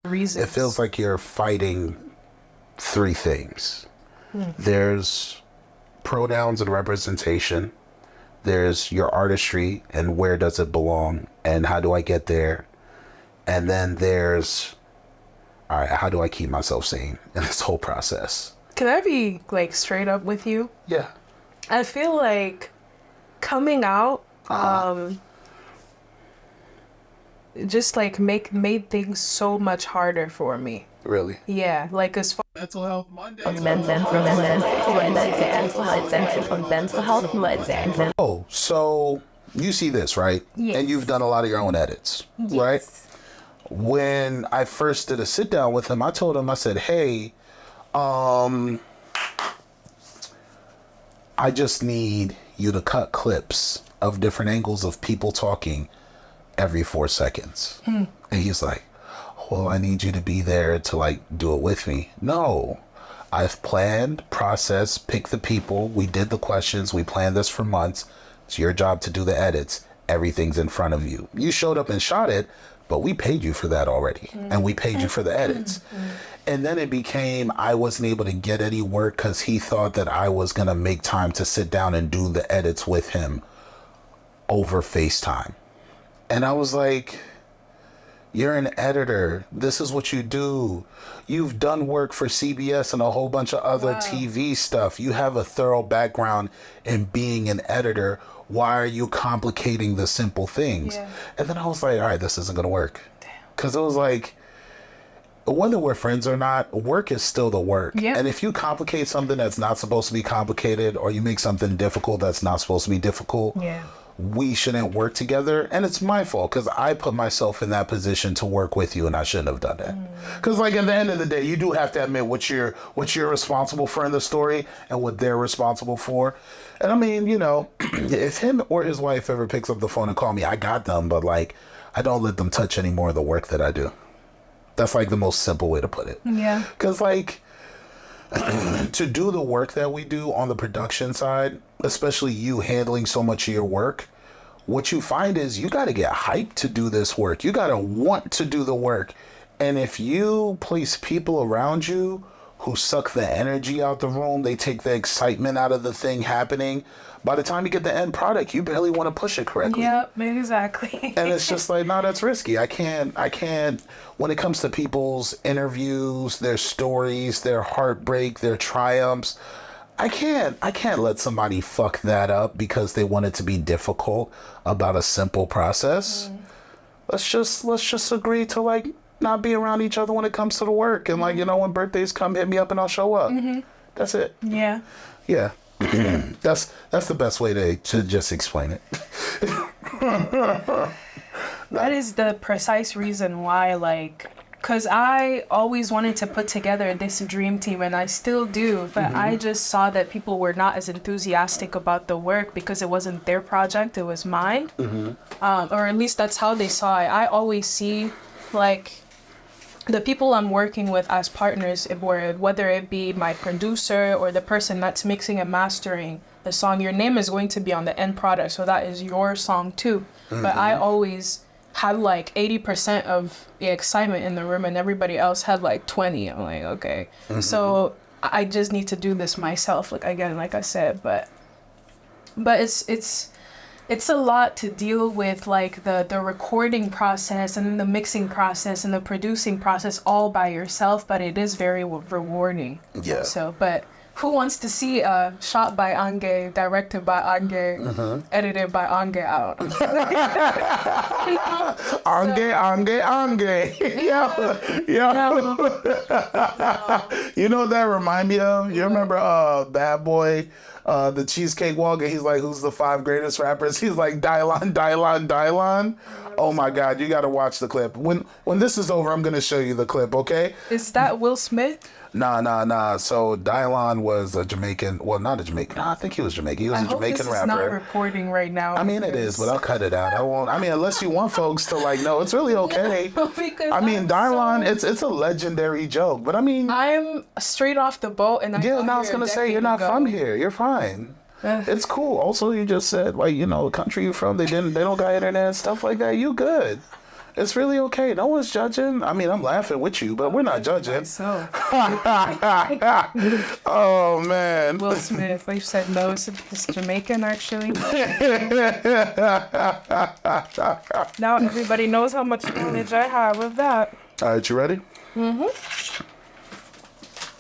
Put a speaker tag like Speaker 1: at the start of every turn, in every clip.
Speaker 1: reasons.
Speaker 2: It feels like you're fighting three things. There's pronouns and representation. There's your artistry and where does it belong and how do I get there? And then there's, all right, how do I keep myself sane in this whole process?
Speaker 1: Can I be like straight up with you?
Speaker 2: Yeah.
Speaker 1: I feel like coming out just like made things so much harder for me.
Speaker 2: Really?
Speaker 1: Yeah, like as far
Speaker 2: Mental Health Monday. Oh, so you see this, right?
Speaker 1: Yes.
Speaker 2: And you've done a lot of your own edits, right? When I first did a sit down with him, I told him, I said, hey, I just need you to cut clips of different angles of people talking every 4 seconds. And he's like, well, I need you to be there to like do it with me. No, I've planned, processed, picked the people. We did the questions. We planned this for months. It's your job to do the edits. Everything's in front of you. You showed up and shot it, but we paid you for that already. And we paid you for the edits. And then it became, I wasn't able to get any work because he thought that I was going to make time to sit down and do the edits with him over FaceTime. And I was like, you're an editor. This is what you do. You've done work for CBS and a whole bunch of other TV stuff. You have a thorough background in being an editor. Why are you complicating the simple things?
Speaker 1: Yeah.
Speaker 2: And then I was like, all right, this isn't going to work. Because it was like, whether we're friends or not, work is still the work.
Speaker 1: Yeah.
Speaker 2: And if you complicate something that's not supposed to be complicated, or you make something difficult that's not supposed to be difficult, we shouldn't work together. And it's my fault because I put myself in that position to work with you and I shouldn't have done that. Because like at the end of the day, you do have to admit what you're responsible for in the story and what they're responsible for. And I mean, you know, if him or his wife ever picks up the phone and call me, I got them, but like, I don't let them touch any more of the work that I do. That's like the most simple way to put it.
Speaker 1: Yeah.
Speaker 2: Because like, to do the work that we do on the production side, especially you handling so much of your work, what you find is you got to get hyped to do this work. You got to want to do the work. And if you place people around you who suck the energy out the room, they take the excitement out of the thing happening, by the time you get the end product, you barely want to push it correctly.
Speaker 1: Yep, exactly.
Speaker 2: And it's just like, no, that's risky. I can't, when it comes to people's interviews, their stories, their heartbreak, their triumphs, I can't let somebody fuck that up because they want it to be difficult about a simple process. Let's just agree to like not be around each other when it comes to the work. And like, you know, when birthdays come, hit me up and I'll show up. That's it.
Speaker 1: Yeah.
Speaker 2: Yeah. That's the best way to just explain it.
Speaker 1: That is the precise reason why, like, because I always wanted to put together this dream team, and I still do, but I just saw that people were not as enthusiastic about the work because it wasn't their project, it was mine. Or at least that's how they saw it. I always see, like, the people I'm working with as partners, whether it be my producer or the person that's mixing and mastering the song, your name is going to be on the end product, so that is your song too. But I always had like 80% of the excitement in the room and everybody else had like 20. I'm like, okay. So I just need to do this myself, like again, like I said, but it's a lot to deal with, like the recording process and the mixing process and the producing process all by yourself, but it is very rewarding.
Speaker 2: Yeah.
Speaker 1: So, but who wants to see a shot by Angue, directed by Angue, edited by Angue out?
Speaker 2: Angue. Yeah. You know what that remind me of? You remember Bad Boy? The Cheesecake Walker, he's like, who's the 5 greatest rappers? He's like, Dylon. Oh my God, you gotta watch the clip. When this is over, I'm gonna show you the clip, okay?
Speaker 1: Is that Will Smith?
Speaker 2: Nah. So Dylon was a Jamaican, well, not a Jamaican. No, I think he was Jamaican. He was a Jamaican rapper.
Speaker 1: I hope this is not recording right now.
Speaker 2: I mean, it is, but I'll cut it out. I won't. I mean, unless you want folks to like, no, it's really okay. I mean, Dylon, it's a legendary joke, but I mean,
Speaker 1: I'm straight off the boat, and
Speaker 2: I was gonna say you're not from here. You're fine. It's cool. Also, you just said, like, you know, the country you from, they don't got internet and stuff like that. You good. It's really okay. No one's judging. I mean, I'm laughing with you, but we're not judging.
Speaker 1: So,
Speaker 2: Oh, man.
Speaker 1: Will Smith, you said no, it's Jamaican actually. Now everybody knows how much knowledge I have of that.
Speaker 2: All right, you ready?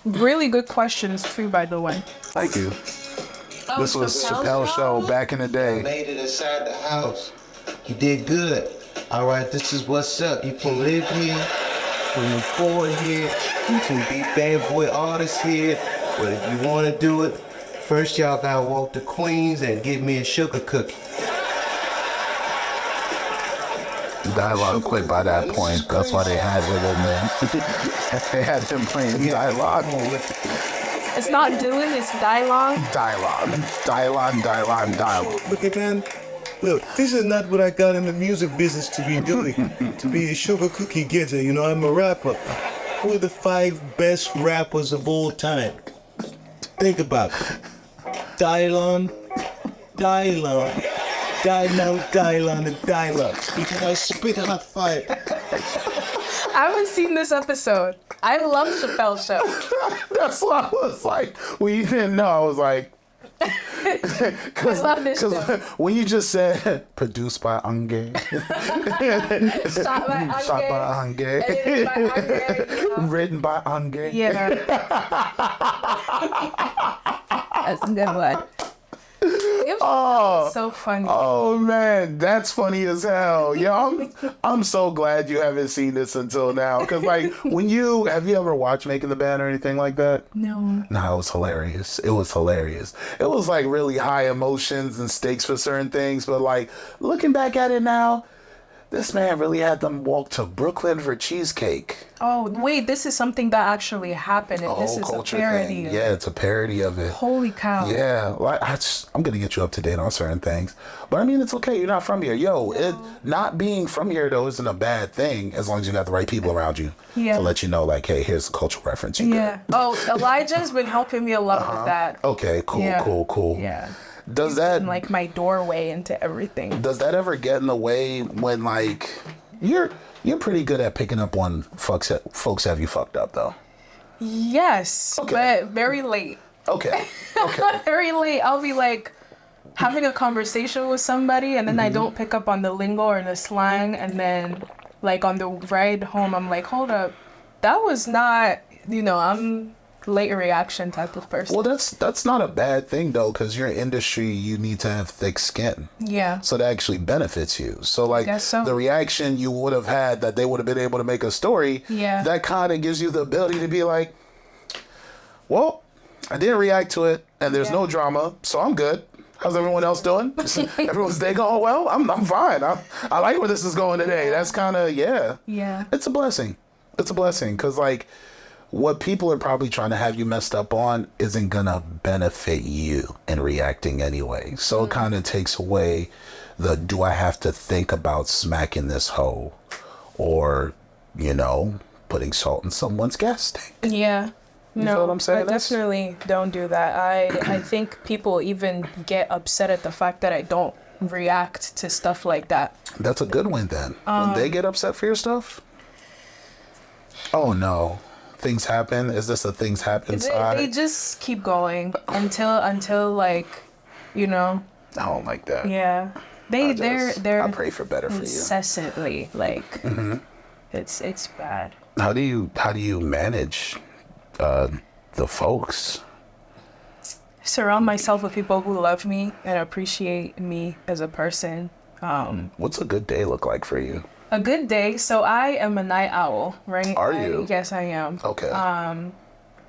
Speaker 1: Really good questions too, by the way.
Speaker 2: Thank you. This was Chappelle's show back in the day.
Speaker 3: Made it inside the house. You did good. All right, this is what's up. You can live here, you can move forward here, you can be bad boy artists here. But if you want to do it, first y'all gotta walk to Queens and get me a sugar cookie.
Speaker 2: Dialogue quit by that point. That's why they had Little Man. They had him playing dialogue.
Speaker 1: It's not doing, it's dialogue.
Speaker 2: Dialogue.
Speaker 3: Look at man. Look, this is not what I got in the music business to be doing. To be a sugar cookie getter, you know, I'm a rapper. Who are the 5 best rappers of all time? Think about it. Dylon, and dialogue. Because I spit hot fire.
Speaker 1: I haven't seen this episode. I love Chappelle's show.
Speaker 2: That's what I was like. When you didn't know, I was like,
Speaker 1: I love this show.
Speaker 2: when you just said produced by Angue,
Speaker 1: Shot by
Speaker 2: Angue,
Speaker 1: edited by Angue,
Speaker 2: written by Angue.
Speaker 1: Yeah. That's a good one.
Speaker 2: Oh,
Speaker 1: so funny.
Speaker 2: Oh man, that's funny as hell. Yo, I'm so glad you haven't seen this until now. Cause like have you ever watched Making the Band or anything like that?
Speaker 1: No.
Speaker 2: No, it was hilarious. It was like really high emotions and stakes for certain things. But like looking back at it now, this man really had them walk to Brooklyn for cheesecake.
Speaker 1: Oh, wait, this is something that actually happened. And this is a parody.
Speaker 2: Yeah, it's a parody of it.
Speaker 1: Holy cow.
Speaker 2: Yeah, like I'm going to get you up to date on certain things. But I mean, it's okay. You're not from here. It not being from here, though, isn't a bad thing as long as you got the right people around you to let you know, like, hey, here's a cultural reference.
Speaker 1: Yeah. Oh, Elijah's been helping me a lot with that.
Speaker 2: Okay, cool.
Speaker 1: Yeah.
Speaker 2: Does that
Speaker 1: like my doorway into everything?
Speaker 2: Does that ever get in the way when like you're pretty good at picking up on folks have you fucked up though?
Speaker 1: Yes, but very late.
Speaker 2: Okay.
Speaker 1: Very late. I'll be like having a conversation with somebody and then I don't pick up on the lingo or the slang, and then like on the ride home I'm like, hold up, that was not, I'm late reaction type of person.
Speaker 2: Well, that's not a bad thing though, because your industry, you need to have thick skin.
Speaker 1: Yeah.
Speaker 2: So that actually benefits you. So like the reaction you would have had that they would have been able to make a story, that kind of gives you the ability to be like, well, I didn't react to it and there's no drama, so I'm good. How's everyone else doing? Everyone's day going well? I'm fine. I like where this is going today. That's kind of,
Speaker 1: Yeah.
Speaker 2: It's a blessing. Because like, what people are probably trying to have you messed up on isn't gonna benefit you in reacting anyway. So it kind of takes away do I have to think about smacking this hoe or, putting salt in someone's gas tank.
Speaker 1: Yeah.
Speaker 2: You know what I'm saying?
Speaker 1: I definitely don't do that. I think people even get upset at the fact that I don't react to stuff like that.
Speaker 2: That's a good one then. When they get upset for your stuff? Oh no. Things happen? Is this a things happen side?
Speaker 1: They just keep going until like,
Speaker 2: I don't like that.
Speaker 1: Yeah. They're
Speaker 2: I pray for better for you.
Speaker 1: Incessantly, like it's bad.
Speaker 2: How do you manage the folks?
Speaker 1: Surround myself with people who love me and appreciate me as a person.
Speaker 2: What's a good day look like for you?
Speaker 1: A good day. So I am a night owl, right?
Speaker 2: Are you?
Speaker 1: Yes, I am.
Speaker 2: Okay.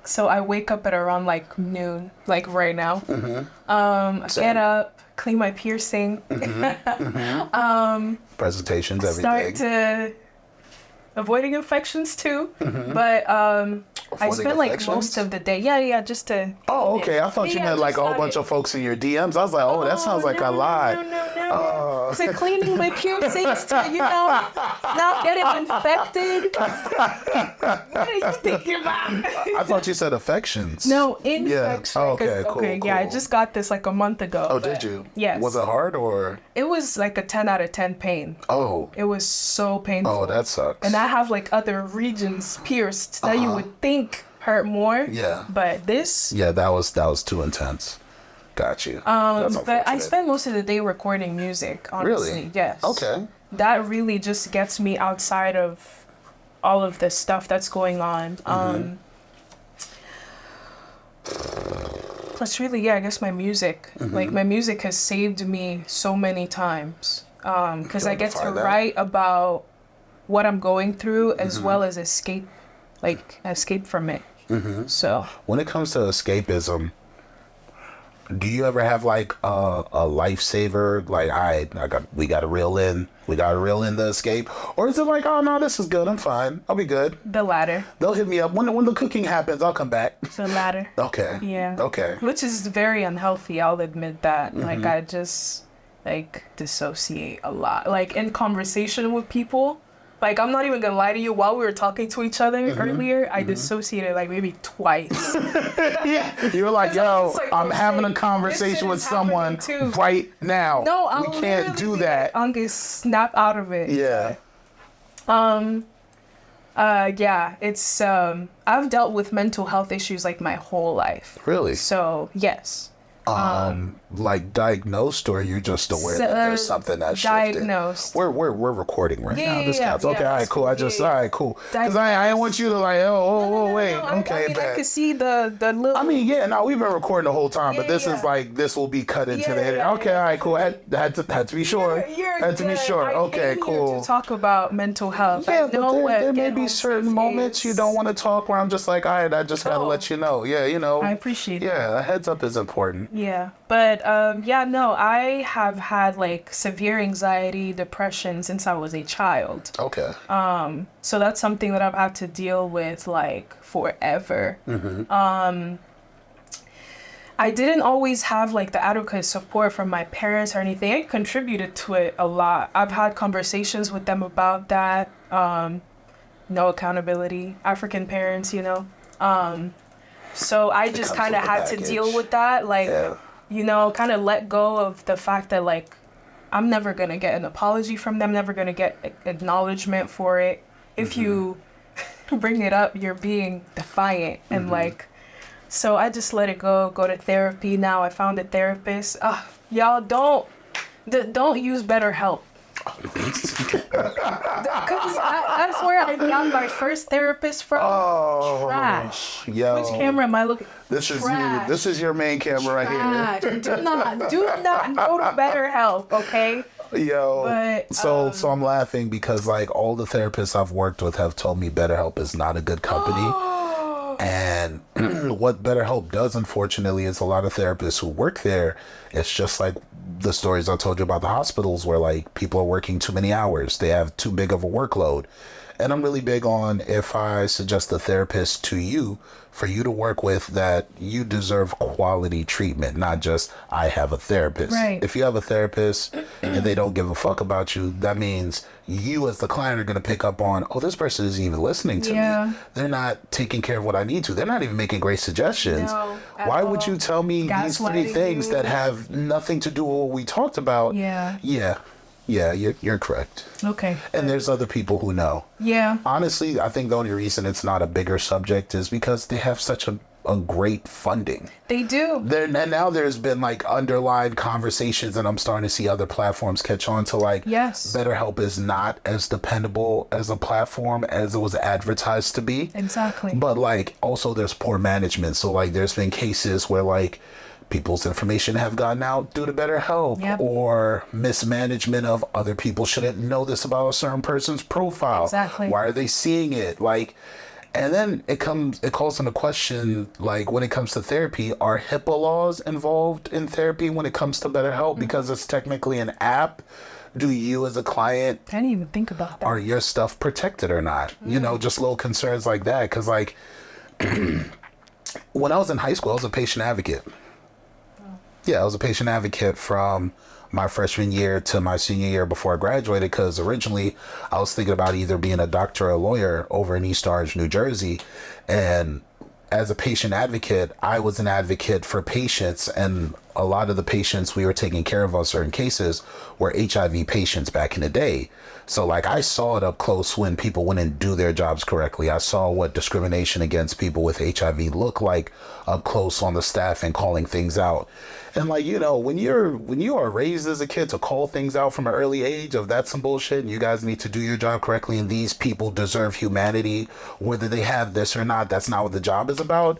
Speaker 1: So I wake up at around like noon, like right now. Get up, clean my piercing.
Speaker 2: Presentations, everything.
Speaker 1: Start to avoiding infections too. But I
Speaker 2: the
Speaker 1: spent like
Speaker 2: affections?
Speaker 1: most of the day. Yeah, just to.
Speaker 2: Oh, okay. I thought you
Speaker 1: Yeah,
Speaker 2: had like a
Speaker 1: just
Speaker 2: whole
Speaker 1: got
Speaker 2: bunch
Speaker 1: it.
Speaker 2: of folks in your DMs. I was like, oh, that sounds like a lot.
Speaker 1: No. To cleaning my piercings to, not get it infected. What are you thinking about?
Speaker 2: I thought you said affections.
Speaker 1: No, infection.
Speaker 2: Oh, okay, cool,
Speaker 1: Yeah, I
Speaker 2: cool.
Speaker 1: just got this like a month ago.
Speaker 2: Oh,
Speaker 1: but
Speaker 2: did you?
Speaker 1: Yes.
Speaker 2: Was it hard or?
Speaker 1: It was like a 10 out of 10 pain.
Speaker 2: Oh.
Speaker 1: It was so painful.
Speaker 2: Oh, that sucks.
Speaker 1: And I have like other regions pierced that you would think hurt more.
Speaker 2: Yeah.
Speaker 1: But this.
Speaker 2: Yeah, that was too intense. Got you. That's
Speaker 1: But I
Speaker 2: unfortunate.
Speaker 1: spend most of the day recording music, honestly.
Speaker 2: Really?
Speaker 1: Yes.
Speaker 2: Okay.
Speaker 1: That really just gets me outside of all of the stuff that's going on. Plus, really, I guess my music. Like, my music has saved me so many times. Because I get to
Speaker 2: Quantify that.
Speaker 1: write about what I'm going through as well as escape from it. So,
Speaker 2: When it comes to escapism, do you ever have like a lifesaver? Like, we got to reel in the escape, or is it like, oh no, this is good, I'm fine, I'll be good.
Speaker 1: the latter.
Speaker 2: They'll hit me up when the cooking happens. I'll come back.
Speaker 1: The latter.
Speaker 2: Okay.
Speaker 1: Yeah.
Speaker 2: Okay.
Speaker 1: Which is very unhealthy, I'll admit that. Like, I just, like, dissociate a lot. Like, in conversation with people, like, I'm not even gonna lie to you, while we were talking to each other earlier, I dissociated, like, maybe twice.
Speaker 2: Yeah. You were like, yo,
Speaker 1: just like,
Speaker 2: I'm
Speaker 1: oh,
Speaker 2: having a
Speaker 1: shit,
Speaker 2: conversation
Speaker 1: this
Speaker 2: with
Speaker 1: shit is happening
Speaker 2: someone
Speaker 1: too.
Speaker 2: right now.
Speaker 1: No,
Speaker 2: we can't do that.
Speaker 1: Angue snap out of it.
Speaker 2: Yeah.
Speaker 1: Yeah, it's, I've dealt with mental health issues, like, my whole life.
Speaker 2: Really?
Speaker 1: So, yes.
Speaker 2: Like diagnosed, or you're just aware
Speaker 1: So,
Speaker 2: that there's something that's
Speaker 1: diagnosed.
Speaker 2: shifted? We're recording right now.
Speaker 1: Yeah,
Speaker 2: This
Speaker 1: yeah,
Speaker 2: counts.
Speaker 1: yeah,
Speaker 2: Okay, all right,
Speaker 1: that's
Speaker 2: cool.
Speaker 1: cool.
Speaker 2: I just
Speaker 1: Yeah,
Speaker 2: all right, cool. Because
Speaker 1: Di-
Speaker 2: I didn't want you to like, wait,
Speaker 1: No,
Speaker 2: okay,
Speaker 1: I mean, I
Speaker 2: bad.
Speaker 1: could see the little.
Speaker 2: I mean, yeah, no, we've been recording the whole time, but
Speaker 1: Yeah,
Speaker 2: this is
Speaker 1: yeah.
Speaker 2: like, this will be cut into
Speaker 1: Yeah,
Speaker 2: the edit.
Speaker 1: yeah,
Speaker 2: Okay,
Speaker 1: yeah.
Speaker 2: all right, cool. Had to be sure.
Speaker 1: You're
Speaker 2: Had to be
Speaker 1: good.
Speaker 2: sure.
Speaker 1: I
Speaker 2: Okay,
Speaker 1: came here
Speaker 2: cool.
Speaker 1: to talk about mental health.
Speaker 2: Yeah,
Speaker 1: I
Speaker 2: but
Speaker 1: know what
Speaker 2: there may
Speaker 1: getting
Speaker 2: be
Speaker 1: home
Speaker 2: certain
Speaker 1: safe
Speaker 2: moments
Speaker 1: is.
Speaker 2: you don't want to talk where I'm just like, all right, I just gotta
Speaker 1: Oh.
Speaker 2: let you know. Yeah,
Speaker 1: I appreciate it.
Speaker 2: Yeah, a heads up is important.
Speaker 1: Yeah, but yeah, no, I have had like severe anxiety, depression since I was a child.
Speaker 2: Okay.
Speaker 1: So that's something that I've had to deal with like forever. I didn't always have like the adequate support from my parents or anything. I contributed to it a lot. I've had conversations with them about that. No accountability, African parents, So I just
Speaker 2: comes
Speaker 1: kind of
Speaker 2: with the
Speaker 1: had to
Speaker 2: baggage.
Speaker 1: deal with that. Like,
Speaker 2: Yeah.
Speaker 1: kind of let go of the fact that like I'm never going to get an apology from them, never going to get acknowledgement for it. If you bring it up, you're being defiant and like, so I just let it go to therapy. Now I found a therapist. Y'all don't use BetterHelp. Because that's where I found my first therapist from.
Speaker 2: Oh,
Speaker 1: Trash.
Speaker 2: yo.
Speaker 1: Which camera am I looking?
Speaker 2: This is you.
Speaker 1: Trash.
Speaker 2: This is your main camera right
Speaker 1: Trash. Do not go to BetterHelp, okay?
Speaker 2: here. Yo.
Speaker 1: But,
Speaker 2: so I'm laughing because like all the therapists I've worked with have told me BetterHelp is not a good company. And what BetterHelp does, unfortunately, is a lot of therapists who work there, it's just like the stories I told you about the hospitals where like people are working too many hours. They have too big of a workload. And I'm really big on, if I suggest a therapist to you, for you to work with, that you deserve quality treatment, not just I have a therapist.
Speaker 1: Right.
Speaker 2: If you have a therapist and they don't give a fuck about you, that means you as the client are going to pick up on, oh, this person isn't even listening to me. They're not taking care of what I need to. They're not even making great suggestions.
Speaker 1: No, at
Speaker 2: Why would
Speaker 1: all.
Speaker 2: you tell me these three
Speaker 1: Gaslighting
Speaker 2: things
Speaker 1: you.
Speaker 2: that have nothing to do with what we talked about? Yeah, you're correct.
Speaker 1: Okay.
Speaker 2: And there's other people who know.
Speaker 1: Yeah.
Speaker 2: Honestly, I think the only reason it's not a bigger subject is because they have such a great funding.
Speaker 1: They do.
Speaker 2: And now there's been like underlying conversations, and I'm starting to see other platforms catch on to like,
Speaker 1: Yes.
Speaker 2: BetterHelp is not as dependable as a platform as it was advertised to be.
Speaker 1: Exactly.
Speaker 2: But like also there's poor management. So like there's been cases where like people's information have gotten out due to BetterHelp,
Speaker 1: Yep.
Speaker 2: or mismanagement of other people shouldn't know this about a certain person's profile.
Speaker 1: Exactly.
Speaker 2: Why are they seeing it? Like, and then it calls into question, like when it comes to therapy, are HIPAA laws involved in therapy when it comes to BetterHelp? Because it's technically an app. Do you as a client,
Speaker 1: I didn't even think about that.
Speaker 2: are your stuff protected or not? Just little concerns like that. Because like, when I was in high school, I was a patient advocate. Yeah, I was a patient advocate from my freshman year to my senior year before I graduated, because originally I was thinking about either being a doctor or a lawyer over in East Orange, New Jersey. And as a patient advocate, I was an advocate for patients, and a lot of the patients we were taking care of on certain cases were HIV patients back in the day. So like I saw it up close when people wouldn't do their jobs correctly. I saw what discrimination against people with HIV looked like up close on the staff and calling things out. And like, you know, when you are raised as a kid to call things out from an early age of that's some bullshit and you guys need to do your job correctly and these people deserve humanity, whether they have this or not, that's not what the job is about.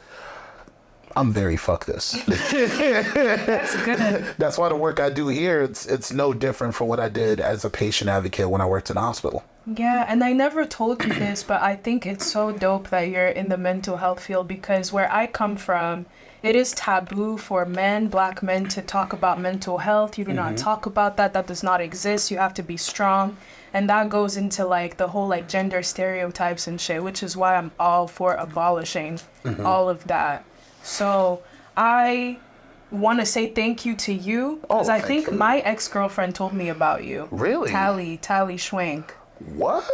Speaker 2: I'm very fuck this.
Speaker 1: That's good.
Speaker 2: That's why the work I do here, it's no different from what I did as a patient advocate when I worked in a hospital.
Speaker 1: Yeah, and I never told you this, but I think it's so dope that you're in the mental health field, because where I come from, it is taboo for men, black men, to talk about mental health. You do not talk about that. That does not exist. You have to be strong. And that goes into like the whole like gender stereotypes and shit, which is why I'm all for abolishing all of that. So I want to say thank you to you, because I think
Speaker 2: you.
Speaker 1: my ex-girlfriend told me about you.
Speaker 2: Really?
Speaker 1: Tally Schwenk.
Speaker 2: What?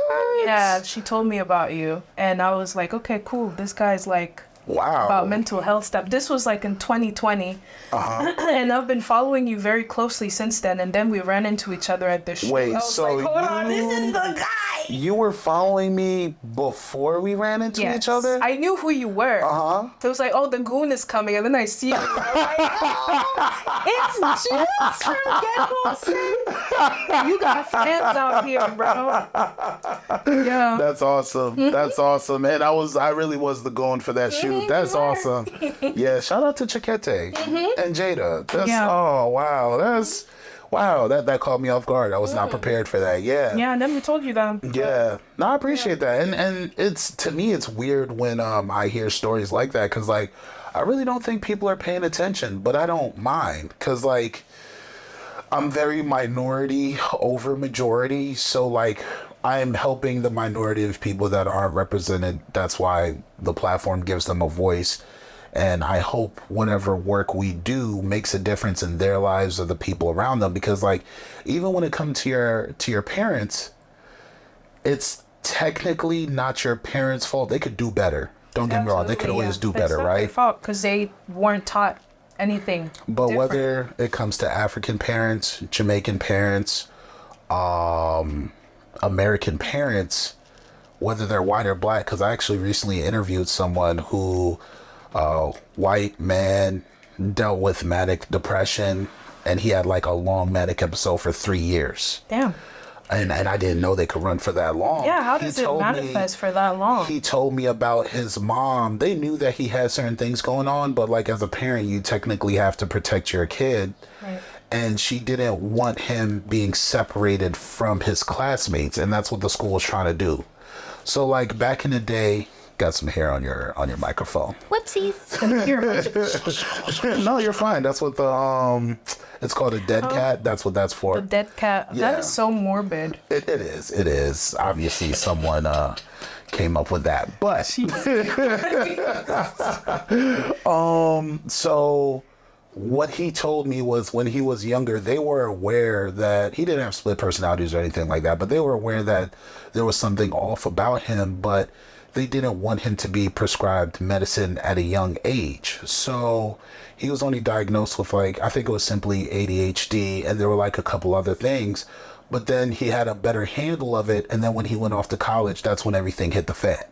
Speaker 1: Yeah, she told me about you, and I was like, okay, cool. This guy's like about mental health stuff. This was like in 2020, and I've been following you very closely since then. And then we ran into each other at the show.
Speaker 2: Wait,
Speaker 1: I was
Speaker 2: so
Speaker 1: like, hold on, this is the guy.
Speaker 2: You were following me before we ran into each other?
Speaker 1: I knew who you were. So it was like, oh, the goon is coming, and then I see you. I'm like, oh, it's just from Ghetto City. You got fans out here, bro. Yeah.
Speaker 2: That's awesome. That's awesome, man. I really was the goon for that shoot. That's awesome. Yeah, shout out to Chiquete and Jada. Oh wow, wow, that caught me off guard. I was not prepared for that. Yeah.
Speaker 1: Yeah, I never told you that.
Speaker 2: Yeah. No, I appreciate that. And it's, to me, it's weird when I hear stories like that, because like I really don't think people are paying attention, but I don't mind, because like I'm very minority over majority. So like I'm helping the minority of people that aren't represented. That's why the platform gives them a voice. And I hope whatever work we do makes a difference in their lives or the people around them. Because like, even when it comes to your parents, it's technically not your parents' fault. They could do better. Don't get me wrong. They could always do better, right? It's not their
Speaker 1: fault, because they weren't taught anything
Speaker 2: But
Speaker 1: different.
Speaker 2: whether it comes to African parents, Jamaican parents, American parents, whether they're white or black, because I actually recently interviewed someone who, white man, dealt with manic depression, and he had like a long manic episode for 3 years.
Speaker 1: Damn.
Speaker 2: And I didn't know they could run for that long.
Speaker 1: Yeah, how does it manifest for that long?
Speaker 2: He told me about his mom. They knew that he had certain things going on, but like as a parent, you technically have to protect your kid.
Speaker 1: Right.
Speaker 2: And she didn't want him being separated from his classmates, and that's what the school was trying to do. So like back in the day, got some hair on your microphone.
Speaker 1: Whoopsies.
Speaker 2: No, you're fine. That's what the it's called a dead cat. That's what that's for.
Speaker 1: The dead cat.
Speaker 2: Yeah.
Speaker 1: That is so morbid.
Speaker 2: It is. Obviously someone came up with that. But so what he told me was when he was younger, they were aware that he didn't have split personalities or anything like that, but they were aware that there was something off about him, but they didn't want him to be prescribed medicine at a young age. So he was only diagnosed with like, I think it was simply ADHD, and there were like a couple other things, but then he had a better handle of it. And then when he went off to college, that's when everything hit the fan.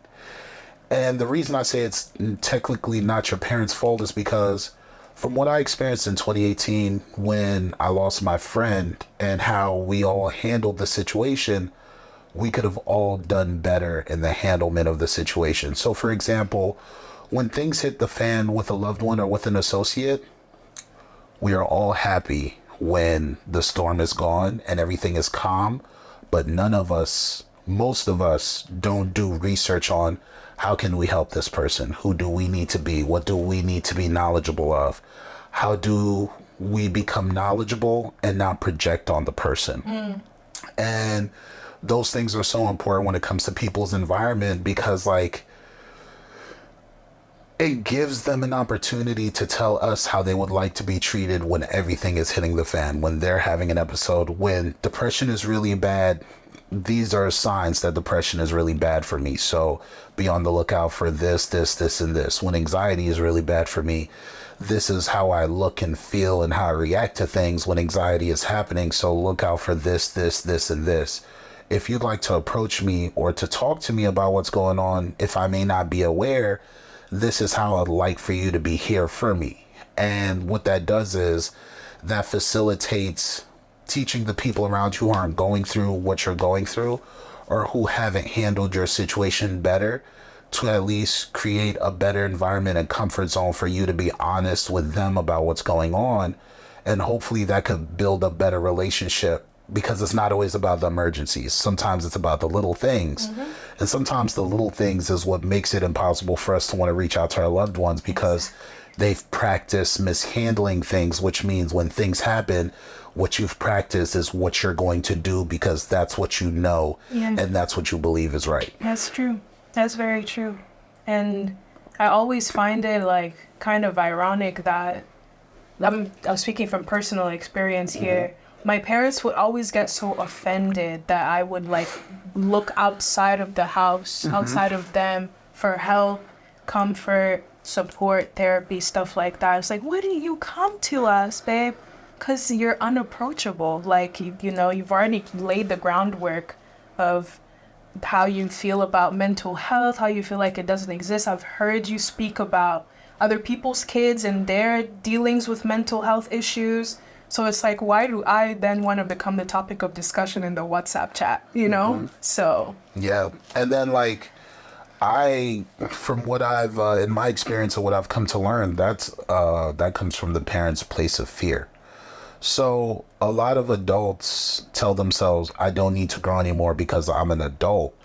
Speaker 2: And the reason I say it's technically not your parents' fault is because from what I experienced in 2018 when I lost my friend and how we all handled the situation, we could have all done better in the handlement of the situation. So for example, when things hit the fan with a loved one or with an associate, we are all happy when the storm is gone and everything is calm, but most of us don't do research on how can we help this person? Who do we need to be? What do we need to be knowledgeable of? How do we become knowledgeable and not project on the person? And those things are so important when it comes to people's environment, because like it gives them an opportunity to tell us how they would like to be treated when everything is hitting the fan, when they're having an episode, when depression is really bad. These are signs that depression is really bad for me. So be on the lookout for this, and this. When anxiety is really bad for me, this is how I look and feel and how I react to things when anxiety is happening. So look out for this, and this. If you'd like to approach me or to talk to me about what's going on, if I may not be aware, this is how I'd like for you to be here for me. And what that does is that facilitates teaching the people around you who aren't going through what you're going through or who haven't handled your situation better to at least create a better environment and comfort zone for you to be honest with them about what's going on. And hopefully that could build a better relationship, because it's not always about the emergencies. Sometimes it's about the little things. And sometimes the little things is what makes it impossible for us to want to reach out to our loved ones, because they've practiced mishandling things, which means when things happen, what you've practiced is what you're going to do because that's what you know, and that's what you believe is right.
Speaker 1: That's true. That's very true. And I always find it like kind of ironic that I'm speaking from personal experience here. My parents would always get so offended that I would like look outside of the house, outside of them for help, comfort, support, therapy, stuff like that. It's like, why do you come to us, babe? Because you're unapproachable. Like, you know, you've already laid the groundwork of how you feel about mental health, how you feel like it doesn't exist. I've heard you speak about other people's kids and their dealings with mental health issues. So it's like, why do I then want to become the topic of discussion in the WhatsApp chat, you know? So.
Speaker 2: Yeah. And then like, from what I've, in my experience and what I've come to learn, that comes from the parents' place of fear. So a lot of adults tell themselves, I don't need to grow anymore because I'm an adult.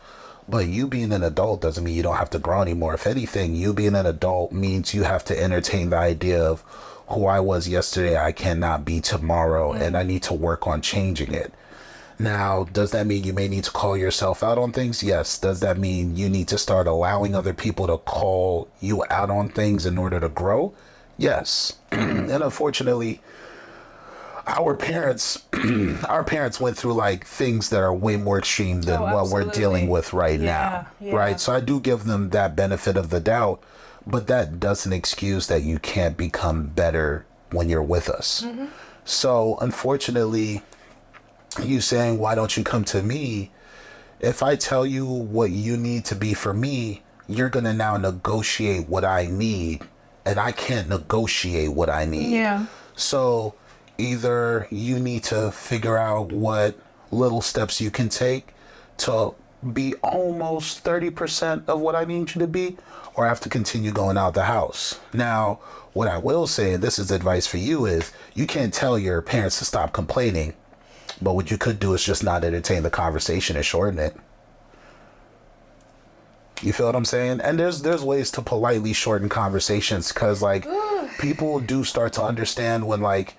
Speaker 2: But you being an adult doesn't mean you don't have to grow anymore. If anything, you being an adult means you have to entertain the idea of who I was yesterday, I cannot be tomorrow, and I need to work on changing it. Now, does that mean you may need to call yourself out on things? Yes. Does that mean you need to start allowing other people to call you out on things in order to grow? Yes. And unfortunately, our parents went through like things that are way more extreme than what we're dealing with right now. Right. So I do give them that benefit of the doubt, but that doesn't excuse that you can't become better when you're with us. So unfortunately, you saying, why don't you come to me? If I tell you what you need to be for me, you're going to now negotiate what I need, and I can't negotiate what I need.
Speaker 1: Yeah.
Speaker 2: So either you need to figure out what little steps you can take to be almost 30% of what I need you to be, or I have to continue going out the house. Now, what I will say, and this is advice for you, is you can't tell your parents to stop complaining, but what you could do is just not entertain the conversation and shorten it. You feel what I'm saying? And there's ways to politely shorten conversations, because like people do start to understand when like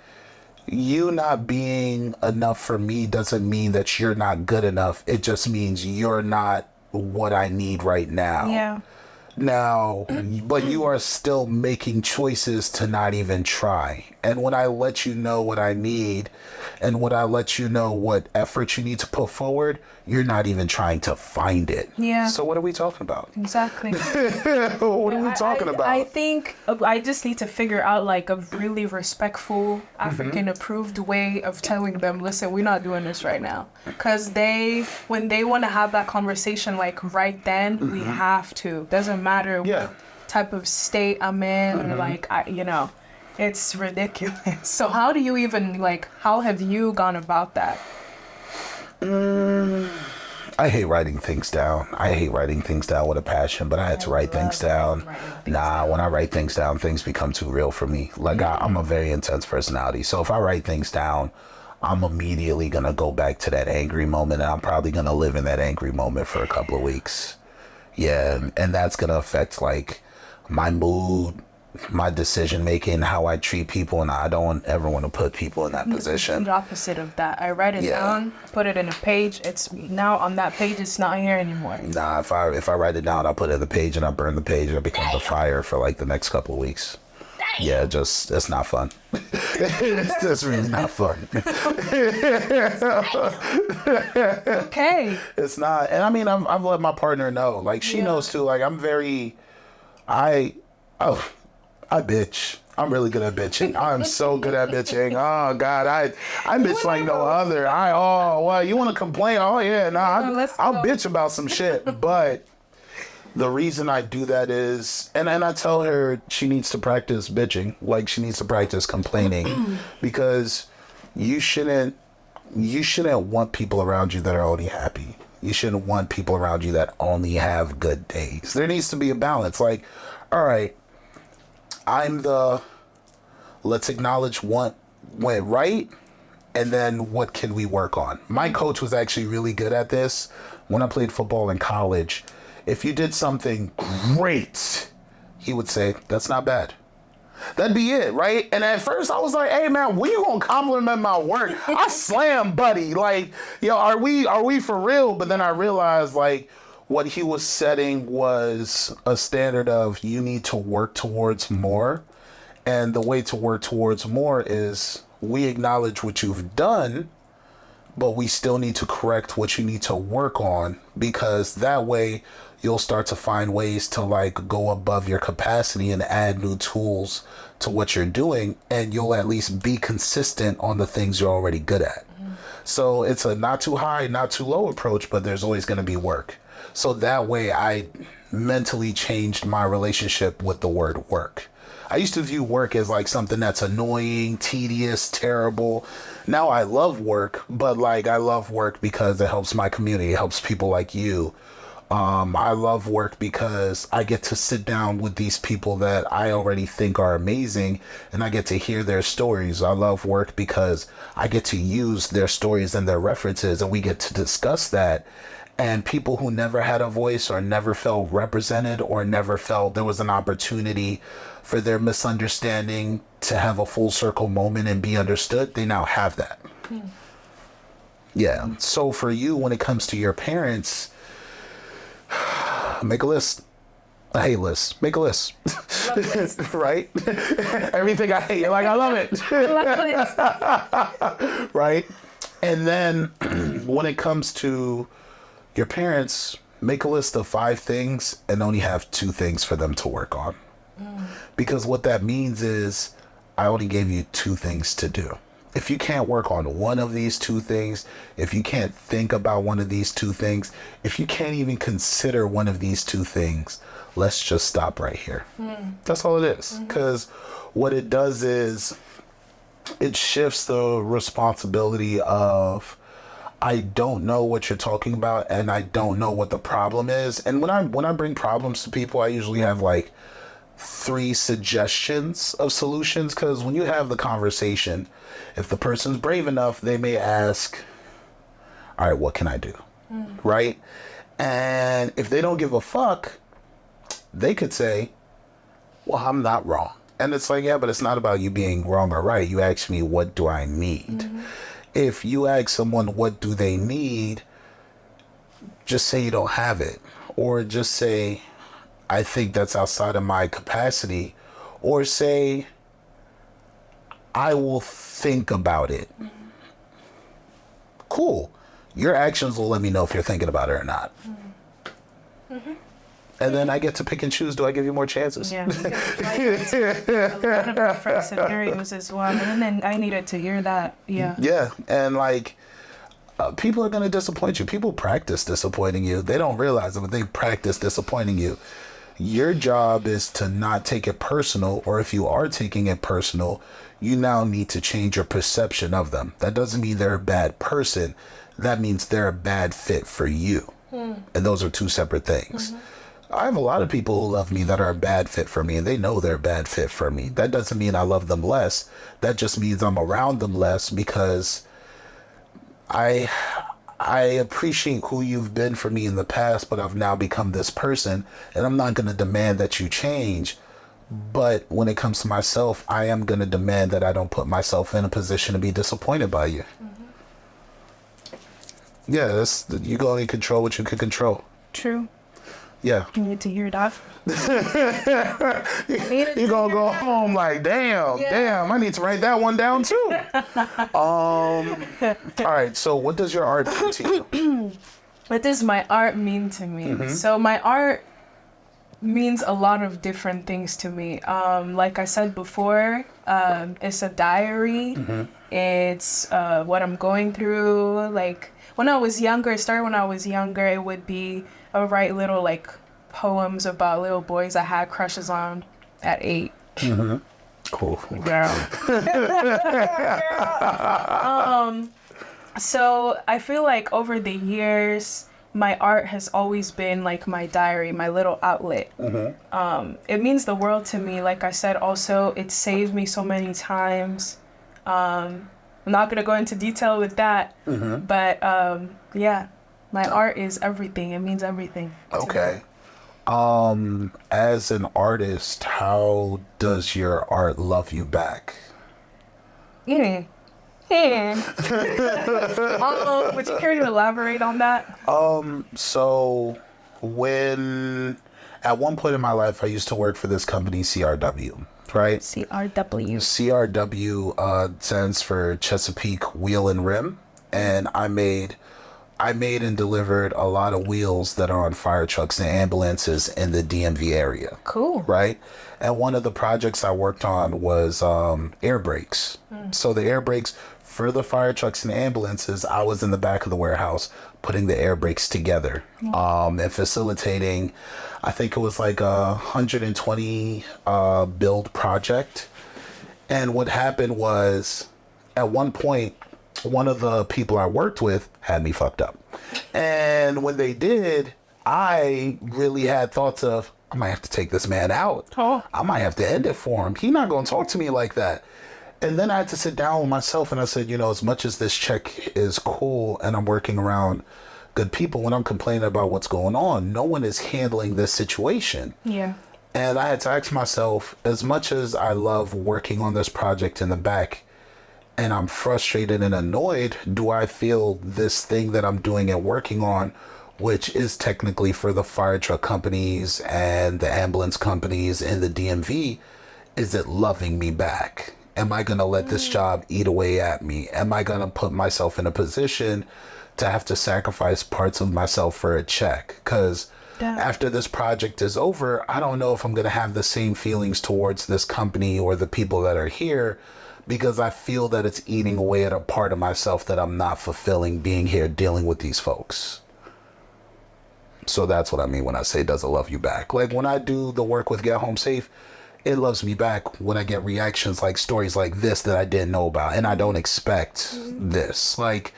Speaker 2: you not being enough for me doesn't mean that you're not good enough. It just means you're not what I need right now.
Speaker 1: Yeah.
Speaker 2: Now, but you are still making choices to not even try. And when I let you know what I need, and when I let you know what effort you need to put forward, you're not even trying to find it.
Speaker 1: Yeah.
Speaker 2: So what are we talking about?
Speaker 1: Exactly.
Speaker 2: What are we talking about?
Speaker 1: I think I just need to figure out like a really respectful, African approved way of telling them, listen, we're not doing this right now. Because when they want to have that conversation like right then, we have to. Doesn't matter what type of state I'm in, or like, it's ridiculous. So how do you even how have you gone about that?
Speaker 2: I hate writing things down. I hate writing things down with a passion, but I had to write things down. When I write things down, things become too real for me. Like I'm a very intense personality. So if I write things down, I'm immediately going to go back to that angry moment, and I'm probably going to live in that angry moment for a couple of weeks. Yeah, and that's going to affect like my mood, my decision making, how I treat people, and I don't ever want to put people in that position.
Speaker 1: The opposite of that. I write it down, put it in a page. It's now on that page. It's not here anymore.
Speaker 2: Nah, if I write it down, I'll put it in the page and I burn the page and it becomes a fire for like the next couple of weeks. Yeah, it's not fun. It's just really not fun.
Speaker 1: Okay.
Speaker 2: It's not, and I mean, I've let my partner know. Like she knows too. Like I bitch. I'm really good at bitching. I'm so good at bitching. Oh God, I bitch like no other. Well, you want to complain? Oh yeah, I'll bitch about some shit. But the reason I do that is, and I tell her she needs to practice bitching. Like she needs to practice complaining, because you shouldn't want people around you that are only happy. You shouldn't want people around you that only have good days. There needs to be a balance. Like, all right, let's acknowledge what went right, and then what can we work on? My coach was actually really good at this when I played football in college. If you did something great, he would say, that's not bad. That'd be it, right? And at first I was like, hey man, when you gonna compliment my work? I slam buddy. Like, yo, are we for real? But then I realized like what he was setting was a standard of you need to work towards more. And the way to work towards more is we acknowledge what you've done, but we still need to correct what you need to work on, because that way you'll start to find ways to like go above your capacity and add new tools to what you're doing, and you'll at least be consistent on the things you're already good at. So it's a not too high, not too low approach, but there's always going to be work. So that way I mentally changed my relationship with the word work. I used to view work as like something that's annoying, tedious, terrible. Now I love work, but like I love work because it helps my community, it helps people like you. I love work because I get to sit down with these people that I already think are amazing, and I get to hear their stories. I love work because I get to use their stories and their references, and we get to discuss that. And people who never had a voice or never felt represented or never felt there was an opportunity for their misunderstanding to have a full circle moment and be understood, they now have that. Yeah. So for you, when it comes to your parents, make a list. A hate list. Make a list. Right? Everything I hate, you're like, I love it. Right? And then when it comes to your parents, make a list of 5 things and only have 2 things for them to work on. Because what that means is I only gave you 2 things to do. If you can't work on one of these 2 things, if you can't think about one of these 2 things, if you can't even consider one of these 2 things, let's just stop right here. That's all it is. Because what it does is it shifts the responsibility of, I don't know what you're talking about and I don't know what the problem is. And when I bring problems to people, I usually have like 3 suggestions of solutions, because when you have the conversation, if the person's brave enough, they may ask, all right, what can I do? Right? And if they don't give a fuck, they could say, well, I'm not wrong. And it's like, yeah, but it's not about you being wrong or right. You ask me, what do I need? If you ask someone, what do they need? Just say you don't have it. Or just say, I think that's outside of my capacity. Or say, I will think about it. Cool. Your actions will let me know if you're thinking about it or not. And then I get to pick and choose. Do I give you more chances?
Speaker 1: Yeah. A lot of different scenarios as well. And then I needed to hear that. Yeah.
Speaker 2: Yeah. And like, people are going to disappoint you. People practice disappointing you. They don't realize it, but they practice disappointing you. Your job is to not take it personal, or if you are taking it personal, you now need to change your perception of them. That doesn't mean they're a bad person. That means they're a bad fit for you. And those are 2 separate things. I have a lot of people who love me that are a bad fit for me, and they know they're a bad fit for me. That doesn't mean I love them less. That just means I'm around them less, because I appreciate who you've been for me in the past, but I've now become this person, and I'm not going to demand that you change, But when it comes to myself, I am going to demand that I don't put myself in a position to be disappointed by you. Yeah, you can only control what you can control.
Speaker 1: True.
Speaker 2: Yeah.
Speaker 1: You need to hear that.
Speaker 2: You gonna go home like, damn, I need to write that one down too. All right, so what does your art mean to you?
Speaker 1: What does my art mean to me? So my art means a lot of different things to me. Like I said before, it's a diary. It's what I'm going through. Like when I was younger, it started when I was younger, it would be I would write little like poems about little boys I had crushes on at 8.
Speaker 2: Cool.
Speaker 1: Girl. So I feel like over the years, my art has always been like my diary, my little outlet. It means the world to me. Like I said, also, it saved me so many times. I'm not going to go into detail with that, but yeah, my art is everything. It means everything.
Speaker 2: Okay. As an artist, how does your art love you back?
Speaker 1: Would you care to elaborate on that?
Speaker 2: So at one point in my life, I used to work for this company, CRW, right?
Speaker 1: CRW.
Speaker 2: CRW stands for Chesapeake Wheel and Rim, and I made and delivered a lot of wheels that are on fire trucks and ambulances in the DMV area.
Speaker 1: Cool.
Speaker 2: Right? And one of the projects I worked on was air brakes. So the air brakes for the fire trucks and ambulances, I was in the back of the warehouse putting the air brakes together and facilitating, I think it was like a 120 build project. And what happened was at one point, one of the people I worked with had me fucked up. And when they did, I really had thoughts of, I might have to take this man out. I might have to end it for him. He's not going to talk to me like that. And then I had to sit down with myself and I said, as much as this check is cool and I'm working around good people, when I'm complaining about what's going on, no one is handling this situation.
Speaker 1: Yeah.
Speaker 2: And I had to ask myself, as much as I love working on this project in the back, and I'm frustrated and annoyed, do I feel this thing that I'm doing and working on, which is technically for the fire truck companies and the ambulance companies in the DMV, is it loving me back? Am I going to let this job eat away at me? Am I going to put myself in a position to have to sacrifice parts of myself for a check? Because after this project is over, I don't know if I'm going to have the same feelings towards this company or the people that are here, because I feel that it's eating away at a part of myself that I'm not fulfilling being here dealing with these folks. So that's what I mean when I say, does it love you back? Like when I do the work with Get Home Safe, it loves me back when I get reactions like stories like this that I didn't know about and I don't expect this. Like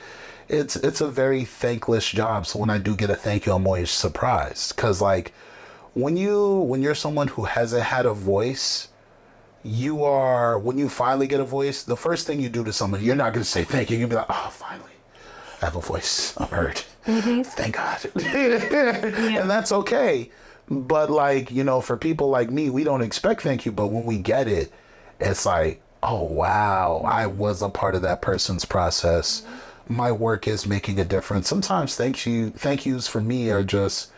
Speaker 2: it's a very thankless job. So when I do get a thank you, I'm always surprised. Cause like when you're someone who hasn't had a voice, when you finally get a voice, the first thing you do to someone, you're not going to say thank you. You'll be like, oh, finally, I have a voice. I'm heard. Thank God. And that's okay. But like, for people like me, we don't expect thank you. But when we get it, it's like, oh, wow, I was a part of that person's process. My work is making a difference. Sometimes thank yous for me are just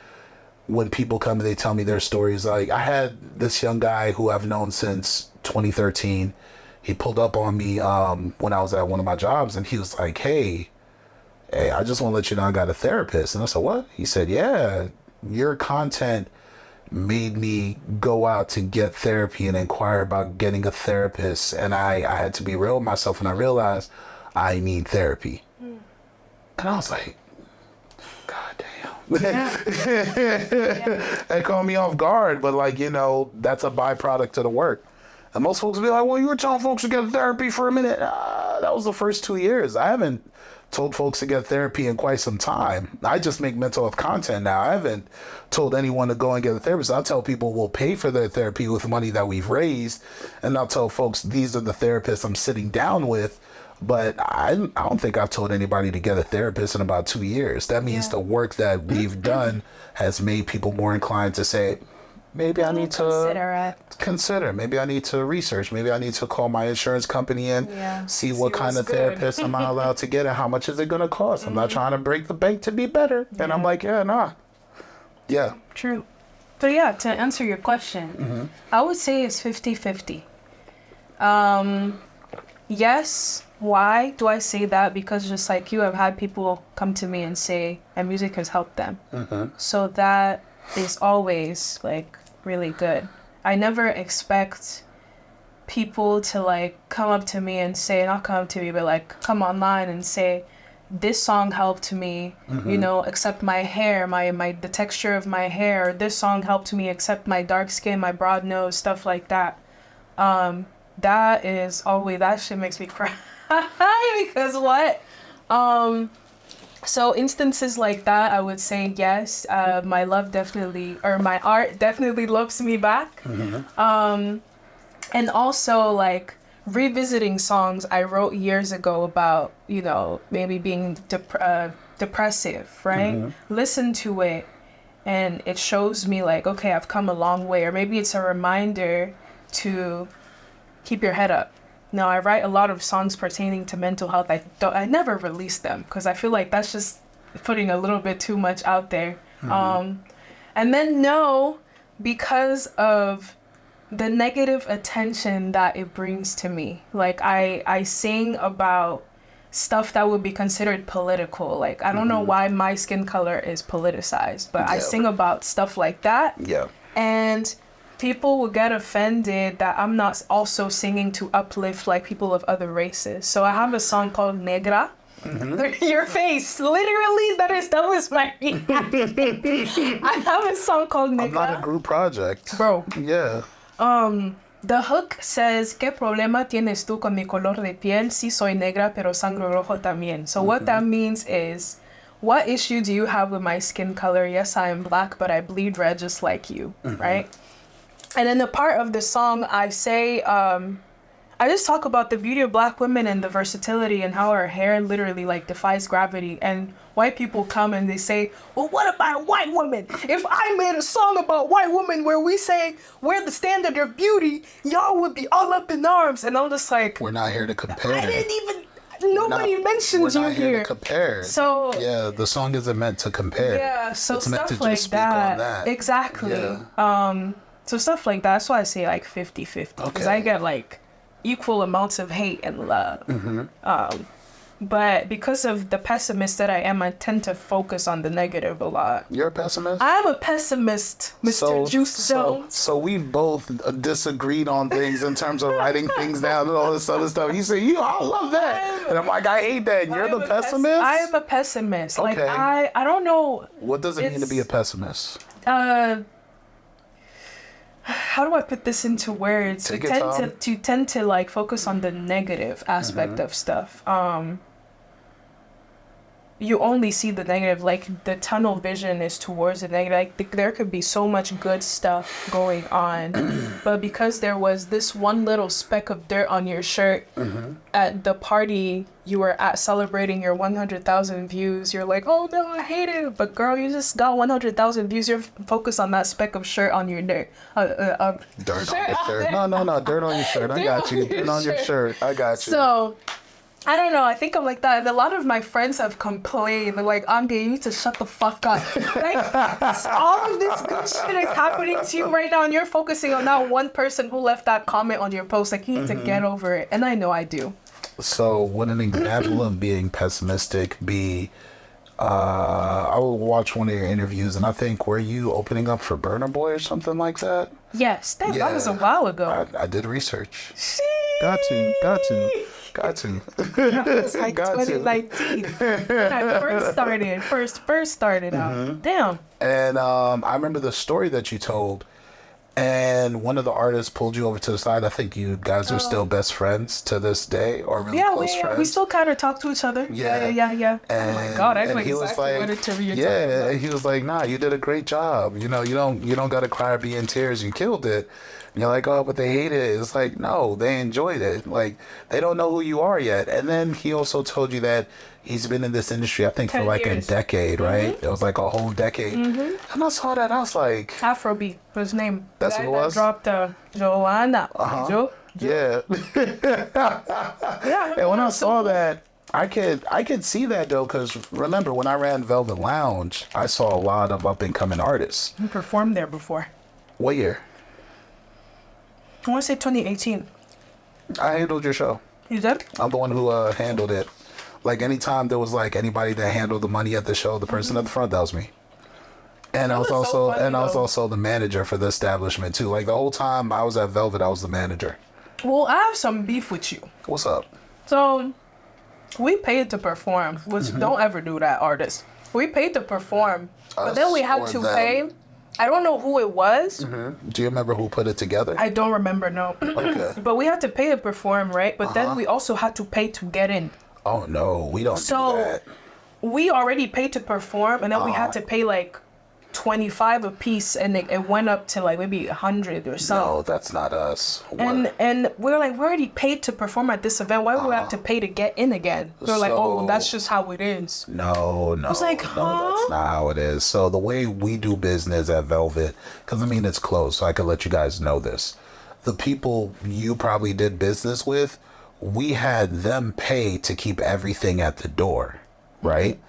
Speaker 2: when people come and they tell me their stories. Like I had this young guy who I've known since 2013. He pulled up on me when I was at one of my jobs and he was like, hey, I just want to let you know I got a therapist. And I said, what? He said, yeah, your content made me go out to get therapy and inquire about getting a therapist. And I had to be real with myself and I realized I need therapy. And I was like, God damn. It caught me off guard, but like, that's a byproduct of the work. And most folks will be like, well, you were telling folks to get therapy for a minute. That was the first 2 years. I haven't told folks to get therapy in quite some time. I just make mental health content now. I haven't told anyone to go and get a therapist. I'll tell people we'll pay for their therapy with money that we've raised. And I'll tell folks these are the therapists I'm sitting down with. But I don't think I've told anybody to get a therapist in about 2 years. That means the work that we've done has made people more inclined to say, maybe I need to consider. Maybe I need to research. Maybe I need to call my insurance company and see what kind of therapist am I allowed to get and how much is it going to cost. I'm not trying to break the bank to be better. And I'm like, nah. Yeah.
Speaker 1: True. So yeah, to answer your question, I would say it's 50-50. Yes. Why do I say that? Because just like you, I've had people come to me and say, and music has helped them. So that is always like really good. I never expect people to like come up to me and say, not come up to me, but like come online and say, this song helped me, you know, accept my hair, the texture of my hair. This song helped me accept my dark skin, my broad nose, stuff like that. That is always, that shit makes me cry. Because what? So instances like that, I would say yes. My art definitely loves me back. And also like revisiting songs I wrote years ago about, you know, maybe being depressive, right? Listen to it and it shows me like, okay, I've come a long way. Or maybe it's a reminder to keep your head up. Now, I write a lot of songs pertaining to mental health. I never release them because I feel like that's just putting a little bit too much out there. And then no, because of the negative attention that it brings to me. Like I sing about stuff that would be considered political. Like I don't know why my skin color is politicized, but I sing about stuff like that. Yeah. And people will get offended that I'm not also singing to uplift like people of other races. So I have a song called Negra. Your face, literally, that was my reaction. I have a song called Negra.
Speaker 2: I'm not a group project.
Speaker 1: Bro.
Speaker 2: Yeah.
Speaker 1: The hook says, ¿Qué problema tienes tú con mi color de piel? Si soy negra, pero sangre rojo también. So what that means is, what issue do you have with my skin color? Yes, I am black, but I bleed red just like you, right? And in the part of the song, I say, I just talk about the beauty of black women and the versatility and how our hair literally like defies gravity. And white people come and they say, well, what about white women? If I made a song about white women where we say we're the standard of beauty, y'all would be all up in arms. And I'm just like,
Speaker 2: we're not here to compare.
Speaker 1: I didn't even, nobody mentioned you here.
Speaker 2: We're not here to compare.
Speaker 1: So
Speaker 2: yeah, the song isn't meant to compare.
Speaker 1: Yeah, so
Speaker 2: it's
Speaker 1: stuff
Speaker 2: meant to
Speaker 1: like
Speaker 2: just speak on that.
Speaker 1: Exactly.
Speaker 2: Yeah.
Speaker 1: So stuff like that. That's why I say like 50-50. Because I get like equal amounts of hate and love. But because of the pessimist that I am, I tend to focus on the negative a lot.
Speaker 2: You're a pessimist?
Speaker 1: I am a pessimist, Mr. Juice Jones.
Speaker 2: So we've both disagreed on things in terms of writing things down and all this other stuff. You say, I love that. And I'm like, I hate that. You're the pessimist?
Speaker 1: I am a pessimist.
Speaker 2: Okay.
Speaker 1: Like, I don't know.
Speaker 2: What does it mean to be a pessimist?
Speaker 1: How do I put this into words? You tend to like focus on the negative aspect of stuff. You only see the negative, like the tunnel vision is towards the negative. Like there could be so much good stuff going on, but because there was this one little speck of dirt on your shirt at the party you were at celebrating your 100,000 views, you're like, oh no, I hate it. But girl, you just got 100,000 views. You're focused on that speck of shirt on your dirt.
Speaker 2: Dirt on your shirt. No, dirt on your shirt. I got you. Dirt on your shirt. I got you.
Speaker 1: So. I don't know. I think I'm like that. And a lot of my friends have complained. They're like, Angue, you need to shut the fuck up. Like, all of this good shit is happening to you right now, and you're focusing on that one person who left that comment on your post. Like, you need to get over it. And I know I do.
Speaker 2: So, would an example of being pessimistic be, I will watch one of your interviews, and I think, were you opening up for Burna Boy or something like that?
Speaker 1: Yes. That was a while ago.
Speaker 2: I did research.
Speaker 1: Sheesh.
Speaker 2: Got to.
Speaker 1: That was like 2019 when I first started out. Damn.
Speaker 2: And I remember the story that you told, and one of the artists pulled you over to the side. I think you guys are still best friends to this day, or really close friends.
Speaker 1: We still kind of talk to each other. Yeah.
Speaker 2: And,
Speaker 1: oh my God, I know exactly what interview you're talking about.
Speaker 2: He was like, nah, you did a great job. You know, you don't got to cry or be in tears. You killed it. And you're like, oh, but they hate it. It's like, no, they enjoyed it. Like, they don't know who you are yet. And then he also told you that He's been in this industry, I think, for
Speaker 1: 10
Speaker 2: like
Speaker 1: years.
Speaker 2: a decade, right? It was like a whole decade. And I saw that, I was like,
Speaker 1: Afrobeat was his name.
Speaker 2: That's
Speaker 1: Guy
Speaker 2: what it was?
Speaker 1: that dropped Joanna.
Speaker 2: yeah.
Speaker 1: Yeah.
Speaker 2: And when I saw that, I could see that though, because remember when I ran Velvet Lounge, I saw a lot of up and coming artists.
Speaker 1: He performed there before.
Speaker 2: What year?
Speaker 1: I want to say 2018.
Speaker 2: I handled your show.
Speaker 1: You did?
Speaker 2: I'm the one who handled it. Like anytime there was like anybody that handled the money at the show, the person at the front, that was me. And I was
Speaker 1: was so
Speaker 2: also
Speaker 1: funny,
Speaker 2: I was
Speaker 1: though.
Speaker 2: also the manager for the establishment too. Like the whole time I was at Velvet, I was the manager.
Speaker 1: Well, I have some beef with you.
Speaker 2: What's up?
Speaker 1: So, we paid to perform, which don't ever do that, artists. We paid to perform, but then we had
Speaker 2: Us
Speaker 1: to
Speaker 2: or them?
Speaker 1: pay. I don't know who it was.
Speaker 2: Do you remember who put it together?
Speaker 1: I don't remember, no.
Speaker 2: Okay.
Speaker 1: But we had to pay to perform, right? But then we also had to pay to get in.
Speaker 2: Oh no, we don't
Speaker 1: So-
Speaker 2: do that.
Speaker 1: We already paid to perform, and then we had to pay like 25 a piece, and it went up to like maybe 100 or so.
Speaker 2: No, that's not us.
Speaker 1: And we're like, we already paid to perform at this event. Why would we have to pay to get in again? They're like, oh, well, that's just how it is.
Speaker 2: No,
Speaker 1: was like,
Speaker 2: no,
Speaker 1: huh?
Speaker 2: that's not how it is. So the way we do business at Velvet, because I mean it's closed, so I can let you guys know this. The people you probably did business with, we had them pay to keep everything at the door, right?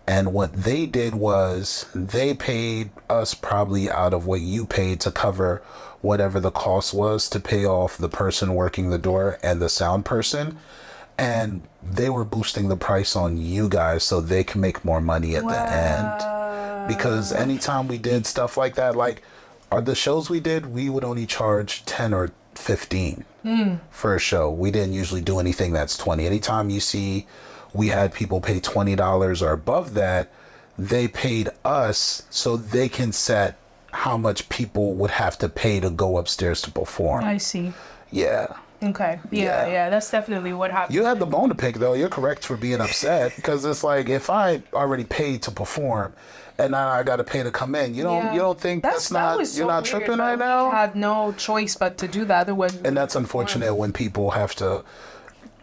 Speaker 2: And what they did was they paid us probably out of what you paid to cover whatever the cost was to pay off the person working the door and the sound person. And they were boosting the price on you guys so they can make more money at the end. Because anytime we did stuff like that, like the shows we did, we would only charge 10 or 15 for a show. We didn't usually do anything that's 20. Anytime you see we had people pay $20 or above that, they paid us so they can set how much people would have to pay to go upstairs to perform.
Speaker 1: I see.
Speaker 2: Yeah.
Speaker 1: Okay.
Speaker 2: Yeah.
Speaker 1: Yeah, that's definitely what happened.
Speaker 2: You had the bone to pick, though. You're correct for being upset, because it's like if I already paid to perform and now I got to pay to come in, you don't think that's
Speaker 1: that
Speaker 2: not,
Speaker 1: was
Speaker 2: you're
Speaker 1: so
Speaker 2: not
Speaker 1: weird,
Speaker 2: tripping
Speaker 1: but
Speaker 2: right
Speaker 1: we
Speaker 2: now?
Speaker 1: had no choice but to do that. Otherwise,
Speaker 2: And that's unfortunate when people have to.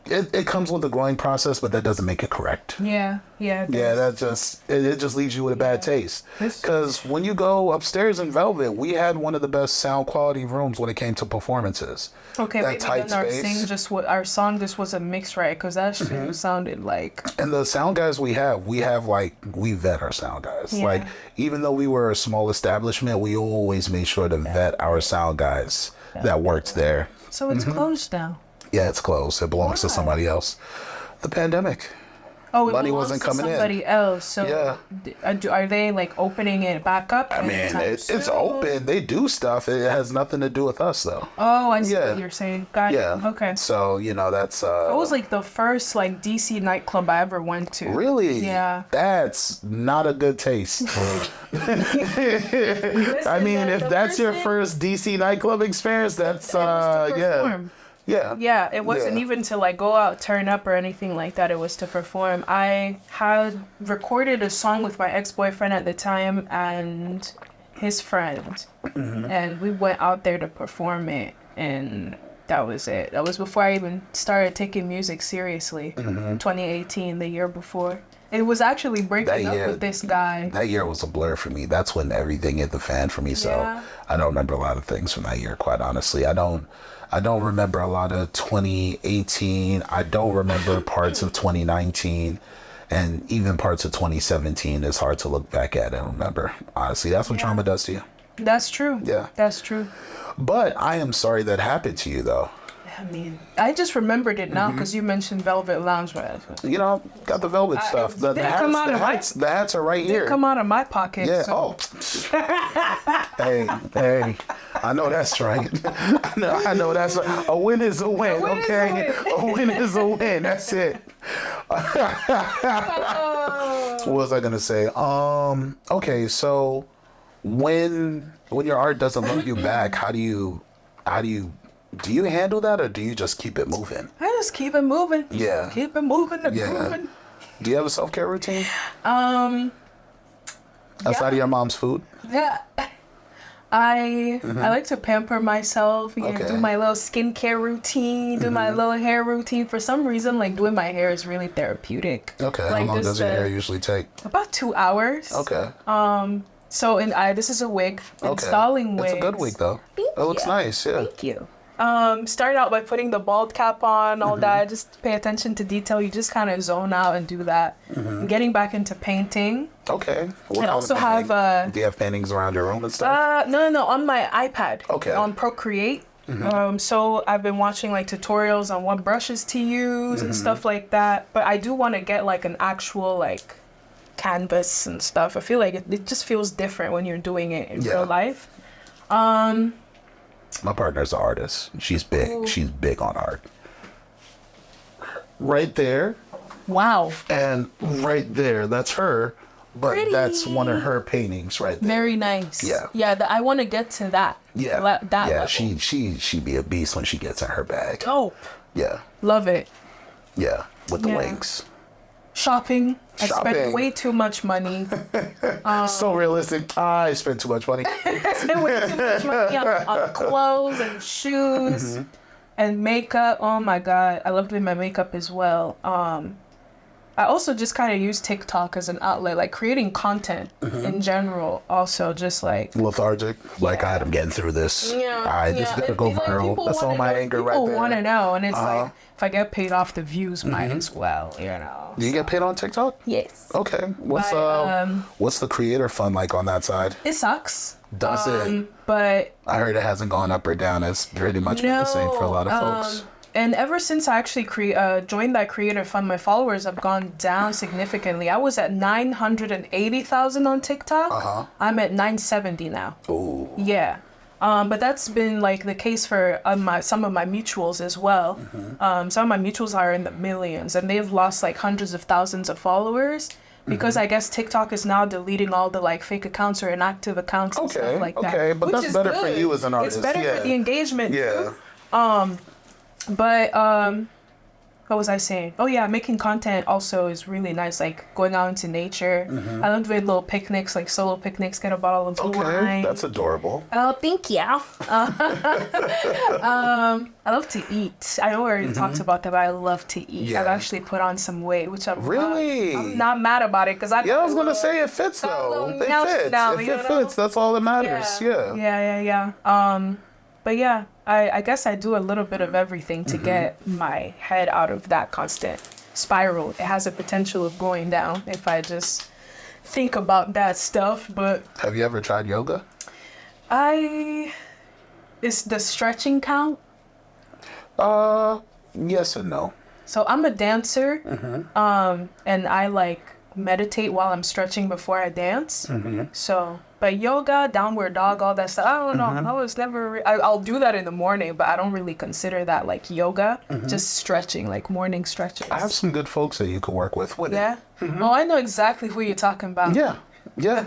Speaker 2: It comes with the growing process, but that doesn't make it correct.
Speaker 1: yeah.
Speaker 2: Yeah, that just it just leaves you with a bad taste.
Speaker 1: This-
Speaker 2: Because when you go upstairs in Velvet, we had one of the best sound quality rooms when it came to performances.
Speaker 1: Okay,
Speaker 2: that
Speaker 1: maybe
Speaker 2: tight
Speaker 1: then
Speaker 2: space.
Speaker 1: our song just wasn't mixed right, because that shit sounded like.
Speaker 2: And the sound guys we have like, we vet our sound guys.
Speaker 1: Yeah.
Speaker 2: Like, even though we were a small establishment, we always made sure to vet our sound guys that worked there.
Speaker 1: So it's closed now.
Speaker 2: Yeah, it's closed. It belongs to
Speaker 1: Why?
Speaker 2: somebody else. The pandemic.
Speaker 1: Oh, it
Speaker 2: Money
Speaker 1: belongs
Speaker 2: wasn't
Speaker 1: to
Speaker 2: coming in.
Speaker 1: somebody else. So
Speaker 2: Yeah.
Speaker 1: are they like opening it back up?
Speaker 2: I mean,
Speaker 1: anytime
Speaker 2: it's
Speaker 1: soon?
Speaker 2: open. They do stuff. It has nothing to do with us, though.
Speaker 1: Oh, I see
Speaker 2: Yeah.
Speaker 1: what you're saying. Got
Speaker 2: Yeah.
Speaker 1: it. Okay.
Speaker 2: So, that's
Speaker 1: It was like the first like DC nightclub I ever went to.
Speaker 2: really,
Speaker 1: Yeah.
Speaker 2: that's not a good taste. I mean, if that's your first DC nightclub experience, that's
Speaker 1: Yeah, it wasn't
Speaker 2: Yeah.
Speaker 1: even to like go out, turn up or anything like that. It was to perform. I had recorded a song with my ex-boyfriend at the time and his friend. And we went out there to perform it, and that was it. That was before I even started taking music seriously. 2018, the year before. It was actually breaking up with this guy.
Speaker 2: That year was a blur for me. That's when everything hit the fan for me. So
Speaker 1: Yeah.
Speaker 2: I don't remember a lot of things from that year, quite honestly. I don't remember a lot of 2018. I don't remember parts of 2019. And even parts of 2017 is hard to look back at and remember. Honestly, that's what trauma does to you.
Speaker 1: That's true.
Speaker 2: Yeah.
Speaker 1: That's true.
Speaker 2: But I am sorry that happened to you, though.
Speaker 1: I mean, I just remembered it now because you mentioned Velvet Lounge.
Speaker 2: Got the velvet stuff. The
Speaker 1: didn't come out of my-
Speaker 2: hats are right here.
Speaker 1: Come out of my pocket.
Speaker 2: Yeah.
Speaker 1: So.
Speaker 2: Hey. I know that's right. I know that's right. A win is a win.
Speaker 1: win is
Speaker 2: Okay. A win is a win. That's it. What was I gonna say? Okay. So when your art doesn't love you back, how do you handle that, or do you just keep it moving?
Speaker 1: I just keep it moving.
Speaker 2: Yeah.
Speaker 1: Keep it moving and
Speaker 2: Yeah.
Speaker 1: moving.
Speaker 2: Do you have a self-care routine? Outside of your mom's food?
Speaker 1: Yeah. I like to pamper myself,
Speaker 2: Okay.
Speaker 1: do my little skincare routine, do my little hair routine. For some reason, like doing my hair is really therapeutic.
Speaker 2: Okay.
Speaker 1: Like
Speaker 2: How long
Speaker 1: this,
Speaker 2: does your hair usually take?
Speaker 1: About 2 hours.
Speaker 2: Okay.
Speaker 1: So this is a wig.
Speaker 2: Okay.
Speaker 1: Installing wigs.
Speaker 2: It's a good wig though. It looks nice. Yeah.
Speaker 1: Thank you. Start out by putting the bald cap on, all that. Just pay attention to detail. You just kind of zone out and do that. Getting back into painting.
Speaker 2: Okay.
Speaker 1: I also have
Speaker 2: Do you have paintings around your room and stuff?
Speaker 1: no, on my iPad.
Speaker 2: Okay.
Speaker 1: On Procreate. So I've been watching like tutorials on what brushes to use and stuff like that. But I do want to get like an actual like canvas and stuff. I feel like it just feels different when you're doing it in real life.
Speaker 2: My partner's an artist. She's big.
Speaker 1: Ooh.
Speaker 2: She's big on art. Right there.
Speaker 1: Wow.
Speaker 2: And right there. That's her. But
Speaker 1: Pretty.
Speaker 2: that's one of her paintings right there.
Speaker 1: Very nice.
Speaker 2: Yeah.
Speaker 1: Yeah, I want to get to that.
Speaker 2: Yeah.
Speaker 1: That
Speaker 2: yeah,
Speaker 1: level.
Speaker 2: she be a beast when she gets in her bag.
Speaker 1: Dope.
Speaker 2: Yeah.
Speaker 1: Love it.
Speaker 2: Yeah. With the
Speaker 1: Yeah.
Speaker 2: links.
Speaker 1: Shopping. I
Speaker 2: Shopping.
Speaker 1: spent way too much money.
Speaker 2: So realistic. I spent too much money.
Speaker 1: I spent way too much money on clothes and shoes and makeup. Oh my God. I love doing my makeup as well. I also just kind of use TikTok as an outlet, like creating content in general. Also, just like
Speaker 2: Lethargic. Like, I'm getting through this. This is gonna go
Speaker 1: And, like,
Speaker 2: viral.
Speaker 1: people
Speaker 2: That's all
Speaker 1: wanna
Speaker 2: my
Speaker 1: know-
Speaker 2: anger right
Speaker 1: People
Speaker 2: there.
Speaker 1: want to know, and it's like if I get paid off the views, might as well, you know.
Speaker 2: Do you get paid on TikTok?
Speaker 1: Yes.
Speaker 2: Okay. What's the creator fund like on that side?
Speaker 1: It sucks.
Speaker 2: Does it?
Speaker 1: But
Speaker 2: I heard it hasn't gone up or down. It's pretty much been the same for a lot of folks.
Speaker 1: And ever since I actually joined that creator fund, my followers have gone down significantly. I was at 980,000 on TikTok. I'm at 970 now.
Speaker 2: Ooh.
Speaker 1: Yeah. But that's been like the case for some of my mutuals as well. Some of my mutuals are in the millions, and they've lost like hundreds of thousands of followers because I guess TikTok is now deleting all the like fake accounts or inactive accounts and stuff like that.
Speaker 2: Okay, but
Speaker 1: which
Speaker 2: that's
Speaker 1: is
Speaker 2: better for
Speaker 1: good.
Speaker 2: you as an artist.
Speaker 1: It's better for the engagement
Speaker 2: Yeah.
Speaker 1: too. But what was I saying? Oh yeah, making content also is really nice. Like going out into nature. I love doing little picnics, like solo picnics. Get a bottle of wine.
Speaker 2: That's adorable.
Speaker 1: Oh, thank you. I love to eat. I know we already talked about that, but I love to eat.
Speaker 2: Yeah.
Speaker 1: I've actually put on some weight, which I'm
Speaker 2: Really?
Speaker 1: I'm not mad about it because I
Speaker 2: was gonna say it fits though. It fits.
Speaker 1: Now,
Speaker 2: If it fits, that's all that matters. Yeah.
Speaker 1: Yeah. But yeah, I guess I do a little bit of everything to get my head out of that constant spiral. It has a potential of going down if I just think about that stuff. But
Speaker 2: Have you ever tried yoga?
Speaker 1: is the stretching count?
Speaker 2: Yes and no.
Speaker 1: So I'm a dancer, and I like meditate while I'm stretching before I dance. So, but yoga, downward dog, all that stuff, I don't know. I was never, I'll do that in the morning, but I don't really consider that like yoga, just stretching, like morning stretches.
Speaker 2: I have some good folks that you could work with it.
Speaker 1: Yeah? Oh, I know exactly who you're talking about.
Speaker 2: Yeah. Yeah.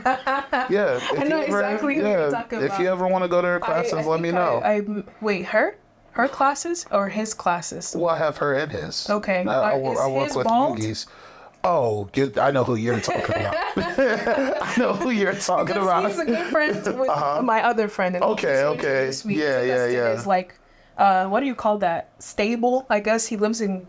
Speaker 2: Yeah. If
Speaker 1: I know exactly who you're talking
Speaker 2: If
Speaker 1: about.
Speaker 2: you ever want to go to her classes, let me know.
Speaker 1: Wait, her classes or his classes?
Speaker 2: Well, I have her and his.
Speaker 1: Okay.
Speaker 2: I
Speaker 1: Is
Speaker 2: work
Speaker 1: his
Speaker 2: with
Speaker 1: bald?
Speaker 2: yogis. Oh, I know who you're talking about. I know who you're talking about.
Speaker 1: He's a good friend with my other friend. And
Speaker 2: Okay,
Speaker 1: he's
Speaker 2: okay.
Speaker 1: really sweet.
Speaker 2: Yeah,
Speaker 1: Took us to
Speaker 2: yeah.
Speaker 1: his, like, what do you call that? Stable, I guess. He lives in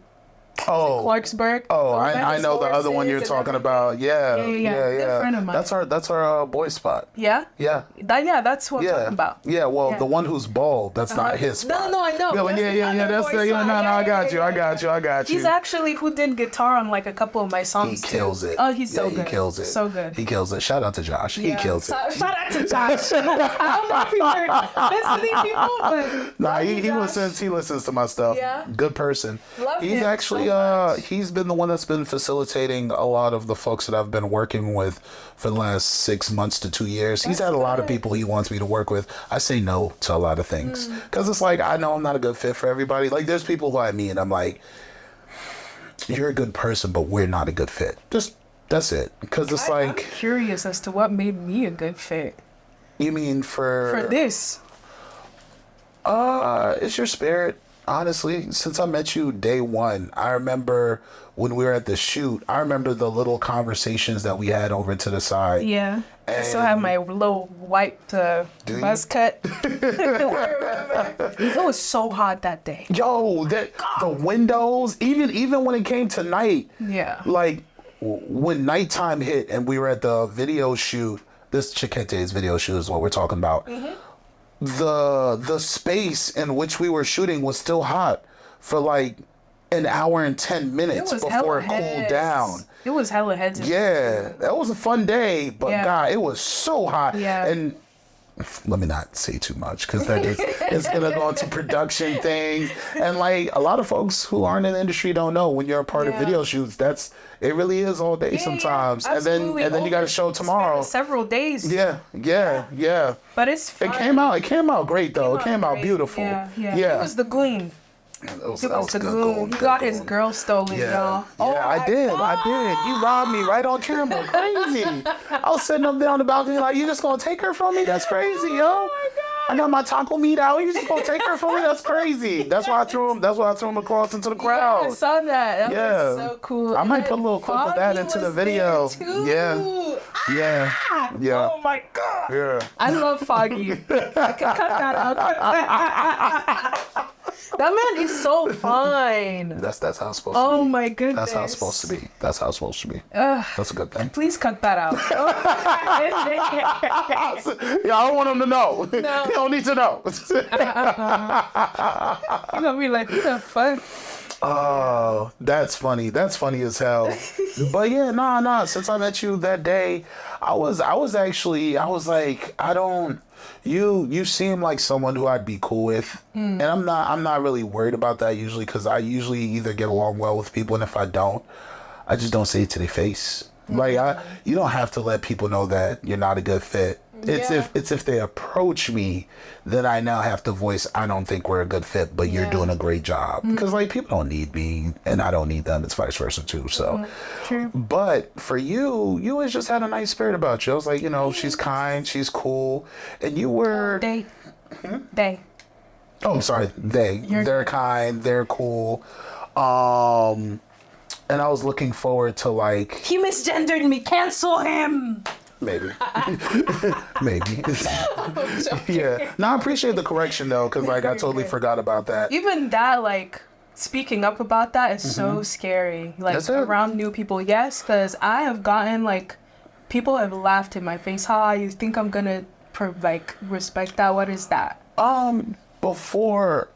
Speaker 1: Clarksburg.
Speaker 2: I know the other one you're talking about. Yeah.
Speaker 1: Good friend of mine.
Speaker 2: That's our boy spot.
Speaker 1: Yeah?
Speaker 2: Yeah.
Speaker 1: That's who I'm talking about.
Speaker 2: Yeah, well,
Speaker 1: Yeah.
Speaker 2: the one who's bald, that's not his spot.
Speaker 1: No, I know.
Speaker 2: That's the I got you.
Speaker 1: He's actually who did guitar on like a couple of my songs.
Speaker 2: He kills it.
Speaker 1: Oh, he's so good.
Speaker 2: He kills it.
Speaker 1: So good.
Speaker 2: He kills it. Shout out to Josh. He kills it.
Speaker 1: Shout out to Josh. I don't know if you heard listening people, but
Speaker 2: Nah, he listens to my stuff.
Speaker 1: Yeah?
Speaker 2: Good person.
Speaker 1: Love
Speaker 2: He's
Speaker 1: him
Speaker 2: actually
Speaker 1: so much.
Speaker 2: he's been the one that's been facilitating a lot of the folks that I've been working with for the last 6 months to 2 years. He's had a lot of people he wants me to work with. I say no to a lot of things because it's like I know I'm not a good fit for everybody. Like there's people who I meet and I'm like, you're a good person, but we're not a good fit. Just that's it. Because it's
Speaker 1: I'm
Speaker 2: like
Speaker 1: curious as to what made me a good fit
Speaker 2: you mean for
Speaker 1: this.
Speaker 2: it's your spirit. honestly, since I met you day one, I remember when we were at the shoot, I remember the little conversations that we had over to the side.
Speaker 1: Yeah. I
Speaker 2: And
Speaker 1: still have my little white buzz cut. It was so hot that day.
Speaker 2: Yo, the windows, even when it came to night.
Speaker 1: Yeah.
Speaker 2: Like when nighttime hit and we were at the video shoot, this Chiquete's video shoot is what we're talking about. The space in which we were shooting was still hot for like an hour and 10 minutes before it cooled down.
Speaker 1: It was hella heads.
Speaker 2: Yeah, that was a fun day, but God, it was so hot.
Speaker 1: Yeah.
Speaker 2: And let me not say too much because that is it's gonna go into production things, and like a lot of folks who aren't in the industry don't know when you're a part of video shoots. It really is all day sometimes, and then you got to show tomorrow.
Speaker 1: Several days.
Speaker 2: Yeah.
Speaker 1: But it's fun.
Speaker 2: It came out great though. It came out beautiful.
Speaker 1: Yeah. It was the gleam.
Speaker 2: That was
Speaker 1: It was
Speaker 2: a
Speaker 1: the
Speaker 2: good
Speaker 1: gleam. He got his girl stolen, y'all.
Speaker 2: Yeah, I did. You robbed me right on camera. Crazy. I was sitting up there on the balcony like, you just gonna take her from me? That's crazy, yo. I got my taco meat out. You just gonna take her from me? That's crazy. That's why I threw him across into the crowd.
Speaker 1: I saw that. That was so cool.
Speaker 2: I might put a little clip of that into the video. Yeah.
Speaker 1: Oh my God.
Speaker 2: Yeah.
Speaker 1: I love Foggy. I can cut that out. That man is so fine.
Speaker 2: That's how it's supposed to be.
Speaker 1: Oh my goodness.
Speaker 2: That's how it's supposed to be. That's a good thing.
Speaker 1: Please cut that out.
Speaker 2: Yeah, I don't want him to know. No. He don't need to know.
Speaker 1: You're gonna be like, what the fuck?
Speaker 2: Oh, that's funny. That's funny as hell. But yeah, nah. Since I met you that day, I was like, you seem like someone who I'd be cool with. And I'm not really worried about that usually, because I usually either get along well with people, and if I don't, I just don't say it to their face. Like you don't have to let people know that you're not a good fit. It's if they approach me, then I now have to voice, I don't think we're a good fit, but you're doing a great job. Because like people don't need me and I don't need them. It's vice versa too. So,
Speaker 1: True.
Speaker 2: But for you always just had a nice spirit about you. I was like, she's kind, she's cool, and you were.
Speaker 1: They.
Speaker 2: Oh, I'm sorry. They're kind, they're cool. And I was looking forward to like.
Speaker 1: He misgendered me. Cancel him.
Speaker 2: Maybe. Yeah. No, I appreciate the correction though, because like I totally forgot about that.
Speaker 1: Even that, like, speaking up about that is so scary. Like, around new people, yes, because I have gotten, like, people have laughed in my face. How you think I'm gonna, respect that? What is that?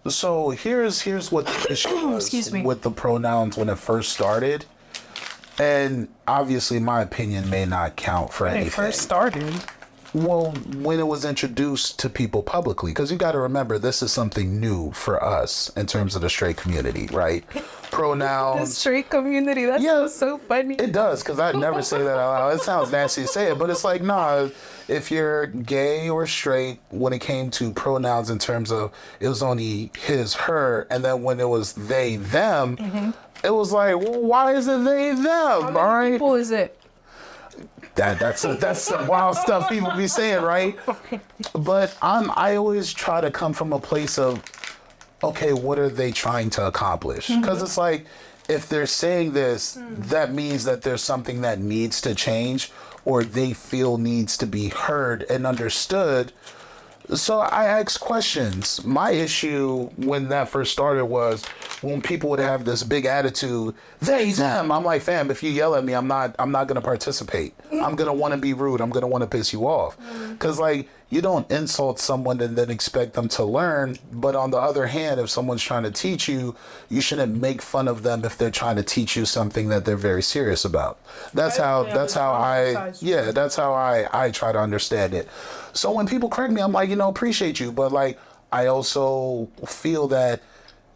Speaker 2: So here's what the issue was with the pronouns when it first started. And obviously my opinion may not count for anything.
Speaker 1: When it first started?
Speaker 2: Well, when it was introduced to people publicly, because you got to remember, this is something new for us in terms of the straight community, right? Pronouns.
Speaker 1: The straight community, that's so funny.
Speaker 2: It does, because I'd never say that out loud. It sounds nasty to say it, but it's like, nah, if you're gay or straight, when it came to pronouns in terms of it was only his, her, and then when it was they, them, it was like, well, why is it they, them?
Speaker 1: How many people is it?
Speaker 2: That's some wild stuff people be saying, right? But I always try to come from a place of, okay, what are they trying to accomplish? Because it's like, if they're saying this, that means that there's something that needs to change, or they feel needs to be heard and understood. So I ask questions. My issue when that first started was when people would have this big attitude, they, them. I'm like, fam, if you yell at me, I'm not going to participate. I'm going to want to be rude. I'm going to want to piss you off. Because, like, you don't insult someone and then expect them to learn. But on the other hand, if someone's trying to teach you, you shouldn't make fun of them if they're trying to teach you something that they're very serious about. That's how I try to understand it. So when people correct me, I'm like, appreciate you. But like, I also feel that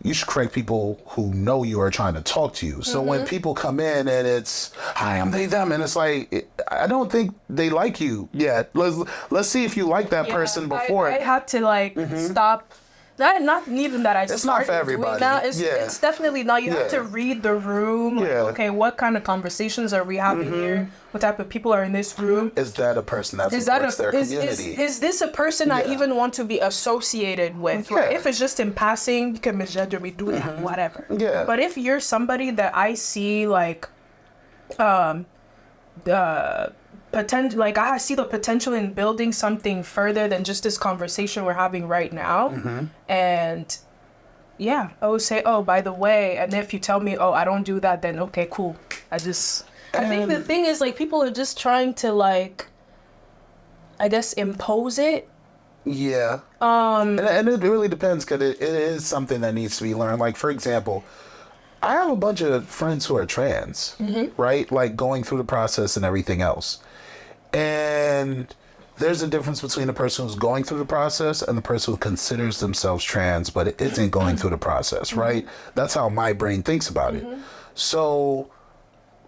Speaker 2: you should correct people who know you are trying to talk to you. So when people come in and it's, hi, I'm they, them. And it's like, I don't think they like you yet. Let's see if you like that person before.
Speaker 1: I had to stop Not even that I
Speaker 2: It's not for everybody.
Speaker 1: Now it's definitely not. You have to read the room. Like, okay, what kind of conversations are we having here? What type of people are in this room?
Speaker 2: Is that a person that supports their community?
Speaker 1: Is this a person I even want to be associated with?
Speaker 2: Yeah.
Speaker 1: Right? If it's just in passing, you can do that, whatever.
Speaker 2: Yeah.
Speaker 1: But if you're somebody that I see like, the potential, like I see the potential in building something further than just this conversation we're having right now, and yeah, I would say, oh, by the way, and if you tell me, oh, I don't do that, then okay, cool. I think the thing is, like, people are just trying to, like, I guess, impose it.
Speaker 2: Yeah. And it really depends, because it is something that needs to be learned. Like, for example, I have a bunch of friends who are trans, right? Like, going through the process and everything else. And there's a difference between the person who's going through the process and the person who considers themselves trans, but it isn't going through the process, right? That's how my brain thinks about it. So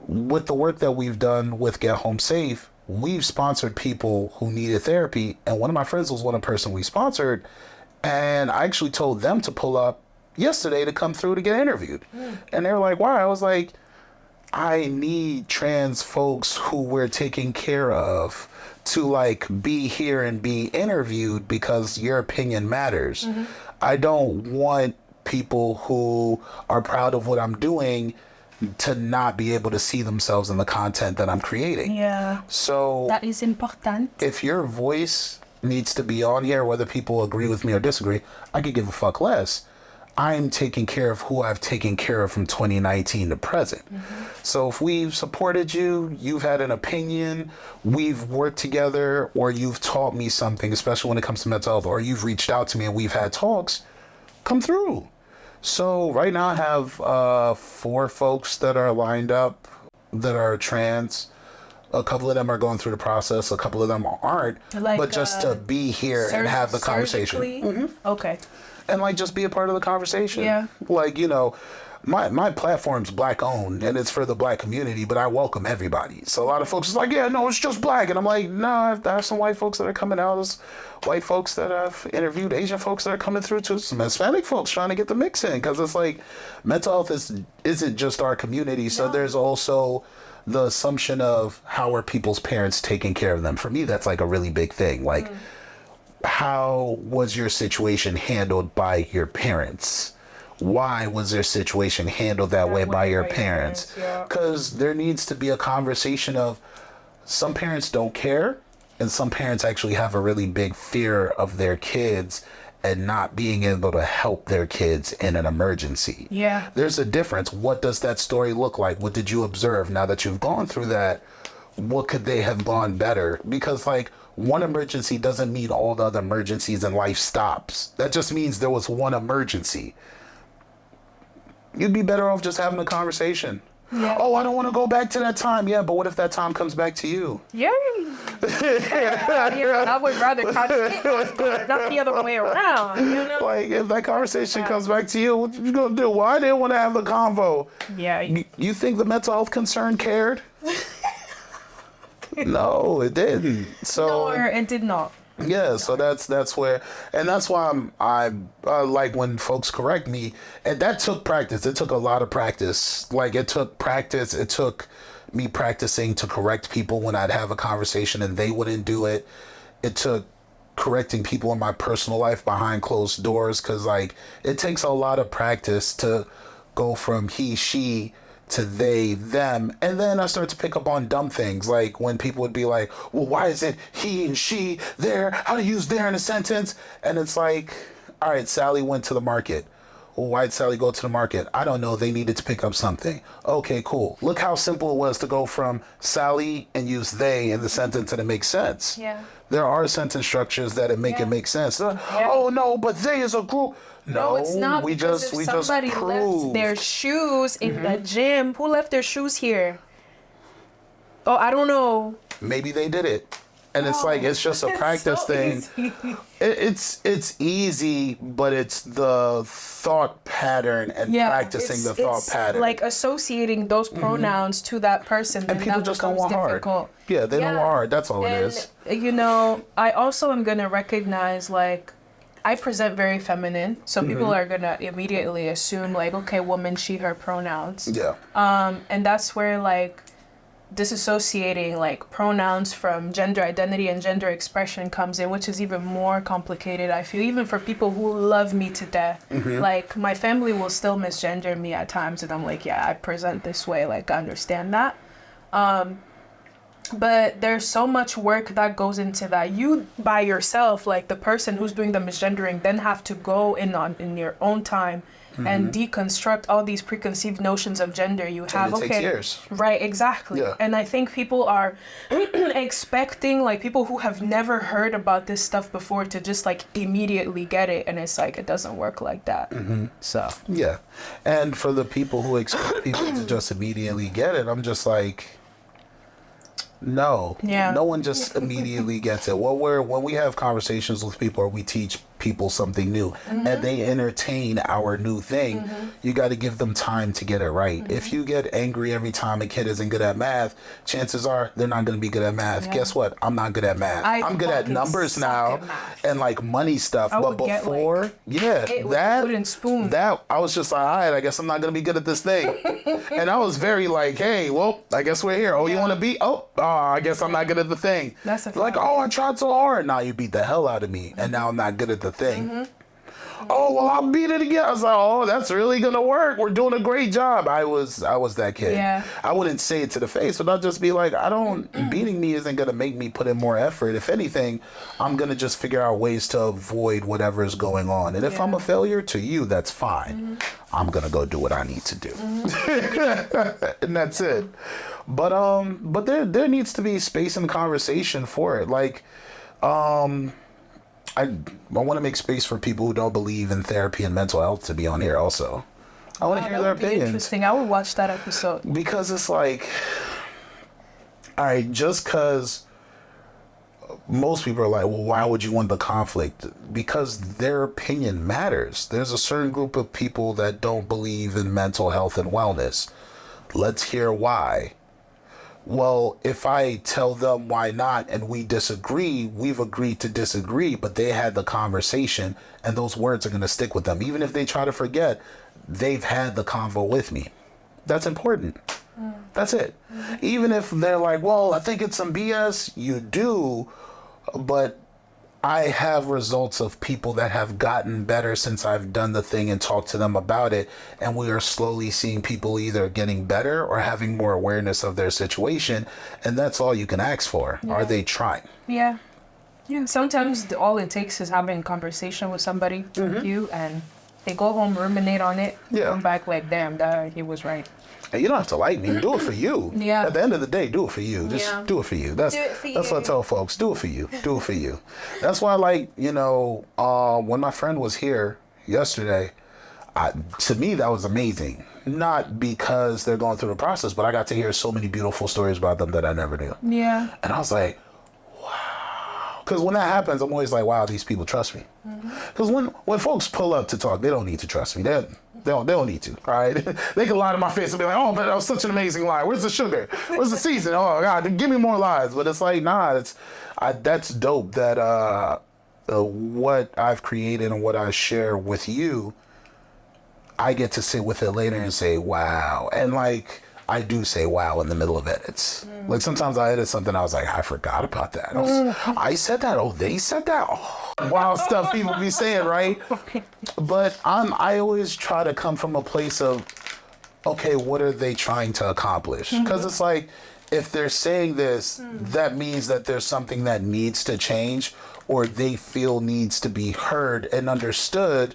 Speaker 2: with the work that we've done with Get Home Safe, we've sponsored people who needed therapy. And one of my friends was one person we sponsored. And I actually told them to pull up yesterday to come through to get interviewed. And they were like, why? I was like, I need trans folks who we're taking care of to like be here and be interviewed because your opinion matters. I don't want people who are proud of what I'm doing to not be able to see themselves in the content that I'm creating.
Speaker 1: Yeah.
Speaker 2: So
Speaker 1: that is important.
Speaker 2: If your voice needs to be on here, whether people agree with me or disagree, I could give a fuck less. I'm taking care of who I've taken care of from 2019 to present. So if we've supported you, you've had an opinion, we've worked together, or you've taught me something, especially when it comes to mental health, or you've reached out to me and we've had talks, come through. So right now I have 4 folks that are lined up that are trans. A couple of them are going through the process. A couple of them aren't.
Speaker 1: Like,
Speaker 2: but just to be here and have the conversation.
Speaker 1: Okay.
Speaker 2: And like just be a part of the conversation.
Speaker 1: Yeah.
Speaker 2: Like, you know, my platform's black owned and it's for the black community, but I welcome everybody. So a lot of folks is like, yeah, no, it's just black. And I'm like, no, I have some white folks that are coming out. There's white folks that I've interviewed, Asian folks that are coming through too, some Hispanic folks trying to get the mix in. Cause it's like mental health isn't just our community. So there's also the assumption of how are people's parents taking care of them. For me, that's like a really big thing. Like, how was your situation handled by your parents? Why was their situation handled that way by your parents? Because there needs to be a conversation of some parents don't care and some parents actually have a really big fear of their kids and not being able to help their kids in an emergency.
Speaker 1: Yeah.
Speaker 2: There's a difference. What does that story look like? What did you observe? Now that you've gone through that, what could they have gone better? Because like one emergency doesn't mean all the other emergencies in life stops. That just means there was one emergency. You'd be better off just having a conversation.
Speaker 1: Yeah.
Speaker 2: Oh, I don't want to go back to that time. Yeah, but what if that time comes back to you?
Speaker 1: Yeah. I would rather contradict, not the other way around, you know?
Speaker 2: Like, if that conversation comes back to you, what you gonna do? Well, I didn't want to have the convo.
Speaker 1: Yeah.
Speaker 2: You think the mental health concern cared? No, it didn't. So
Speaker 1: No, it did not.
Speaker 2: Yeah, so that's where, and that's why I like when folks correct me, and that took practice. It took a lot of practice. Like it took practice. It took me practicing to correct people when I'd have a conversation and they wouldn't do it. It took correcting people in my personal life behind closed doors, because like it takes a lot of practice to go from he, she to they, them. And then I start to pick up on dumb things, like when people would be like, well, why is it he and she, there? How to use there in a sentence? And it's like, all right, Sally went to the market. Well, why'd Sally go to the market? I don't know. They needed to pick up something. Okay, cool. Look how simple it was to go from Sally and use they in the sentence and it makes sense.
Speaker 1: Yeah.
Speaker 2: There are sentence structures that it make sense. Oh no, but they is a group. No,
Speaker 1: it's not.
Speaker 2: We just
Speaker 1: somebody left their shoes in the gym. Who left their shoes here? Oh, I don't know.
Speaker 2: Maybe they did it. And it's like, it's just a practice thing. It's easy, but it's the thought pattern and practicing the thought pattern.
Speaker 1: Like associating those pronouns to that person.
Speaker 2: And people just don't want hard. Yeah, they don't want hard. That's all it is.
Speaker 1: You know, I also am going to recognize, like, I present very feminine, so people are gonna immediately assume like, okay, woman, she, her pronouns.
Speaker 2: Yeah.
Speaker 1: And that's where like disassociating like pronouns from gender identity and gender expression comes in, which is even more complicated, I feel, even for people who love me to death. Like my family will still misgender me at times, and I'm like, yeah, I present this way, like I understand that. But there's so much work that goes into that. You by yourself, like the person who's doing the misgendering, then have to go in your own time and deconstruct all these preconceived notions of gender you have.
Speaker 2: And it takes years.
Speaker 1: Right, exactly.
Speaker 2: Yeah.
Speaker 1: And I think people are expecting like people who have never heard about this stuff before to just like immediately get it, and it's like it doesn't work like that. So
Speaker 2: Yeah. And for the people who expect people to just immediately get it, I'm just like, no.
Speaker 1: Yeah.
Speaker 2: No one just immediately gets it. When we have conversations with people or we teach people something new and they entertain our new thing, you got to give them time to get it right. If you get angry every time a kid isn't good at math, chances are they're not going to be good at math.
Speaker 1: Yeah.
Speaker 2: Guess what? I'm not good at math. I'm good at
Speaker 1: fucking
Speaker 2: numbers
Speaker 1: suck
Speaker 2: now
Speaker 1: at math.
Speaker 2: and like money stuff.
Speaker 1: I
Speaker 2: But
Speaker 1: would get,
Speaker 2: before,
Speaker 1: like,
Speaker 2: yeah,
Speaker 1: hit with
Speaker 2: that
Speaker 1: wooden spoon.
Speaker 2: that I was just like, all right, I guess I'm not going to be good at this thing. And I was very like, hey, well, I guess we're here. Oh, you want to be? Oh, I guess I'm not good at the thing.
Speaker 1: That's a
Speaker 2: like,
Speaker 1: fact.
Speaker 2: oh, I tried so hard. Now you beat the hell out of me, and now I'm not good at the thing. Oh, well, I'll beat it again. I was like, oh, that's really gonna work. We're doing a great job. I was that kid.
Speaker 1: Yeah.
Speaker 2: I wouldn't say it to the face, but I'll just be like, beating me isn't gonna make me put in more effort. If anything, I'm gonna just figure out ways to avoid whatever is going on. And if I'm a failure to you, that's fine. I'm gonna go do what I need to do. And that's it. But there needs to be space and conversation for it. Like, I want to make space for people who don't believe in therapy and mental health to be on here also. I want to hear
Speaker 1: that
Speaker 2: their
Speaker 1: would be
Speaker 2: opinions.
Speaker 1: interesting. I would watch that episode.
Speaker 2: Because it's like, all right, just because most people are like, well, why would you want the conflict? Because their opinion matters. There's a certain group of people that don't believe in mental health and wellness. Let's hear why. Well, if I tell them why not and we disagree, we've agreed to disagree, but they had the conversation and those words are going to stick with them. Even if they try to forget, they've had the convo with me. That's important. That's it. Even if they're like, well, I think it's some BS, you do, but I have results of people that have gotten better since I've done the thing and talked to them about it. And we are slowly seeing people either getting better or having more awareness of their situation. And that's all you can ask for.
Speaker 1: Yeah.
Speaker 2: Are they trying?
Speaker 1: Yeah. Yeah. Sometimes all it takes is having a conversation with somebody, you, and they go home, ruminate on it, come back like, damn, he was right.
Speaker 2: And you don't have to like me. Do it for you.
Speaker 1: Yeah.
Speaker 2: At the end of the day, do it for you. Just do it for you. That's what I tell folks. Do it for you. Do it for you. That's why, like, when my friend was here yesterday, to me, that was amazing. Not because they're going through the process, but I got to hear so many beautiful stories about them that I never knew.
Speaker 1: Yeah.
Speaker 2: And I was like, wow. Because when that happens, I'm always like, wow, these people trust me. Because when folks pull up to talk, they don't need to trust me. They don't need to, all right? They can lie to my face and be like, oh, but that was such an amazing lie. Where's the sugar? Where's the season? Oh, God, give me more lies. But it's like, nah, that's dope that what I've created and what I share with you, I get to sit with it later and say, wow. And, like, I do say wow in the middle of edits. Like, sometimes I edit something, I was like, I forgot about that. I said that. Oh, they said that. Oh, wild stuff people be saying, right? But I always try to come from a place of, okay, what are they trying to accomplish? Because it's like, if they're saying this, that means that there's something that needs to change or they feel needs to be heard and understood.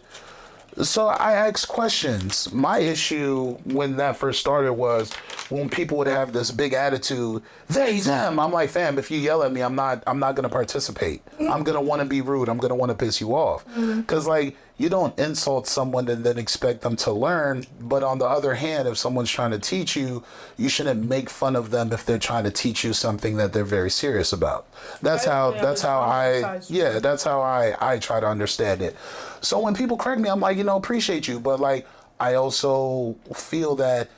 Speaker 2: So I ask questions. My issue when that first started was when people would have this big attitude, they, them. I'm like, fam, if you yell at me, I'm not going to participate. I'm going to want to be rude. I'm going to want to piss you off. Because, like, you don't insult someone and then expect them to learn. But on the other hand, if someone's trying to teach you, you shouldn't make fun of them if they're trying to teach you something that they're very serious about. That's how I try to understand it. So when people correct me, I'm like, appreciate you. But, like, I also feel that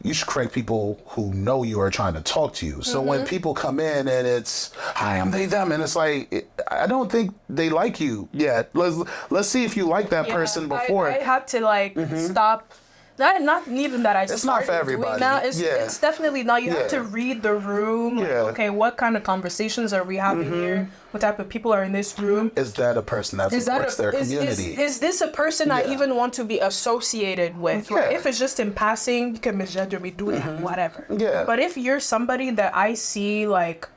Speaker 2: you should correct people who know you are trying to talk to you. So when people come in and it's, hi, I'm they, them, and it's like, I don't think they like you yet. Let's see if you like that person before.
Speaker 1: I had to like stop. Not even that I
Speaker 2: It's not for everybody.
Speaker 1: Now it's definitely not. You have to read the room. Like, okay, what kind of conversations are we having here? What type of people are in this room?
Speaker 2: Is that a person that supports their community?
Speaker 1: Is this a person I even want to be associated with? Right? If it's just in passing, you can misjudge me, do that, whatever.
Speaker 2: Yeah.
Speaker 1: But if you're somebody that I see like,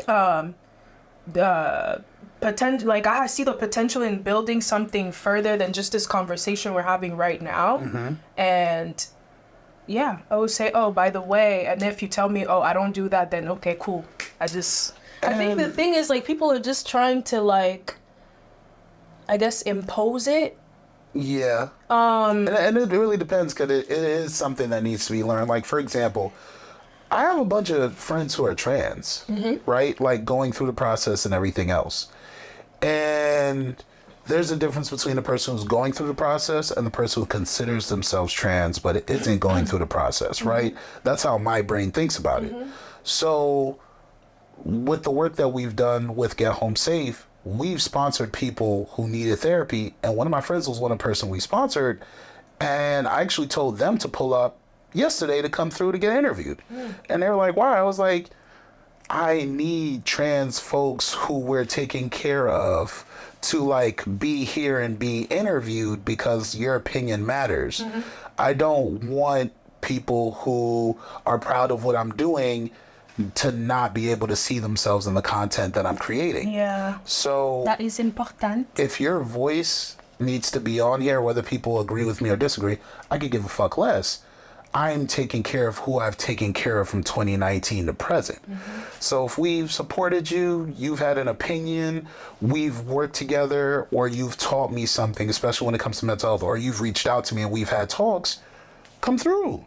Speaker 1: the potential, like I see the potential in building something further than just this conversation we're having right now, and yeah, I would say, oh, by the way, and if you tell me, oh, I don't do that, then okay, cool. I think the thing is, like, people are just trying to, like, I guess, impose it.
Speaker 2: Yeah. And it really depends, because it is something that needs to be learned. Like, for example, I have a bunch of friends who are trans, right? Like, going through the process and everything else. And there's a difference between the person who's going through the process and the person who considers themselves trans, but it isn't going through the process, right? That's how my brain thinks about it. So with the work that we've done with Get Home Safe, we've sponsored people who needed therapy. And one of my friends was one person we sponsored. And I actually told them to pull up yesterday to come through to get interviewed. And they were like, why? I was like, I need trans folks who we're taking care of to like be here and be interviewed because your opinion matters. I don't want people who are proud of what I'm doing to not be able to see themselves in the content that I'm creating.
Speaker 1: Yeah.
Speaker 2: So
Speaker 1: that is important.
Speaker 2: If your voice needs to be on here, whether people agree with me or disagree, I could give a fuck less. I'm taking care of who I've taken care of from 2019 to present. So if we've supported you, you've had an opinion, we've worked together, or you've taught me something, especially when it comes to mental health, or you've reached out to me and we've had talks, come through.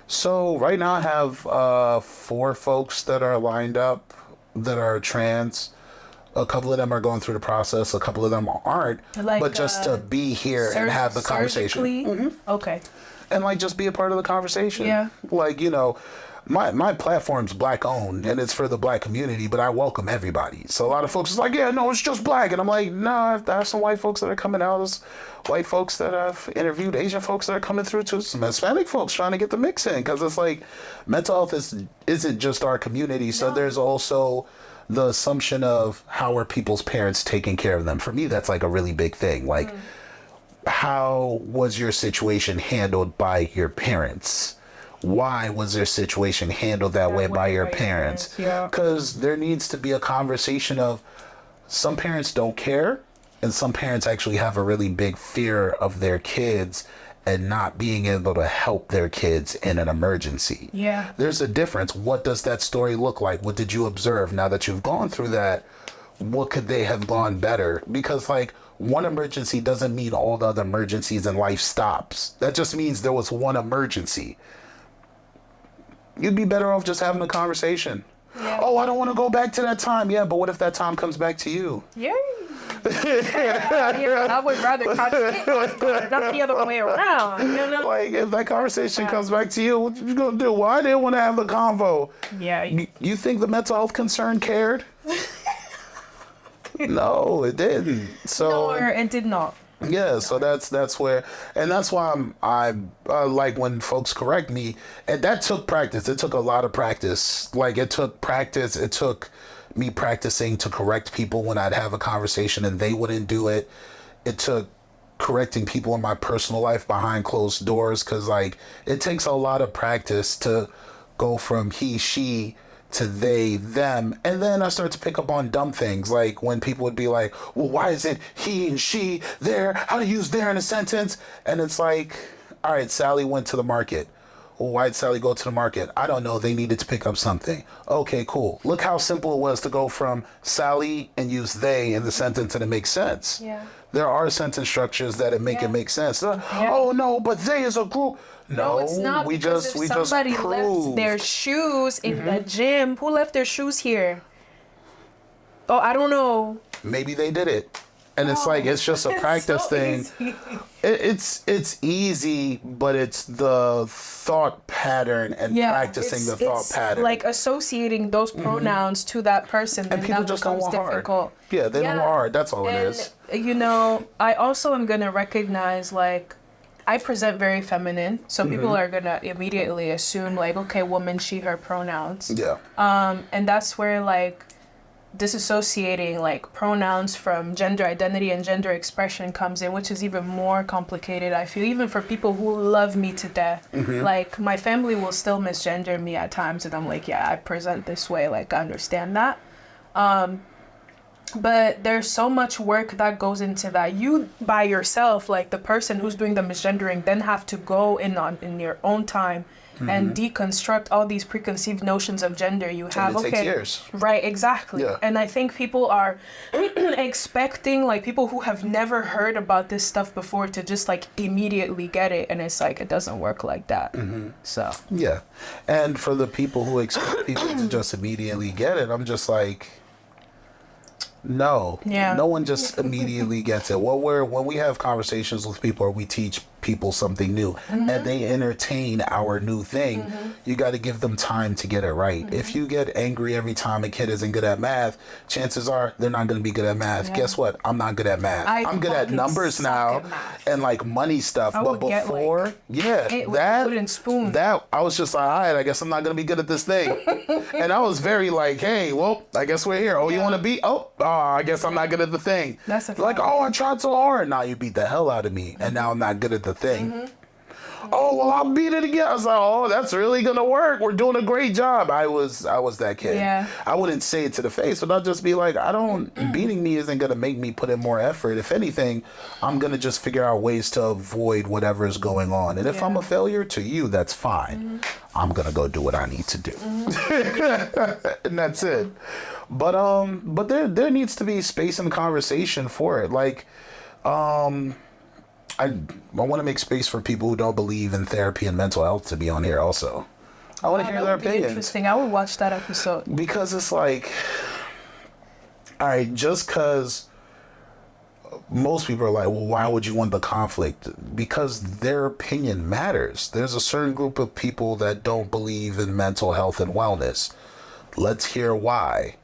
Speaker 2: So right now I have 4 folks that are lined up that are trans. A couple of them are going through the process. A couple of them aren't. Like, but just to be here and have the conversation.
Speaker 1: Okay.
Speaker 2: And like just be a part of the conversation.
Speaker 1: Yeah.
Speaker 2: Like, you know, my platform's Black owned and it's for the Black community, but I welcome everybody. So a lot of folks is like, yeah, no, it's just Black. And I'm like, no, I have some white folks that are coming out. There's white folks that I've interviewed, Asian folks that are coming through too, some Hispanic folks trying to get the mix in. Because it's like mental health isn't just our community. So there's also the assumption of how are people's parents taking care of them. For me, that's like a really big thing. Like, how was your situation handled by your parents? Why was their situation handled that way by your parents? Because there needs to be a conversation of some parents don't care and some parents actually have a really big fear of their kids and not being able to help their kids in an emergency.
Speaker 1: Yeah.
Speaker 2: There's a difference. What does that story look like? What did you observe? Now that you've gone through that, what could they have gone better? Because like, one emergency doesn't mean all the other emergencies in life stops. That just means there was one emergency. You'd be better off just having a conversation. Yeah. Oh, I don't want to go back to that time. Yeah, but what if that time comes back to you?
Speaker 1: Yeah. I would rather contradict myself, not the other way around. You know?
Speaker 2: Like, if that conversation comes back to you, what you gonna do? Well, I didn't want to have the convo.
Speaker 1: Yeah.
Speaker 2: You think the mental health concern cared? No, it didn't. So
Speaker 1: no, it did not.
Speaker 2: Yeah, so that's where, and that's why I like when folks correct me, and that took practice. It took a lot of practice. Like, it took practice. It took me practicing to correct people when I'd have a conversation and they wouldn't do it. It took correcting people in my personal life behind closed doors, because like, it takes a lot of practice to go from he, she to they, them. And then I start to pick up on dumb things, like when people would be like, well, why is it he and she, there, how to use there in a sentence? And it's like, all right, Sally went to the market. Well, why did Sally go to the market? I don't know. They needed to pick up something. Okay, cool. Look how simple it was to go from Sally and use they in the sentence and it makes sense.
Speaker 1: Yeah.
Speaker 2: There are sentence structures that make it make sense. Oh no, but they is a group. No,
Speaker 1: it's not.
Speaker 2: we just
Speaker 1: somebody left their shoes in the gym. Who left their shoes here? Oh, I don't know.
Speaker 2: Maybe they did it. And it's like, it's just a practice
Speaker 1: so
Speaker 2: thing.
Speaker 1: easy.
Speaker 2: It's easy, but it's the thought pattern and practicing the thought pattern.
Speaker 1: Like associating those pronouns to that person,
Speaker 2: and people
Speaker 1: that
Speaker 2: just don't
Speaker 1: becomes
Speaker 2: want
Speaker 1: difficult.
Speaker 2: hard. Yeah, they don't want hard. That's all it is.
Speaker 1: You know, I also am gonna recognize, like, I present very feminine, so people are gonna immediately assume, like, okay, woman, she, her pronouns.
Speaker 2: Yeah.
Speaker 1: And that's where, like, disassociating, like, pronouns from gender identity and gender expression comes in, which is even more complicated, I feel, even for people who love me to death. Like, my family will still misgender me at times, and I'm like, yeah, I present this way, like, I understand that. But there's so much work that goes into that. You by yourself, like the person who's doing the misgendering, then have to go in your own time and deconstruct all these preconceived notions of gender you have.
Speaker 2: And it takes years.
Speaker 1: Right, exactly.
Speaker 2: Yeah.
Speaker 1: And I think people are expecting, like, people who have never heard about this stuff before to just, like, immediately get it, and it's like, it doesn't work like that. So
Speaker 2: Yeah. And for the people who expect people to just immediately get it, I'm just like, no.
Speaker 1: Yeah.
Speaker 2: No one just immediately gets it. When we have conversations with people or we teach people something new and they entertain our new thing, you got to give them time to get it right. If you get angry every time a kid isn't good at math, chances are they're not going to be good at math. Guess what? I'm not good at math. I'm good at numbers now and like money stuff. But before,
Speaker 1: wooden spoon.
Speaker 2: That I was just like, all right, I guess I'm not going to be good at this thing. And I was very like, hey, well, I guess we're here. Oh, you want to be? Oh, I guess I'm not good at the thing.
Speaker 1: That's a
Speaker 2: like, oh, I tried so hard. Now you beat the hell out of me. And now I'm not good at the thing. Oh, well, I'll beat it again. I was like, oh, that's really gonna work. We're doing a great job. I was that kid.
Speaker 1: Yeah.
Speaker 2: I wouldn't say it to the face, but I'll just be like, beating me isn't gonna make me put in more effort. If anything, I'm gonna just figure out ways to avoid whatever is going on. And if I'm a failure to you, that's fine. I'm gonna go do what I need to do. And that's it. But there needs to be space and conversation for it. Like, I want to make space for people who don't believe in therapy and mental health to be on here also. I want to hear their opinions.
Speaker 1: Interesting. I would watch that episode.
Speaker 2: Because it's like, all right, just because most people are like, well, why would you want the conflict? Because their opinion matters. There's a certain group of people that don't believe in mental health and wellness. Let's hear why.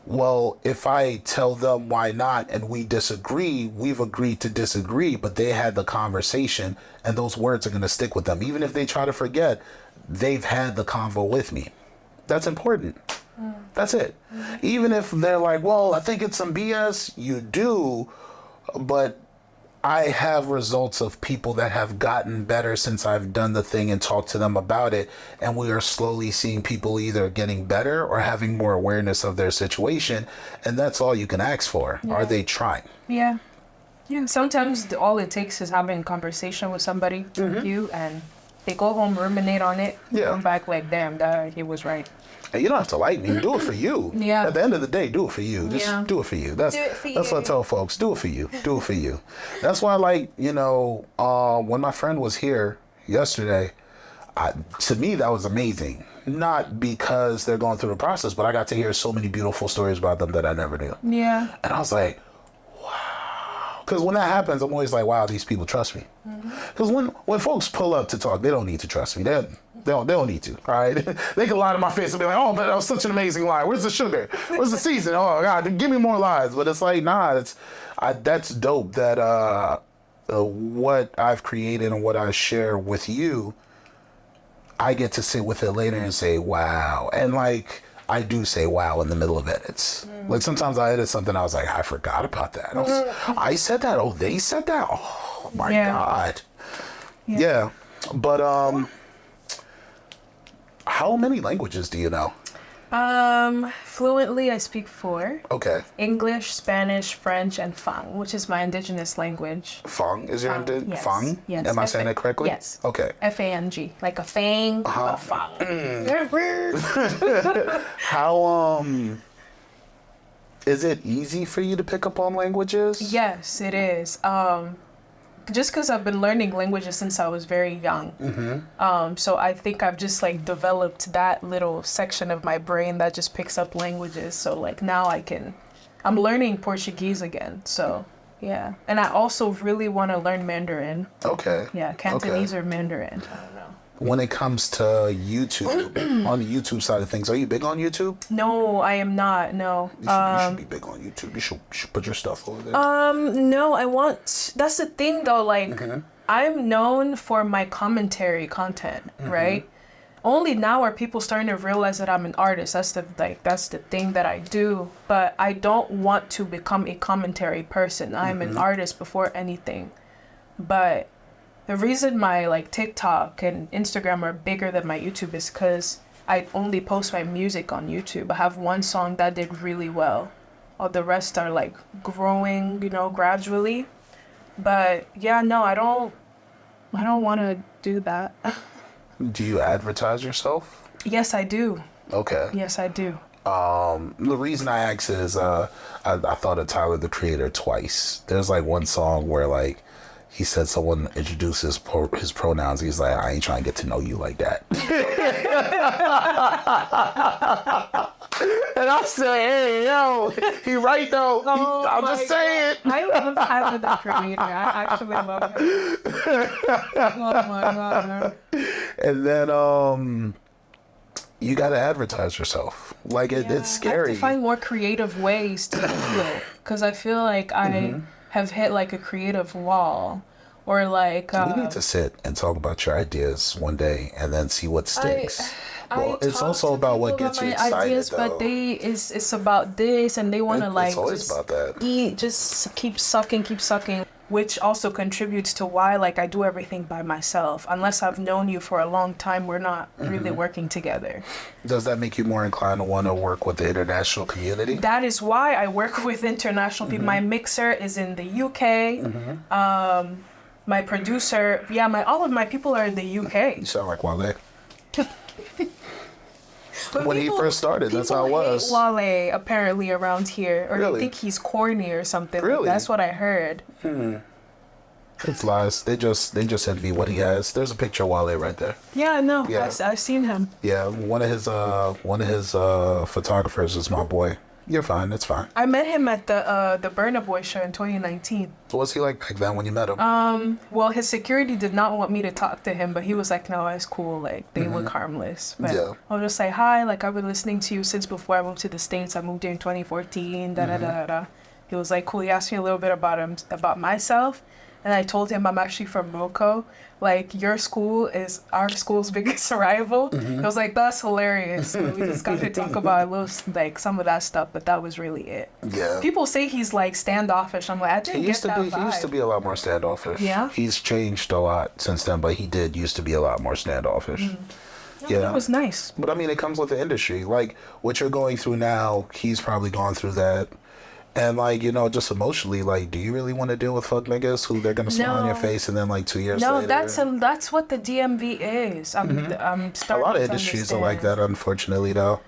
Speaker 2: Well, if I tell them why not and we disagree, we've agreed to disagree, but they had the conversation and those words are going to stick with them. Even if they try to forget, they've had the convo with me. That's important. That's it. Even if they're like, well, I think it's some BS, you do, but I have results of people that have gotten better since I've done the thing and talked to them about it. And we are slowly seeing people either getting better or having more awareness of their situation. And that's all you can ask for. Yeah. Are they trying?
Speaker 1: Yeah. Yeah. Sometimes all it takes is having a conversation with somebody, you, and they go home, ruminate on it, come back like, damn, he was right.
Speaker 2: And you don't have to like me. Do it for you.
Speaker 1: Yeah.
Speaker 2: At the end of the day, do it for you. Just do it for you. That's what I tell folks. Do it for you. Do it for you. That's why, like, when my friend was here yesterday, to me, that was amazing. Not because they're going through the process, but I got to hear so many beautiful stories about them that I never knew.
Speaker 1: Yeah.
Speaker 2: And I was like, wow. Because when that happens, I'm always like, wow, these people trust me. Because when folks pull up to talk, they don't need to trust me. They don't need to, all right? They can lie to my face and be like, oh, but that was such an amazing lie. Where's the sugar? Where's the season? Oh, God, give me more lies. But it's like, nah, that's dope that what I've created and what I share with you, I get to sit with it later and say, wow. And, like, I do say wow in the middle of edits. Like, sometimes I edit something, I was like, I forgot about that. I said that. Oh, they said that? Oh, my God. Yeah. But, how many languages do you know?
Speaker 1: Fluently, I speak 4.
Speaker 2: Okay.
Speaker 1: English, Spanish, French, and Fang, which is my indigenous language.
Speaker 2: Fang is your
Speaker 1: Yes.
Speaker 2: Fang?
Speaker 1: Yes.
Speaker 2: Am I saying that correctly?
Speaker 1: Yes.
Speaker 2: Okay.
Speaker 1: F-A-N-G, like a fang, a fang.
Speaker 2: How is it easy for you to pick up on languages?
Speaker 1: Yes, it is. Just because I've been learning languages since I was very young. So I think I've just like developed that little section of my brain that just picks up languages. So like now I'm learning Portuguese again. So Yeah. And I also really want to learn Mandarin.
Speaker 2: Okay.
Speaker 1: Yeah, Cantonese or Mandarin. I don't know.
Speaker 2: When it comes to YouTube, on the YouTube side of things, are you big on YouTube?
Speaker 1: No, I am not. No.
Speaker 2: You should be big on YouTube. You should put your stuff over there.
Speaker 1: No, I want. That's the thing, though. Like, I'm known for my commentary content, right? Only now are people starting to realize that I'm an artist. That's the thing that I do. But I don't want to become a commentary person. I'm an artist before anything. But the reason my like TikTok and Instagram are bigger than my YouTube is because I only post my music on YouTube. I have one song that did really well. All the rest are like growing, gradually. But yeah, no, I don't want to do that.
Speaker 2: Do you advertise yourself?
Speaker 1: Yes, I do.
Speaker 2: Okay.
Speaker 1: Yes, I do.
Speaker 2: The reason I asked is I thought of Tyler the Creator twice. There's like one song where like he said someone introduced his pronouns. He's like, I ain't trying to get to know you like that. And I said, hey, yo, he right though. I'm just saying.
Speaker 1: I love Tyler the Creator. I actually love him. Oh my God.
Speaker 2: And then you gotta advertise yourself. Like it's scary.
Speaker 1: I have to find more creative ways to do it, because I feel like I have hit like a creative wall, or like
Speaker 2: we need to sit and talk about your ideas one day and then see what sticks. Well, it's also about what gets you excited,
Speaker 1: ideas,
Speaker 2: though.
Speaker 1: But it's about this, and they want to like
Speaker 2: it's always about that.
Speaker 1: Eat, just keep sucking, which also contributes to why like I do everything by myself. Unless I've known you for a long time, we're not really working together.
Speaker 2: Does that make you more inclined to want to work with the international community?
Speaker 1: That is why I work with international people. My mixer is in the UK. My producer, all of my people are in the UK.
Speaker 2: You sound like Wale. When he first started, that's how it was.
Speaker 1: Wale apparently around here, or
Speaker 2: Really?
Speaker 1: they think he's corny or something.
Speaker 2: Really?
Speaker 1: That's what I heard.
Speaker 2: It's lies. They just envy what he has. There's a picture of Wale right there.
Speaker 1: Yeah, no,
Speaker 2: Yeah.
Speaker 1: I've seen him.
Speaker 2: Yeah, one of his photographers is my boy. You're fine. It's fine.
Speaker 1: I met him at the Burna Boy show in 2019.
Speaker 2: So what's he like back then when you met him?
Speaker 1: Well, his security did not want me to talk to him, but he was like, no, it's cool. Like, they look harmless. But
Speaker 2: Yeah.
Speaker 1: I'll just say, hi, like, I've been listening to you since before I moved to the States. I moved here in 2014, da-da-da-da. He was like, cool. He asked me a little bit about myself. And I told him I'm actually from Moco. Like, your school is our school's biggest rival. I was like, that's hilarious. So we just got to talk about some of that stuff, but that was really it.
Speaker 2: Yeah.
Speaker 1: People say he's like standoffish. I'm like, I didn't get that vibe.
Speaker 2: He used to be a lot more standoffish.
Speaker 1: Yeah?
Speaker 2: He's changed a lot since then, but he did used to be a lot more standoffish. Yeah.
Speaker 1: It was nice.
Speaker 2: But I mean, it comes with the industry. Like, what you're going through now, he's probably gone through that. And, like, just emotionally, like, do you really want to deal with fuck niggas who they're going to smile on your face and then, like, 2 years later?
Speaker 1: No, that's what the DMV is. I'm starting
Speaker 2: a lot of
Speaker 1: to
Speaker 2: industries
Speaker 1: understand.
Speaker 2: are like that, unfortunately, though.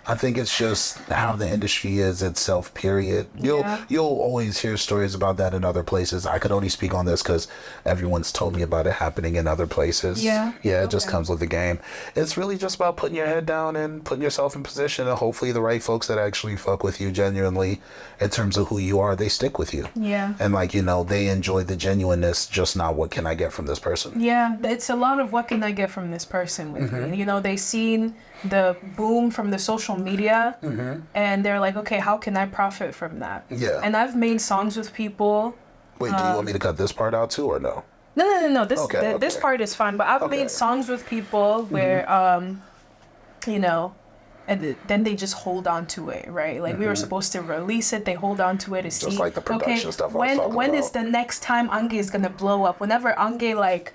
Speaker 2: I think it's just how the industry is itself, period. You'll always hear stories about that in other places. I could only speak on this because everyone's told me about it happening in other places.
Speaker 1: Yeah?
Speaker 2: Yeah, it just comes with the game. It's really just about putting your head down and putting yourself in position, and hopefully the right folks that actually fuck with you genuinely in terms of who you are, they stick with you.
Speaker 1: Yeah.
Speaker 2: And, like, they enjoy the genuineness, just not what can I get from this person.
Speaker 1: Yeah, it's a lot of what can I get from this person with me. They seen the boom from the social media, and they're like, okay, how can I profit from that?
Speaker 2: Yeah.
Speaker 1: And I've made songs with people.
Speaker 2: Wait, do you want me to cut this part out too, or no?
Speaker 1: No. This
Speaker 2: Okay.
Speaker 1: this part is fine, but I've made songs with people where, and then they just hold on to it, right? Like, we were supposed to release it, they hold on to it to see.
Speaker 2: Just like the production stuff I was talking
Speaker 1: when
Speaker 2: about.
Speaker 1: is the next time Angue is gonna blow up? Whenever Angue like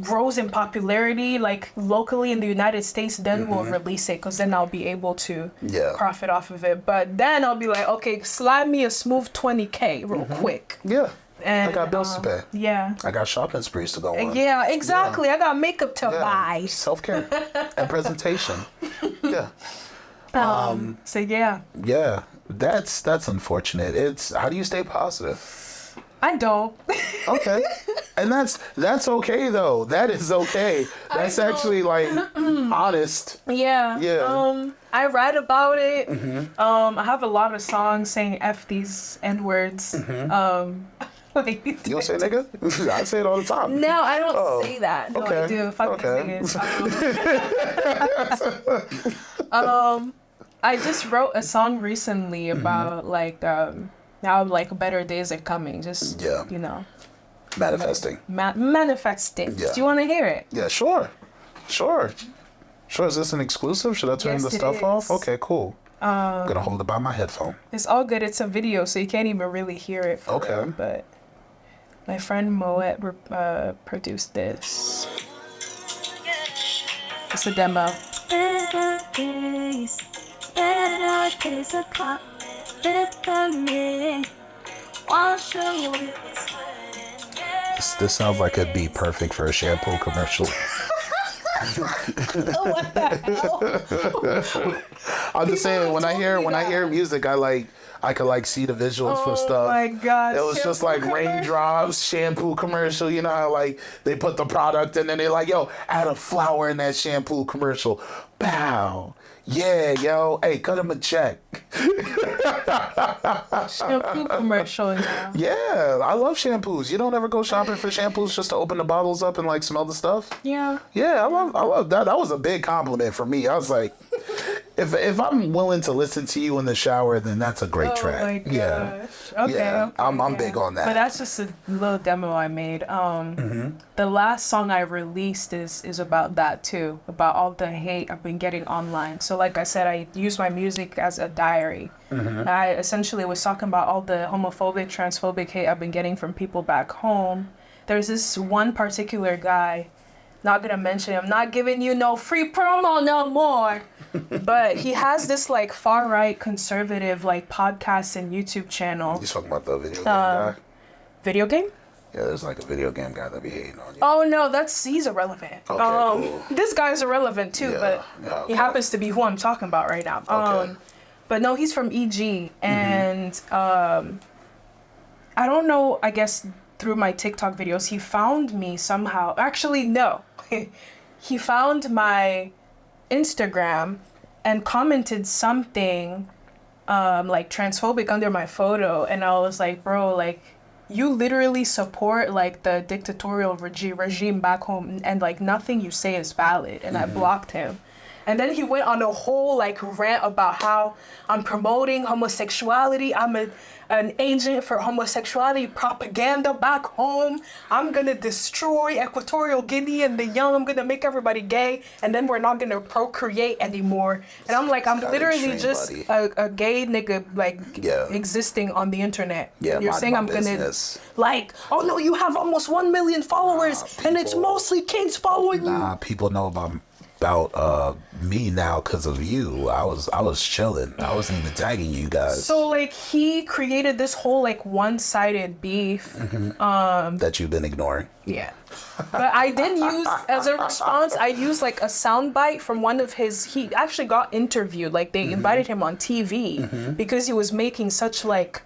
Speaker 1: grows in popularity, like locally in the United States, then we'll release it, because then I'll be able to profit off of it. But then I'll be like, okay, slide me a smooth 20K real quick.
Speaker 2: Yeah.
Speaker 1: And
Speaker 2: I got bills to pay.
Speaker 1: Yeah.
Speaker 2: I got shopping sprees to go on.
Speaker 1: Yeah, exactly. I got makeup to buy.
Speaker 2: Self-care and presentation. Yeah.
Speaker 1: So yeah.
Speaker 2: Yeah. That's unfortunate. How do you stay positive?
Speaker 1: I don't.
Speaker 2: Okay. And that's okay though. That is okay. That's actually like honest.
Speaker 1: Yeah.
Speaker 2: Yeah.
Speaker 1: I write about it. I have a lot of songs saying F these N words. Like,
Speaker 2: You don't say nigga? I say it all the time.
Speaker 1: no, I don't say that. No,
Speaker 2: okay.
Speaker 1: I do. Fuck
Speaker 2: Okay.
Speaker 1: these niggas. I just wrote a song recently about like now like better days are coming. Just you know,
Speaker 2: Manifesting.
Speaker 1: manifesting.
Speaker 2: Yeah.
Speaker 1: Do you want to hear it?
Speaker 2: Yeah, sure. Is this an exclusive? Should I turn
Speaker 1: Yes,
Speaker 2: the
Speaker 1: it
Speaker 2: stuff off?
Speaker 1: is.
Speaker 2: Okay, cool. I'm gonna hold it by my headphone.
Speaker 1: It's all good. It's a video, so you can't even really hear it.
Speaker 2: Okay.
Speaker 1: Real, but my friend Moet produced this. It's a demo.
Speaker 4: Better days, better days are coming, better me. Wanna show you what's happening.
Speaker 2: This sounds like it'd be perfect for a shampoo commercial.
Speaker 1: What the hell?
Speaker 2: I'm just saying when I hear music, I could like see the visuals for stuff.
Speaker 1: Oh my god.
Speaker 2: It was just like raindrops, shampoo commercial. You know how like they put the product and then they're like, yo, add a flower in that shampoo commercial. Bow. Yeah, yo. Hey, cut him a check.
Speaker 1: Shampoo commercial now.
Speaker 2: Yeah, I love shampoos. You don't ever go shopping for shampoos just to open the bottles up and like smell the stuff?
Speaker 1: Yeah.
Speaker 2: Yeah, I love that. That was a big compliment for me. I was like, if I'm willing to listen to you in the shower, then that's a great track.
Speaker 1: Oh my gosh.
Speaker 2: Yeah.
Speaker 1: Okay.
Speaker 2: Yeah,
Speaker 1: okay,
Speaker 2: I'm big on that.
Speaker 1: But that's just a little demo I made. The last song I released is about that too, about all the hate I've been getting online. So like I said, I use my music as a diary. I essentially was talking about all the homophobic, transphobic hate I've been getting from people back home. There's this one particular guy, not gonna mention him, not giving you no free promo no more. But he has this like far right conservative like podcast and YouTube channel.
Speaker 2: You talking about the video game guy?
Speaker 1: Video game?
Speaker 2: Yeah, there's like a video game guy that be hating on you.
Speaker 1: Oh no, he's irrelevant.
Speaker 2: Okay, cool.
Speaker 1: This guy's irrelevant too,
Speaker 2: Yeah,
Speaker 1: but
Speaker 2: okay.
Speaker 1: he happens to be who I'm talking about right now.
Speaker 2: Okay.
Speaker 1: But no, he's from EG, and I don't know. I guess through my TikTok videos, he found me somehow. Actually, no, he found my Instagram and commented something like transphobic under my photo, and I was like, bro, like you literally support like the dictatorial regime back home, and like nothing you say is valid, and I blocked him. And then he went on a whole like rant about how I'm promoting homosexuality. I'm an agent for homosexuality propaganda back home. I'm gonna destroy Equatorial Guinea and the young. I'm gonna make everybody gay, and then we're not gonna procreate anymore. And I'm like, I'm literally just a gay nigga like existing on the internet.
Speaker 2: Yeah,
Speaker 1: you're saying I'm
Speaker 2: business.
Speaker 1: gonna like, oh no, you have almost 1 million followers, and it's mostly kids following you.
Speaker 2: Nah, people know about me now because of you. I was chilling. I wasn't even tagging you guys.
Speaker 1: So like he created this whole like one-sided beef
Speaker 2: that you've been ignoring.
Speaker 1: Yeah. But I did use, as a response, I used like a soundbite from one of he actually got interviewed, like they invited him on TV because he was making such like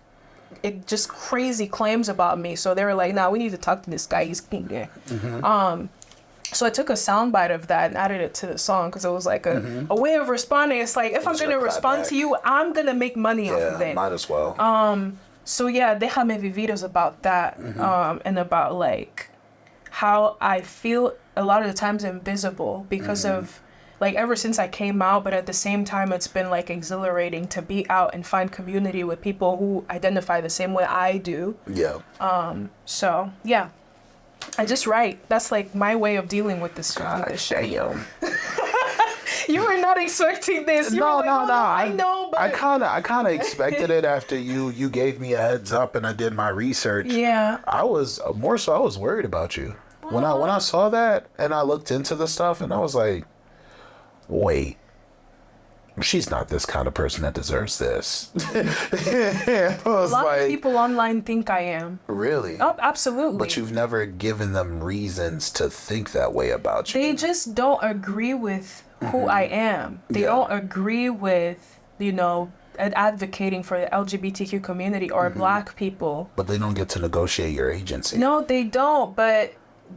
Speaker 1: just crazy claims about me. So they were like, nah, we need to talk to this guy, he's king gay. So I took a soundbite of that and added it to the song because it was like a way of responding. It's like, if I'm going to respond to you, I'm going to make money off of it.
Speaker 2: Yeah, might as well.
Speaker 1: So yeah, they have maybe videos about that and about like how I feel a lot of the times invisible because of like ever since I came out, but at the same time, it's been like exhilarating to be out and find community with people who identify the same way I do.
Speaker 2: Yeah.
Speaker 1: So yeah. I just write. That's like my way of dealing with this shit.
Speaker 2: Damn.
Speaker 1: You were not expecting this. You
Speaker 2: No.
Speaker 1: were like, I know, but
Speaker 2: I kind of expected it after you gave me a heads up and I did my research.
Speaker 1: yeah.
Speaker 2: I was more so I was worried about you when I saw that and I looked into the stuff and I was like, wait. She's not this kind of person that deserves this. I was
Speaker 1: A lot
Speaker 2: like,
Speaker 1: of people online think I am.
Speaker 2: really?
Speaker 1: Oh, absolutely.
Speaker 2: But you've never given them reasons to think that way about you.
Speaker 1: They just don't agree with who I am. They don't agree with, advocating for the LGBTQ community or Black people.
Speaker 2: But they don't get to negotiate your agency.
Speaker 1: No, they don't. But,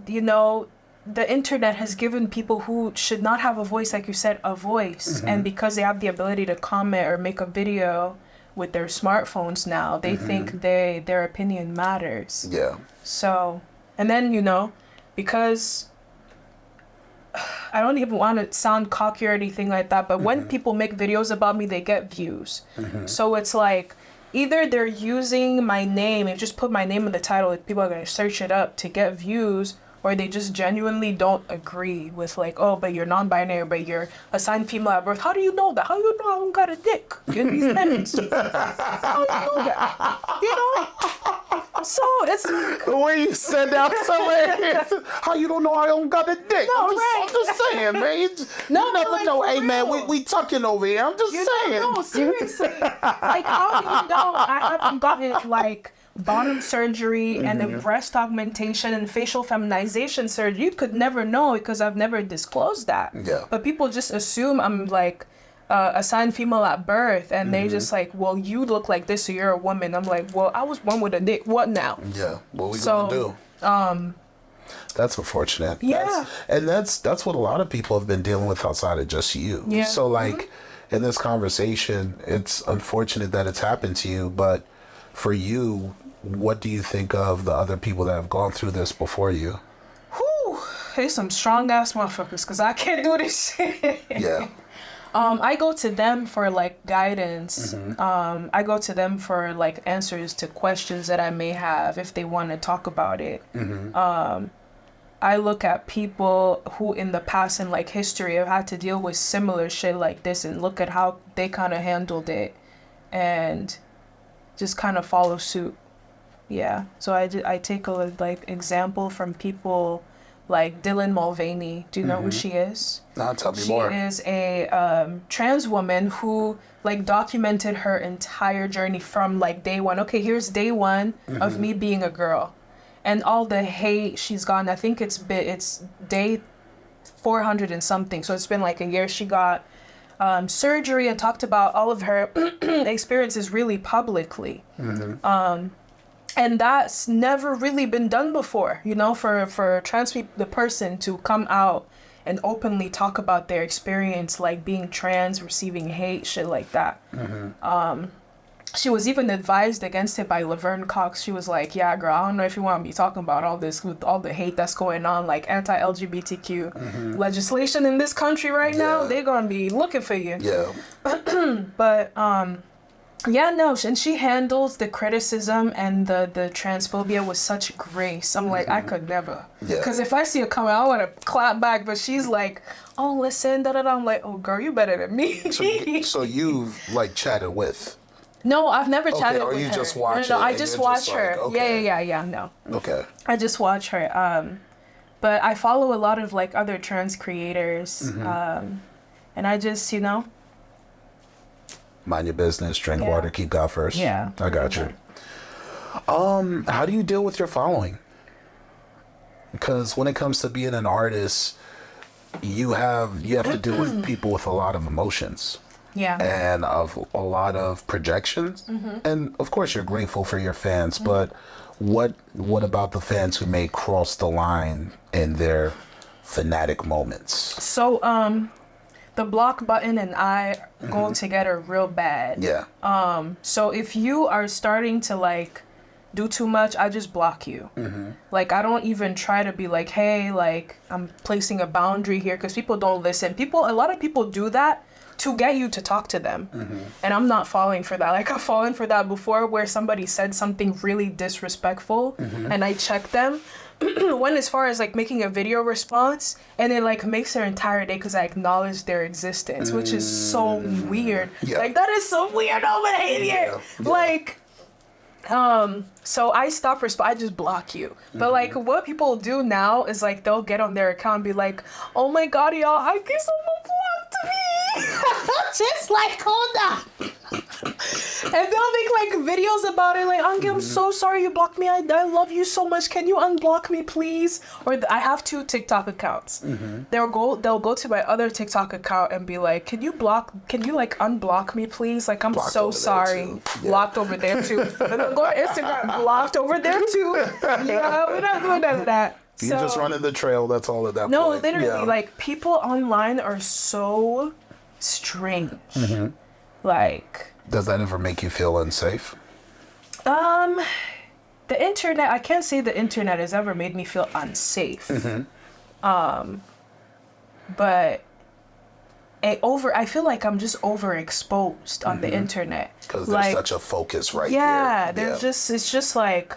Speaker 1: you know, the internet has given people who should not have a voice, like you said, a voice. And because they have the ability to comment or make a video with their smartphones now, they think their opinion matters.
Speaker 2: Yeah.
Speaker 1: So, and then, you know, because I don't even want to sound cocky or anything like that, but when people make videos about me, they get views. So it's like, either they're using my name and just put my name in the title, like people are going to search it up to get views, or they just genuinely don't agree with like, oh, but you're non-binary, but you're assigned female at birth. How do you know that? How do you know I don't got a dick in these men? How do you know that? You know? So it's like,
Speaker 2: The way you said that was hilarious. How you don't know I don't got a dick?
Speaker 1: No,
Speaker 2: I'm just saying, man. You never
Speaker 1: like,
Speaker 2: know.
Speaker 1: for
Speaker 2: Hey, man,
Speaker 1: real.
Speaker 2: we tucking over here. I'm just saying.
Speaker 1: No, seriously. Like, how do you know I haven't gotten like bottom surgery and then breast augmentation and facial feminization surgery? You could never know because I've never disclosed that.
Speaker 2: Yeah.
Speaker 1: But people just assume I'm like assigned female at birth, and they just like, well, you look like this, so you're a woman. I'm like, well, I was born with a dick. What now?
Speaker 2: Yeah. What we
Speaker 1: So,
Speaker 2: gonna do? That's unfortunate.
Speaker 1: Yeah.
Speaker 2: That's what a lot of people have been dealing with outside of just you.
Speaker 1: Yeah.
Speaker 2: So like in this conversation, it's unfortunate that it's happened to you, but for you, what do you think of the other people that have gone through this before you?
Speaker 1: Whew, they some strong ass motherfuckers, because I can't do this shit.
Speaker 2: Yeah.
Speaker 1: I go to them for like guidance. I go to them for like answers to questions that I may have if they want to talk about it. I look at people who in the past in like history have had to deal with similar shit like this and look at how they kind of handled it and just kind of follow suit. Yeah. So I take a like example from people like Dylan Mulvaney. Do you know who she is?
Speaker 2: Now tell me more.
Speaker 1: She is a trans woman who like documented her entire journey from like day one. Okay, here's day one of me being a girl, and all the hate she's gotten. I think it's day 400 and something. So it's been like a year. She got surgery and talked about all of her experiences really publicly. And that's never really been done before, you know, for trans people, the person to come out and openly talk about their experience, like being trans, receiving hate, shit like that. She was even advised against it by Laverne Cox. She was like, yeah, girl, I don't know if you want to be talking about all this with all the hate that's going on, like anti-LGBTQ legislation in this country right now. They're going to be looking for you.
Speaker 2: Yeah.
Speaker 1: But, yeah, no, and she handles the criticism and the transphobia with such grace. I'm like, I could never.
Speaker 2: Yeah.
Speaker 1: Because if I see her coming, I want to clap back. But she's like, oh, listen, da-da-da. I'm like, oh, girl, you better than me.
Speaker 2: So you've like chatted with.
Speaker 1: No, I've never chatted
Speaker 2: or
Speaker 1: with
Speaker 2: you
Speaker 1: her.
Speaker 2: just watch
Speaker 1: No,
Speaker 2: it
Speaker 1: I
Speaker 2: and
Speaker 1: just
Speaker 2: you're
Speaker 1: watch
Speaker 2: just
Speaker 1: her.
Speaker 2: like, okay.
Speaker 1: Yeah, no.
Speaker 2: Okay.
Speaker 1: I just watch her. But I follow a lot of like other trans creators. And I just, you know.
Speaker 2: Mind your business, drink water, keep God first.
Speaker 1: Yeah.
Speaker 2: I got you. How do you deal with your following? Because when it comes to being an artist, you have to deal with people with a lot of emotions.
Speaker 1: Yeah.
Speaker 2: And of a lot of projections. And of course you're grateful for your fans, but what about the fans who may cross the line in their fanatic moments?
Speaker 1: So, the block button and I go together real bad.
Speaker 2: Yeah.
Speaker 1: So if you are starting to like do too much, I just block you. Like I don't even try to be like, hey, like I'm placing a boundary here, because people don't listen. A lot of people do that to get you to talk to them. And I'm not falling for that. Like I've fallen for that before, where somebody said something really disrespectful and I checked them. When as far as like making a video response, and it like makes their entire day because I acknowledge their existence, which is so weird.
Speaker 2: Yeah.
Speaker 1: Like that is so weird over here.
Speaker 2: Yeah.
Speaker 1: Like so I stop I just block you. But like what people do now is like they'll get on their account and be like, oh my god, y'all, Angue Somo blocked me. Just like, hold on. And they'll make like videos about it, like, Angue, I'm so sorry you blocked me. I love you so much. Can you unblock me, please? Or I have 2 TikTok accounts. They'll go to my other TikTok account and be like, can you like unblock me, please? Like, I'm
Speaker 2: Blocked
Speaker 1: so
Speaker 2: over there,
Speaker 1: sorry.
Speaker 2: too. Yeah.
Speaker 1: Blocked over there too. And then go on Instagram, blocked over there too. Yeah, we're not doing none of that.
Speaker 2: You're just running the trail. That's all at that
Speaker 1: No,
Speaker 2: point.
Speaker 1: literally,
Speaker 2: Yeah.
Speaker 1: like, people online are so strange. Like,
Speaker 2: Does that ever make you feel unsafe?
Speaker 1: the internet, I can't say the internet has ever made me feel unsafe. But I feel like I'm just overexposed on the internet.
Speaker 2: Because
Speaker 1: like,
Speaker 2: there's such a focus right
Speaker 1: yeah,
Speaker 2: here.
Speaker 1: it's just like,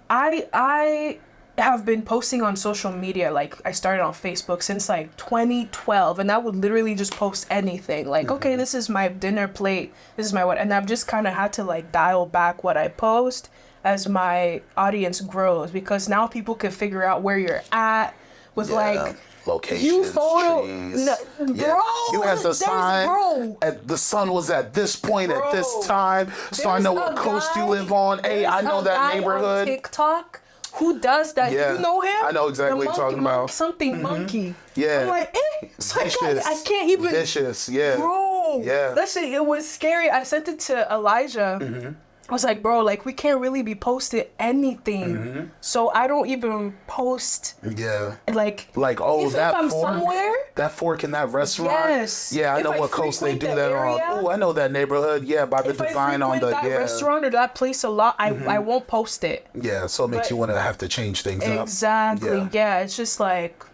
Speaker 1: I have been posting on social media, like I started on Facebook since like 2012, and I would literally just post anything, like, okay, this is my dinner plate, this is my what, and I've just kind of had to like dial back what I post as my audience grows, because now people can figure out where you're at with like
Speaker 2: locations,
Speaker 1: you photo,
Speaker 2: trees.
Speaker 1: bro.
Speaker 2: You had the
Speaker 1: there's-
Speaker 2: sign.
Speaker 1: bro.
Speaker 2: The sun was at this point at this
Speaker 1: Bro.
Speaker 2: time, so I know
Speaker 1: There's
Speaker 2: what
Speaker 1: a
Speaker 2: coast you
Speaker 1: guy-
Speaker 2: live on. Hey, I
Speaker 1: there's
Speaker 2: know
Speaker 1: a
Speaker 2: that
Speaker 1: guy
Speaker 2: neighborhood.
Speaker 1: on TikTok who does that.
Speaker 2: Yeah.
Speaker 1: You know him?
Speaker 2: I know exactly
Speaker 1: The
Speaker 2: what you're talking about.
Speaker 1: Something monkey.
Speaker 2: Yeah.
Speaker 1: I'm like, so
Speaker 2: Vicious.
Speaker 1: I can't even.
Speaker 2: Vicious, yeah.
Speaker 1: Bro.
Speaker 2: Yeah.
Speaker 1: That shit, it was scary. I sent it to Elijah. I was like, bro, like, we can't really be posting anything. So I don't even post,
Speaker 2: Yeah.
Speaker 1: like
Speaker 2: Oh,
Speaker 1: if
Speaker 2: that
Speaker 1: I'm
Speaker 2: fork.
Speaker 1: somewhere.
Speaker 2: That fork in that restaurant.
Speaker 1: Yes.
Speaker 2: Yeah, I
Speaker 1: If
Speaker 2: know
Speaker 1: I
Speaker 2: what coast they do
Speaker 1: frequent
Speaker 2: that
Speaker 1: the
Speaker 2: on.
Speaker 1: area-
Speaker 2: Oh, I know that neighborhood. Yeah, by the
Speaker 1: If I
Speaker 2: design on
Speaker 1: frequent
Speaker 2: the
Speaker 1: that restaurant or that place a lot, I won't post it.
Speaker 2: Yeah, so it makes
Speaker 1: But-
Speaker 2: you want to have to change things up.
Speaker 1: Exactly. Yeah. It's just like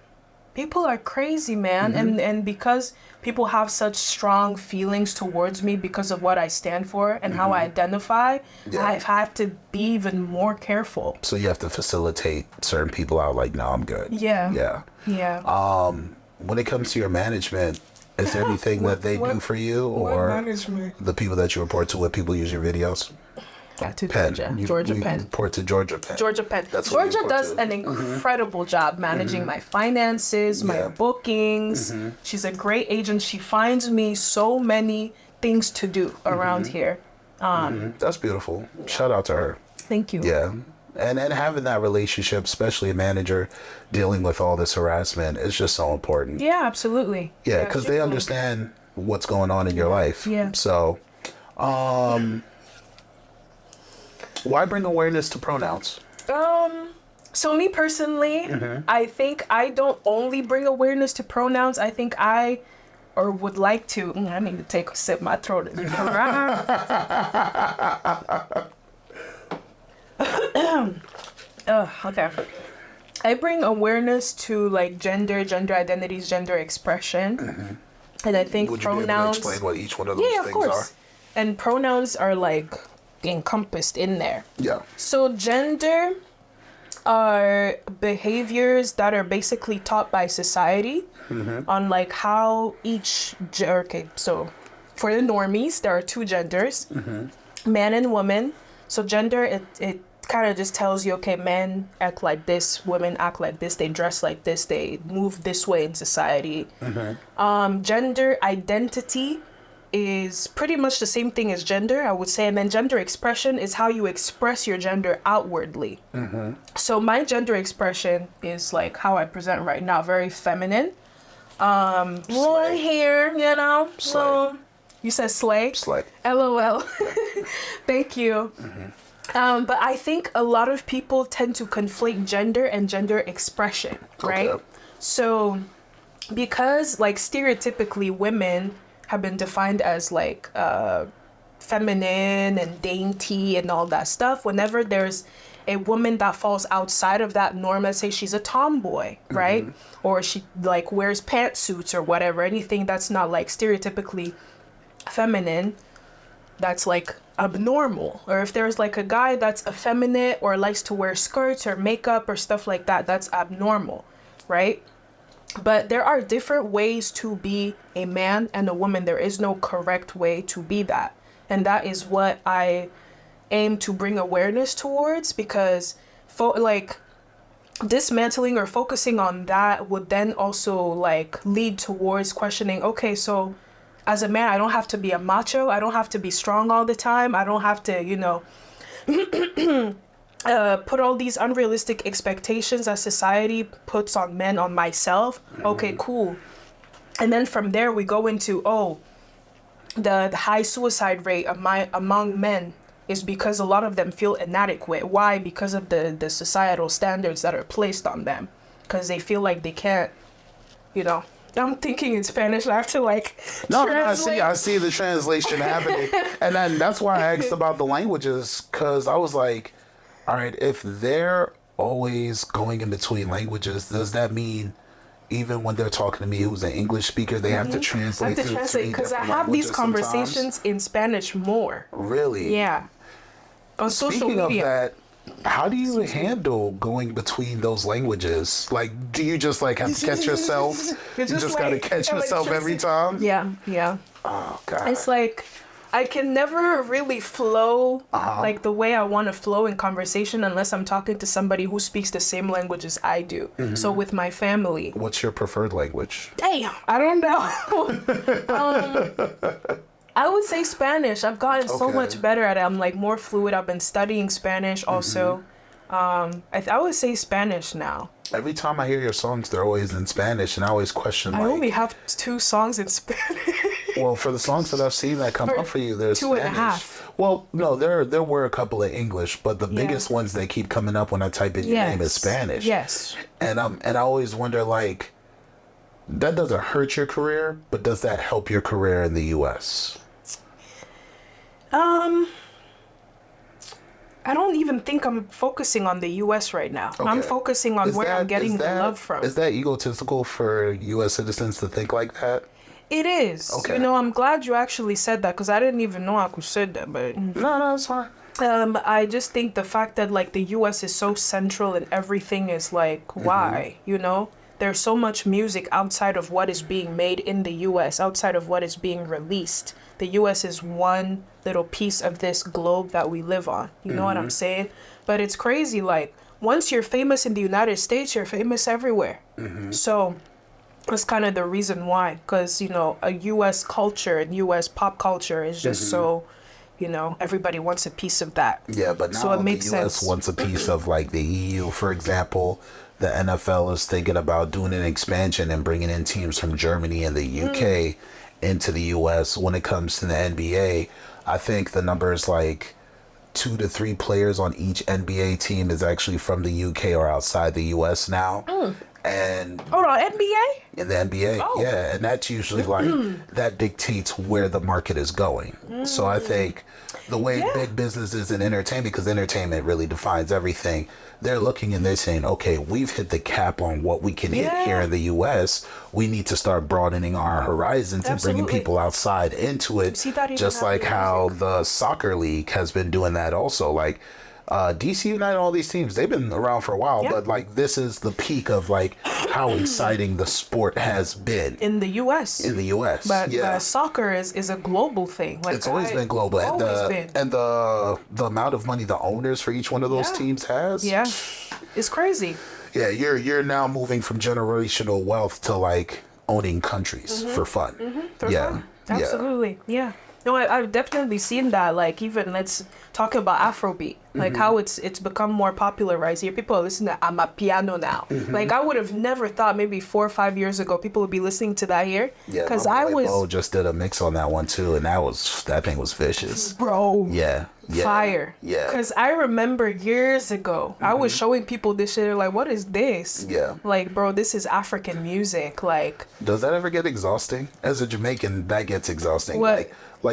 Speaker 1: people are crazy, man, and because people have such strong feelings towards me because of what I stand for and how I identify,
Speaker 2: Yeah.
Speaker 1: I have to be even more careful.
Speaker 2: So you have to facilitate certain people out. Like, no, I'm good.
Speaker 1: Yeah.
Speaker 2: Yeah.
Speaker 1: Yeah.
Speaker 2: When it comes to your management, is there anything that they do for you, or
Speaker 1: management?
Speaker 2: the people that you report to? What people use your videos?
Speaker 1: To
Speaker 2: Penn.
Speaker 1: Georgia
Speaker 2: You
Speaker 1: Penn.
Speaker 2: report to Georgia Penn.
Speaker 1: Georgia Penn.
Speaker 2: That's what you
Speaker 1: Georgia
Speaker 2: report
Speaker 1: does
Speaker 2: to.
Speaker 1: an incredible job managing my finances, my
Speaker 2: Yeah.
Speaker 1: bookings. She's a great agent. She finds me so many things to do around here.
Speaker 2: That's beautiful. Shout out to her.
Speaker 1: Thank you.
Speaker 2: Yeah. And having that relationship, especially a manager dealing with all this harassment, is just so important.
Speaker 1: Yeah, absolutely.
Speaker 2: Yeah, because they understand what's going on in your life.
Speaker 1: Yeah.
Speaker 2: So, why bring awareness to pronouns?
Speaker 1: So me personally, I think I don't only bring awareness to pronouns. I think would like to. I need to take a sip. My throat is. Okay. I bring awareness to like gender identities, gender expression, and I think
Speaker 2: Would you be able to
Speaker 1: pronouns.
Speaker 2: explain what each one of those
Speaker 1: Yeah, of
Speaker 2: things
Speaker 1: course. And pronouns are like encompassed in there.
Speaker 2: are? Yeah.
Speaker 1: So gender are behaviors that are basically taught by society on like how okay, so for the normies, there are 2 genders, man and woman. So gender, it kind of just tells you, okay, men act like this, women act like this, they dress like this, they move this way in society. Gender identity is pretty much the same thing as gender, I would say. And then gender expression is how you express your gender outwardly. So my gender expression is like how I present right now, very feminine. Long hair, you know. So you said slay?
Speaker 2: Slay.
Speaker 1: LOL. Thank you. But I think a lot of people tend to conflate gender and gender expression, right?
Speaker 2: Okay.
Speaker 1: So because like stereotypically women have been defined as like feminine and dainty and all that stuff, whenever there's a woman that falls outside of that norm, let's say she's a tomboy, right? Or she like wears pantsuits or whatever, anything that's not like stereotypically feminine, that's like abnormal. Or if there's like a guy that's effeminate or likes to wear skirts or makeup or stuff like that, that's abnormal, right? But there are different ways to be a man and a woman. There is no correct way to be that. And that is what I aim to bring awareness towards, because like dismantling or focusing on that would then also like lead towards questioning, okay, so as a man, I don't have to be a macho. I don't have to be strong all the time. I don't have to, you know, put all these unrealistic expectations that society puts on men on myself. Okay, cool. And then from there we go into, the high suicide rate among men is because a lot of them feel inadequate. Why? Because of the societal standards that are placed on them. Because they feel like they can't, you know. I'm thinking in Spanish. I have to
Speaker 2: No,
Speaker 1: translate.
Speaker 2: I see the translation happening, and then that's why I asked about the languages, because I was like, all right, if they're always going in between languages, does that mean even when they're talking to me, who's an English speaker, they have to translate?
Speaker 1: I have to translate because I have these conversations in Spanish more.
Speaker 2: Really?
Speaker 1: Yeah. On social
Speaker 2: Speaking
Speaker 1: media.
Speaker 2: of that, how do you handle going between those languages? Like, do you just have to catch yourself? You just gotta catch yourself every time?
Speaker 1: Yeah.
Speaker 2: Oh God.
Speaker 1: It's like I can never really flow like the way I want to flow in conversation unless I'm talking to somebody who speaks the same language as I do. So with my family.
Speaker 2: What's your preferred language?
Speaker 1: Damn, I don't know. I would say Spanish. I've gotten so much better at it. I'm more fluid. I've been studying Spanish also. I would say Spanish now.
Speaker 2: Every time I hear your songs, they're always in Spanish, and I always question.
Speaker 1: I only have 2 songs in Spanish.
Speaker 2: Well, for the songs that I've seen that come up for you, there's
Speaker 1: 2.5.
Speaker 2: Well, no, there were a couple of English, but the biggest ones that keep coming up when I type in your name is Spanish.
Speaker 1: Yes.
Speaker 2: And I always wonder, that doesn't hurt your career, but does that help your career in the U.S.?
Speaker 1: I don't even think I'm focusing on the U.S. right now.
Speaker 2: Okay.
Speaker 1: I'm focusing on where I'm getting the love from.
Speaker 2: Is that egotistical for U.S. citizens to think like that?
Speaker 1: It is.
Speaker 2: Okay.
Speaker 1: You know, I'm glad you actually said that because I didn't even know I could say that. But
Speaker 2: No, it's fine.
Speaker 1: I just think the fact that the U.S. is so central and everything is why, you know? There's so much music outside of what is being made in the U.S., outside of what is being released. The U.S. is one little piece of this globe that we live on. You know what I'm saying? But it's crazy. Once you're famous in the United States, you're famous everywhere. So that's kind of the reason why. Because, you know, a U.S. culture and U.S. pop culture is just so, you know, everybody wants a piece of that.
Speaker 2: Yeah, but now
Speaker 1: so it
Speaker 2: the
Speaker 1: makes
Speaker 2: U.S.
Speaker 1: sense.
Speaker 2: wants a piece of the EU, for example. The NFL is thinking about doing an expansion and bringing in teams from Germany and the UK into the U.S. When it comes to the NBA, I think the number is 2 to 3 players on each NBA team is actually from the UK or outside the U.S. now. And
Speaker 1: Hold on, NBA?
Speaker 2: in the NBA, yeah, and that's usually that dictates where the market is going. So I think the way big business is in entertainment, because entertainment really defines everything, they're looking and they're saying, okay, we've hit the cap on what we can hit here in the U.S. We need to start broadening our horizons and bringing people outside into it, just like how the soccer league has been doing that also. DC United, all these teams, they've been around for a while, but this is the peak of how exciting the sport has been
Speaker 1: In the U.S.
Speaker 2: in the U.S.
Speaker 1: But soccer is a global thing.
Speaker 2: It's always been global, and the amount of money the owners for each one of those teams has.
Speaker 1: Yeah, it's crazy.
Speaker 2: Yeah, you're now moving from generational wealth to owning countries for fun.
Speaker 1: For fun. Absolutely. Yeah. No, I've definitely seen that. Even let's talk about Afrobeat. How it's become more popularized here. People are listening to Amapiano now. I would have never thought maybe 4 or 5 years ago people would be listening to that here.
Speaker 2: Yeah, because Bo just did a mix on that one too, and that thing was vicious.
Speaker 1: Bro.
Speaker 2: Yeah.
Speaker 1: Fire.
Speaker 2: Yeah.
Speaker 1: Because I remember years ago, I was showing people this shit. They're like, what is this?
Speaker 2: Yeah.
Speaker 1: Bro, this is African music.
Speaker 2: Does that ever get exhausting? As a Jamaican, that gets exhausting.
Speaker 1: What?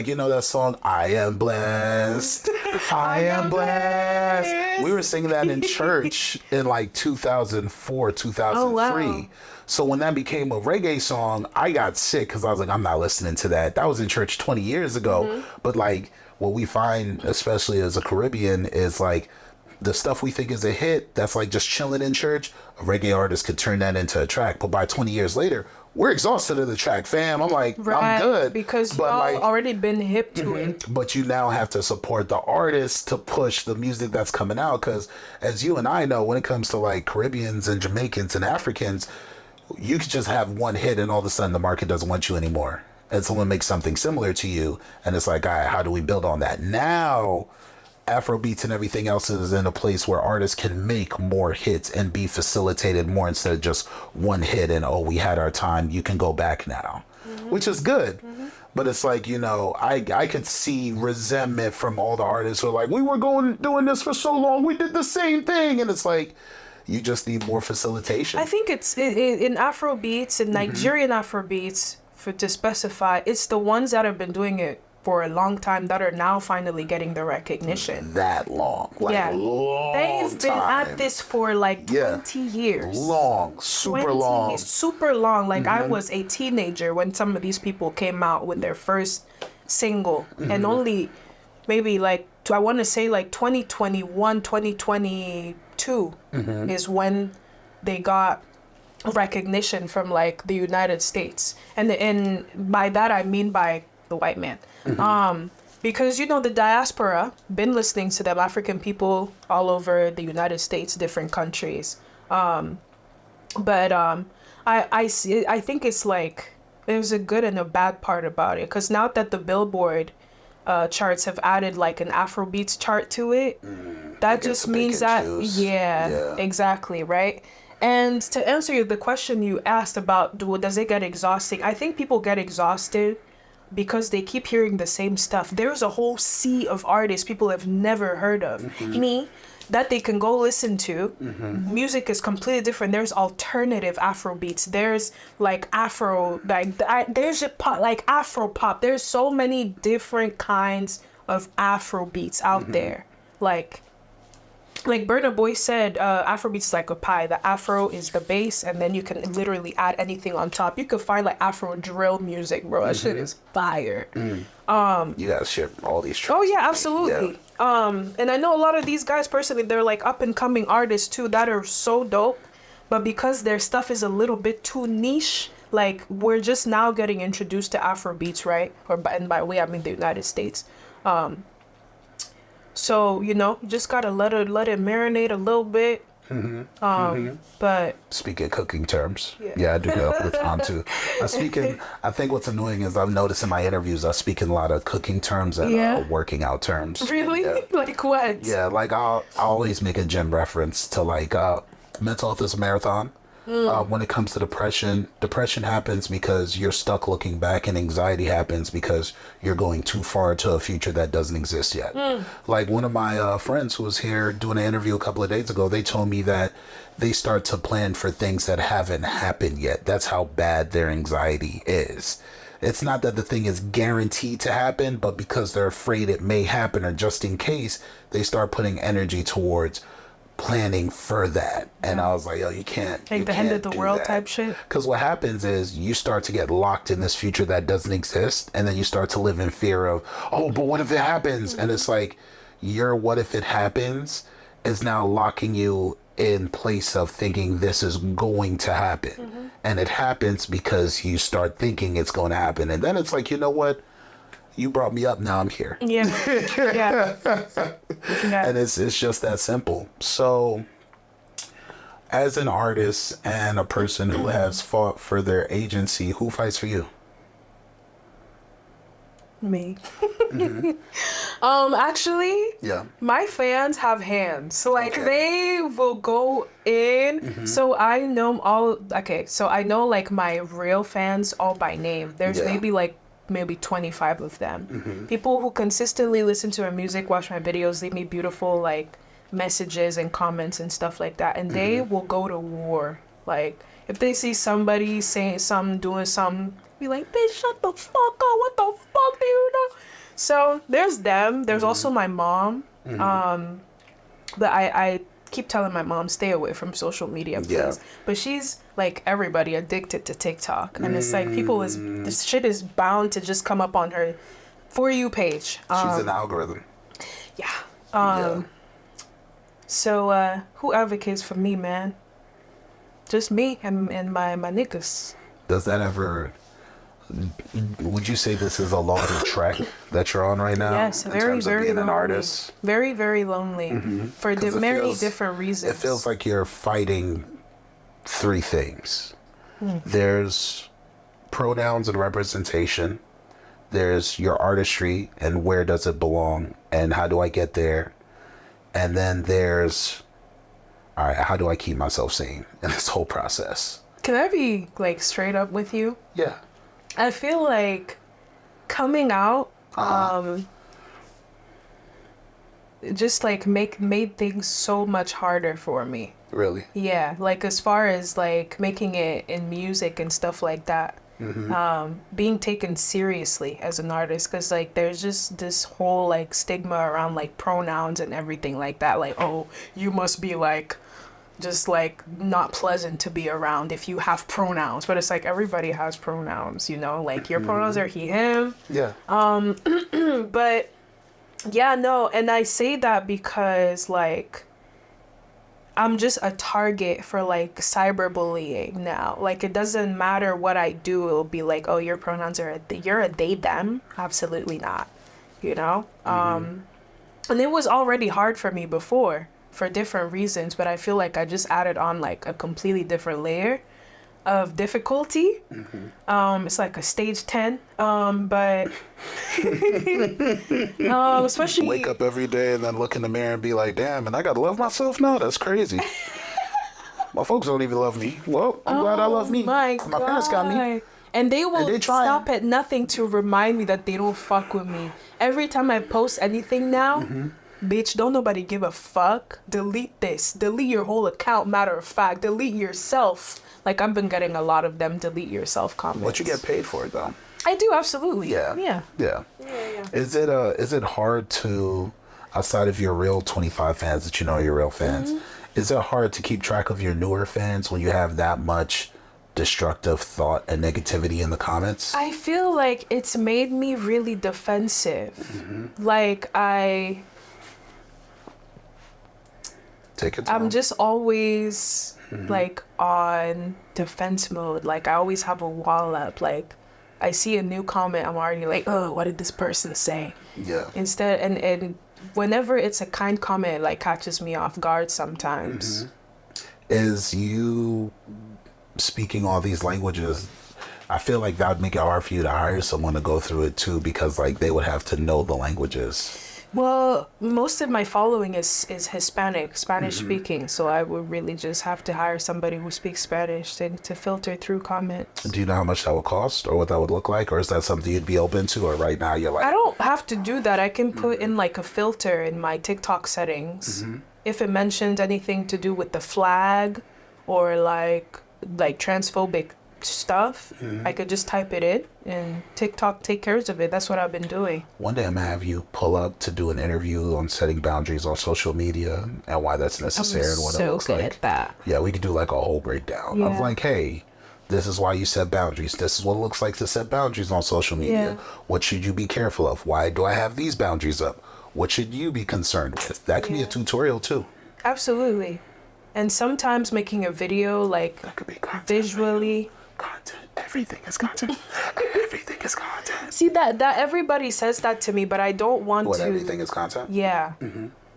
Speaker 2: You know that song, I am blessed. I am blessed. We were singing that in church in 2004, 2003.
Speaker 1: Oh, wow.
Speaker 2: So when that became a reggae song, I got sick because I was like, I'm not listening to that. That was in church 20 years ago. But what we find, especially as a Caribbean, is the stuff we think is a hit that's just chilling in church. A reggae artist could turn that into a track, but by 20 years later, we're exhausted of the track, fam. I'm I'm good
Speaker 1: because y'all already been hip to it.
Speaker 2: But you now have to support the artists to push the music that's coming out, because as you and I know, when it comes to Caribbeans and Jamaicans and Africans, you could just have one hit and all of a sudden the market doesn't want you anymore. and someone makes something similar to you, and it's like, all right, how do we build on that? Now Afrobeats and everything else is in a place where artists can make more hits and be facilitated more instead of just one hit and, oh, we had our time, you can go back now, which is good. But it's like, you know, I could see resentment from all the artists who are like, we were doing this for so long, we did the same thing. And it's like, you just need more facilitation.
Speaker 1: I think it's in Afrobeats, in Nigerian Afrobeats, to specify, it's the ones that have been doing it for a long time that are now finally getting the recognition.
Speaker 2: That long. Like,
Speaker 1: yeah.
Speaker 2: Long
Speaker 1: They've been
Speaker 2: time.
Speaker 1: at this for like 20 years.
Speaker 2: Long. Super long.
Speaker 1: Super long. Like I was a teenager when some of these people came out with their first single. And only maybe like, I want to say like 2021, 2022 is when they got recognition from like the United States. And by that I mean by the white man. Because, you know, the diaspora, been listening to them, African people all over the United States, different countries. I think it's like, there's a good and a bad part about it. Because now that the Billboard charts have added like an Afrobeats chart to it, that just means that, yeah, exactly, right? And to answer the question you asked about, does it get exhausting? I think people get exhausted because they keep hearing the same stuff. There's a whole sea of artists people have never heard of. That they can go listen to. Music is completely different. There's alternative Afrobeats. There's like Afro, there's like Afro pop. There's so many different kinds of Afrobeats out there. Like Burna Boy said, Afrobeats is like a pie. The Afro is the base, and then you can literally add anything on top. You could find like Afro drill music, bro. That shit is fire.
Speaker 2: You gotta share all these tracks.
Speaker 1: Oh yeah, absolutely. And I know a lot of these guys personally, they're like up and coming artists too that are so dope. But because their stuff is a little bit too niche, like we're just now getting introduced to Afrobeats, right? And by we I mean the United States. So, you know, you just gotta let it marinate a little bit. But
Speaker 2: speaking of cooking terms, I do go with time too. I think what's annoying is I've noticed in my interviews I speak in a lot of cooking terms and working out terms.
Speaker 1: Really? Like what?
Speaker 2: Yeah, like I'll always make a gym reference to like mental health is a marathon. When it comes to depression happens because you're stuck looking back, and anxiety happens because you're going too far to a future that doesn't exist yet. Like one of my friends who was here doing an interview a couple of days ago, they told me that they start to plan for things that haven't happened yet. That's how bad their anxiety is. It's not that the thing is guaranteed to happen, but because they're afraid it may happen, or just in case, they start putting energy towards planning for that. And I was like, yo, you can't
Speaker 1: like the end of the world type shit.
Speaker 2: Because what happens is you start to get locked in this future that doesn't exist, and then you start to live in fear of, oh, but what if it happens? And it's like your what if it happens is now locking you in place of thinking this is going to happen. And it happens because you start thinking it's going to happen, and then it's like, you know what, you brought me up, now I'm here.
Speaker 1: Yeah.
Speaker 2: And it's just that simple. So as an artist and a person who has fought for their agency, who fights for you?
Speaker 1: Me. Actually, my fans have hands. So like they will go in. So I know I know like my real fans all by name. There's maybe 25 of them. People who consistently listen to my music, watch my videos, leave me beautiful like messages and comments and stuff like that, and they will go to war. Like if they see somebody saying something, doing something, be like, bitch, shut the fuck up, what the fuck do you know? So there's them. There's also my mom. But I keep telling my mom, stay away from social media, please. But she's like everybody addicted to TikTok, and it's like this shit is bound to just come up on her For You page.
Speaker 2: She's an algorithm.
Speaker 1: So who advocates for me, man? Just me and my niggas.
Speaker 2: Does that ever? Would you say this is a lonely track that you're on right now?
Speaker 1: Yes, very, very lonely.
Speaker 2: An artist?
Speaker 1: Very, very lonely for many different reasons.
Speaker 2: It feels like you're fighting three things. There's pronouns and representation. There's your artistry and where does it belong and how do I get there? And then there's, all right, how do I keep myself sane in this whole process?
Speaker 1: Can I be like straight up with you?
Speaker 2: Yeah.
Speaker 1: I feel like coming out, just like made things so much harder for me.
Speaker 2: Really?
Speaker 1: Yeah, like as far as like making it in music and stuff like that. Being taken seriously as an artist, because like there's just this whole like stigma around like pronouns and everything like that, like, oh, you must be like just like not pleasant to be around if you have pronouns. But it's like everybody has pronouns, you know, like your pronouns are he, him.
Speaker 2: Yeah.
Speaker 1: But yeah, no, and I say that because like I'm just a target for like cyberbullying now. Like it doesn't matter what I do, it'll be like, oh, your pronouns are you're a they them. Absolutely not, you know. And it was already hard for me before for different reasons, but I feel like I just added on like a completely different layer of difficulty. It's like a stage 10, but especially
Speaker 2: Wake up every day and then look in the mirror and be like, damn, and I gotta love myself now? That's crazy. My folks don't even love me. Well, I'm glad I love me.
Speaker 1: My
Speaker 2: parents got me.
Speaker 1: And they will
Speaker 2: they trying.
Speaker 1: stop at nothing to remind me that they don't fuck with me. Every time I post anything now, bitch, don't nobody give a fuck. Delete this. Delete your whole account, matter of fact. Delete yourself. Like, I've been getting a lot of them delete yourself comments.
Speaker 2: But you get paid for it, though.
Speaker 1: I do, absolutely.
Speaker 2: Yeah.
Speaker 1: Yeah.
Speaker 2: Is it hard to, outside of your real 25 fans that you know are your real fans, is it hard to keep track of your newer fans when you have that much destructive thought and negativity in the comments?
Speaker 1: I feel like it's made me really defensive. Like,
Speaker 2: Take it.
Speaker 1: I'm just always like on defense mode. Like I always have a wall up. Like I see a new comment, I'm already like, oh, what did this person say?
Speaker 2: Yeah.
Speaker 1: Instead, and whenever it's a kind comment, it like catches me off guard sometimes.
Speaker 2: Is you speaking all these languages? I feel like that would make it hard for you to hire someone to go through it too, because like they would have to know the languages.
Speaker 1: Well, most of my following is Hispanic, Spanish speaking, so I would really just have to hire somebody who speaks Spanish to filter through comments.
Speaker 2: Do you know how much that would cost or what that would look like? Or is that something you'd be open to? Or right now you're like...
Speaker 1: I don't have to do that. I can put in like a filter in my TikTok settings. If it mentions anything to do with the flag or like transphobic stuff, I could just type it in and TikTok take care of it. That's what I've been doing.
Speaker 2: One day I'm gonna have you pull up to do an interview on setting boundaries on social media and why that's necessary and what it looks like.
Speaker 1: At that.
Speaker 2: Yeah, we could do like a whole breakdown of like, hey, this is why you set boundaries. This is what it looks like to set boundaries on social media. What should you be careful of? Why do I have these boundaries up? What should you be concerned with? That could be a tutorial too.
Speaker 1: Absolutely. And sometimes making a video like
Speaker 2: That could be content,
Speaker 1: visually.
Speaker 2: Content. Everything is content. Everything is content.
Speaker 1: See that everybody says that to me, but I don't want
Speaker 2: What,
Speaker 1: to.
Speaker 2: everything is content?
Speaker 1: Yeah.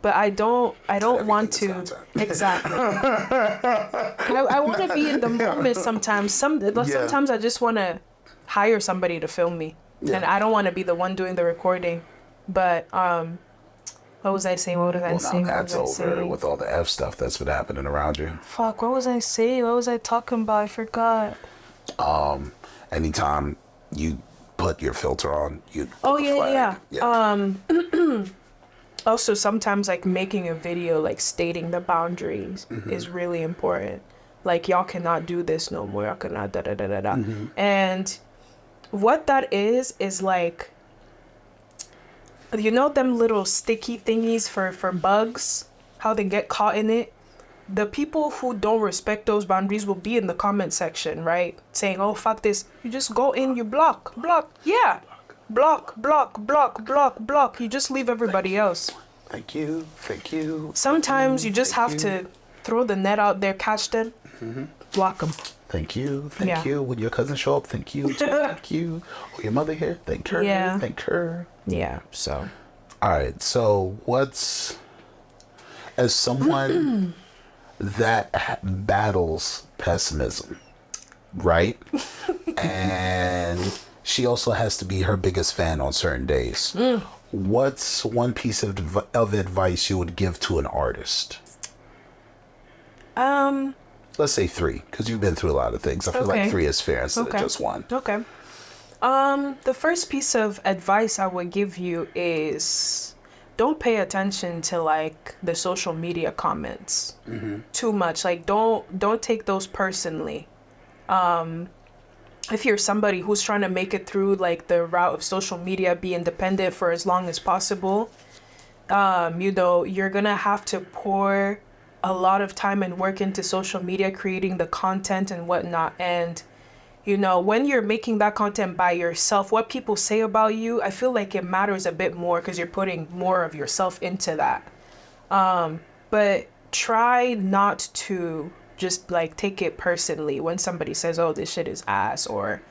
Speaker 1: But I don't want to.
Speaker 2: Content.
Speaker 1: Exactly. I want to be in the moment sometimes. Sometimes I just want to hire somebody to film me. And I don't want to be the one doing the recording. But what was I saying? What was I saying?
Speaker 2: Now that's over with all the F stuff that's been happening around you.
Speaker 1: Fuck, what was I saying? What was I talking about? I forgot.
Speaker 2: Anytime you put your filter on, you
Speaker 1: Oh yeah. Also, sometimes like making a video like stating the boundaries is really important. Like, y'all cannot do this no more. Y'all cannot da da da da da. And what that is like, you know them little sticky thingies for bugs, how they get caught in it? The people who don't respect those boundaries will be in the comment section, right? Saying, oh, fuck this. You just go in, you block. Yeah. Block. You just leave everybody else.
Speaker 2: Thank you.
Speaker 1: Sometimes you just have to throw the net out there, catch them, block them.
Speaker 2: Thank you. When your cousins show up, thank you. Thank you. Oh, your mother here, thank her.
Speaker 1: Yeah.
Speaker 2: Thank her.
Speaker 1: Yeah, so.
Speaker 2: All right, so as someone that battles pessimism, right? And she also has to be her biggest fan on certain days. What's one piece of advice you would give to an artist? Let's say 3, because you've been through a lot of things. I feel like 3 is fair instead of just 1.
Speaker 1: Okay. The first piece of advice I would give you is don't pay attention to like the social media comments too much. Like don't take those personally. If you're somebody who's trying to make it through like the route of social media, be independent for as long as possible, you're gonna have to pour a lot of time and work into social media, creating the content and whatnot. And when you're making that content by yourself, what people say about you, I feel like it matters a bit more because you're putting more of yourself into that. But try not to just like take it personally when somebody says, oh, this shit is ass, or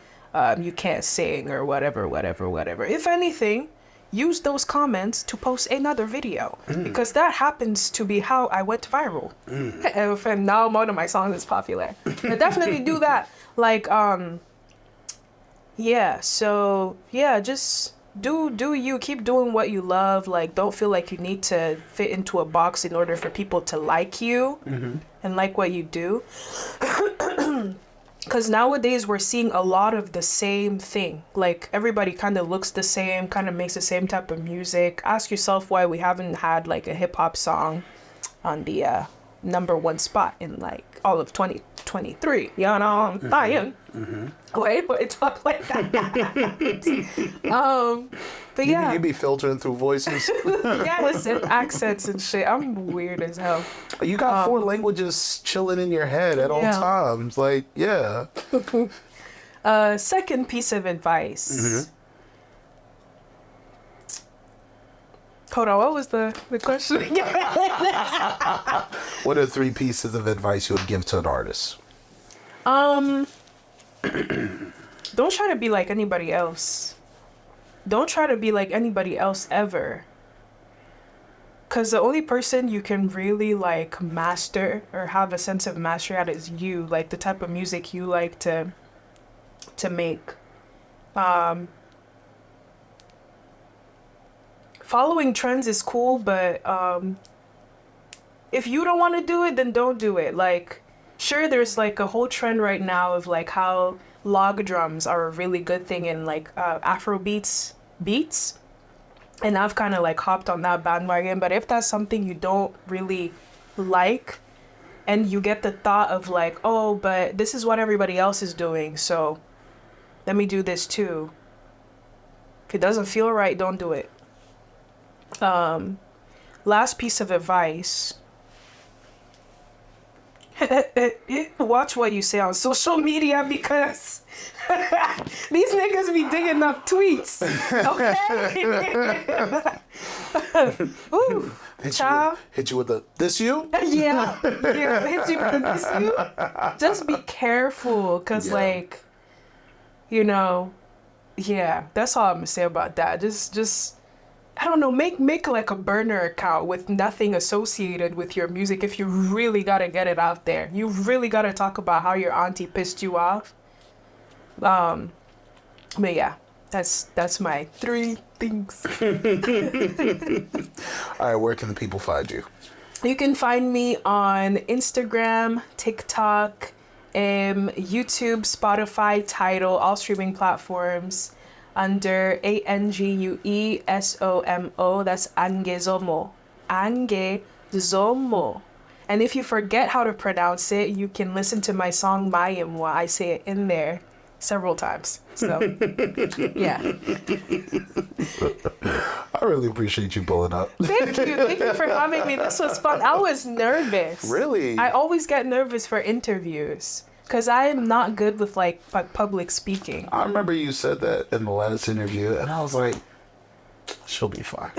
Speaker 1: you can't sing, or whatever. If anything, use those comments to post another video, because that happens to be how I went viral. And now one of my songs is popular. But definitely do that. Like, just do you. Keep doing what you love. Like, don't feel like you need to fit into a box in order for people to like you and like what you do. Because nowadays we're seeing a lot of the same thing. Like, everybody kind of looks the same, kind of makes the same type of music. Ask yourself why we haven't had like a hip hop song on the #1 spot in like all of 2023. You know what I'm saying? Wait, talk like that. But yeah.
Speaker 2: You be filtering through voices.
Speaker 1: Yeah, listen, accents and shit. I'm weird as hell.
Speaker 2: You got 4 languages chilling in your head at all times. Like, yeah.
Speaker 1: Second piece of advice. Hold on, what was the question?
Speaker 2: What are 3 pieces of advice you would give to an artist?
Speaker 1: Don't try to be like anybody else. Don't try to be like anybody else ever. Because the only person you can really like master or have a sense of mastery at is you. Like the type of music you like to make. Following trends is cool, but if you don't want to do it, then don't do it. Like, sure, there's like a whole trend right now of like how log drums are a really good thing in like Afro beats, and I've kind of like hopped on that bandwagon. But if that's something you don't really like, and you get the thought of like, oh, but this is what everybody else is doing, so let me do this too. If it doesn't feel right, don't do it. Last piece of advice. Watch what you say on social media, because these niggas be digging up tweets. Okay? Ooh,
Speaker 2: hit you with the this you?
Speaker 1: Yeah, hit you with the this you. Just be careful, because that's all I'm gonna say about that. Just I don't know, make like a burner account with nothing associated with your music if you really gotta get it out there. You really gotta talk about how your auntie pissed you off. But yeah, that's my 3 things.
Speaker 2: All right, where can the people find you?
Speaker 1: You can find me on Instagram, TikTok, YouTube, Spotify, Tidal, all streaming platforms, under Angue Somo. That's Angue Somo. Angue Somo. And if you forget how to pronounce it, you can listen to my song Mayimwa. I say it in there several times. So yeah.
Speaker 2: I really appreciate you pulling up.
Speaker 1: Thank you for having me. This was fun. I was nervous.
Speaker 2: Really?
Speaker 1: I always get nervous for interviews, because I'm not good with like public speaking.
Speaker 2: I remember you said that in the last interview, and I was like, she'll be fine.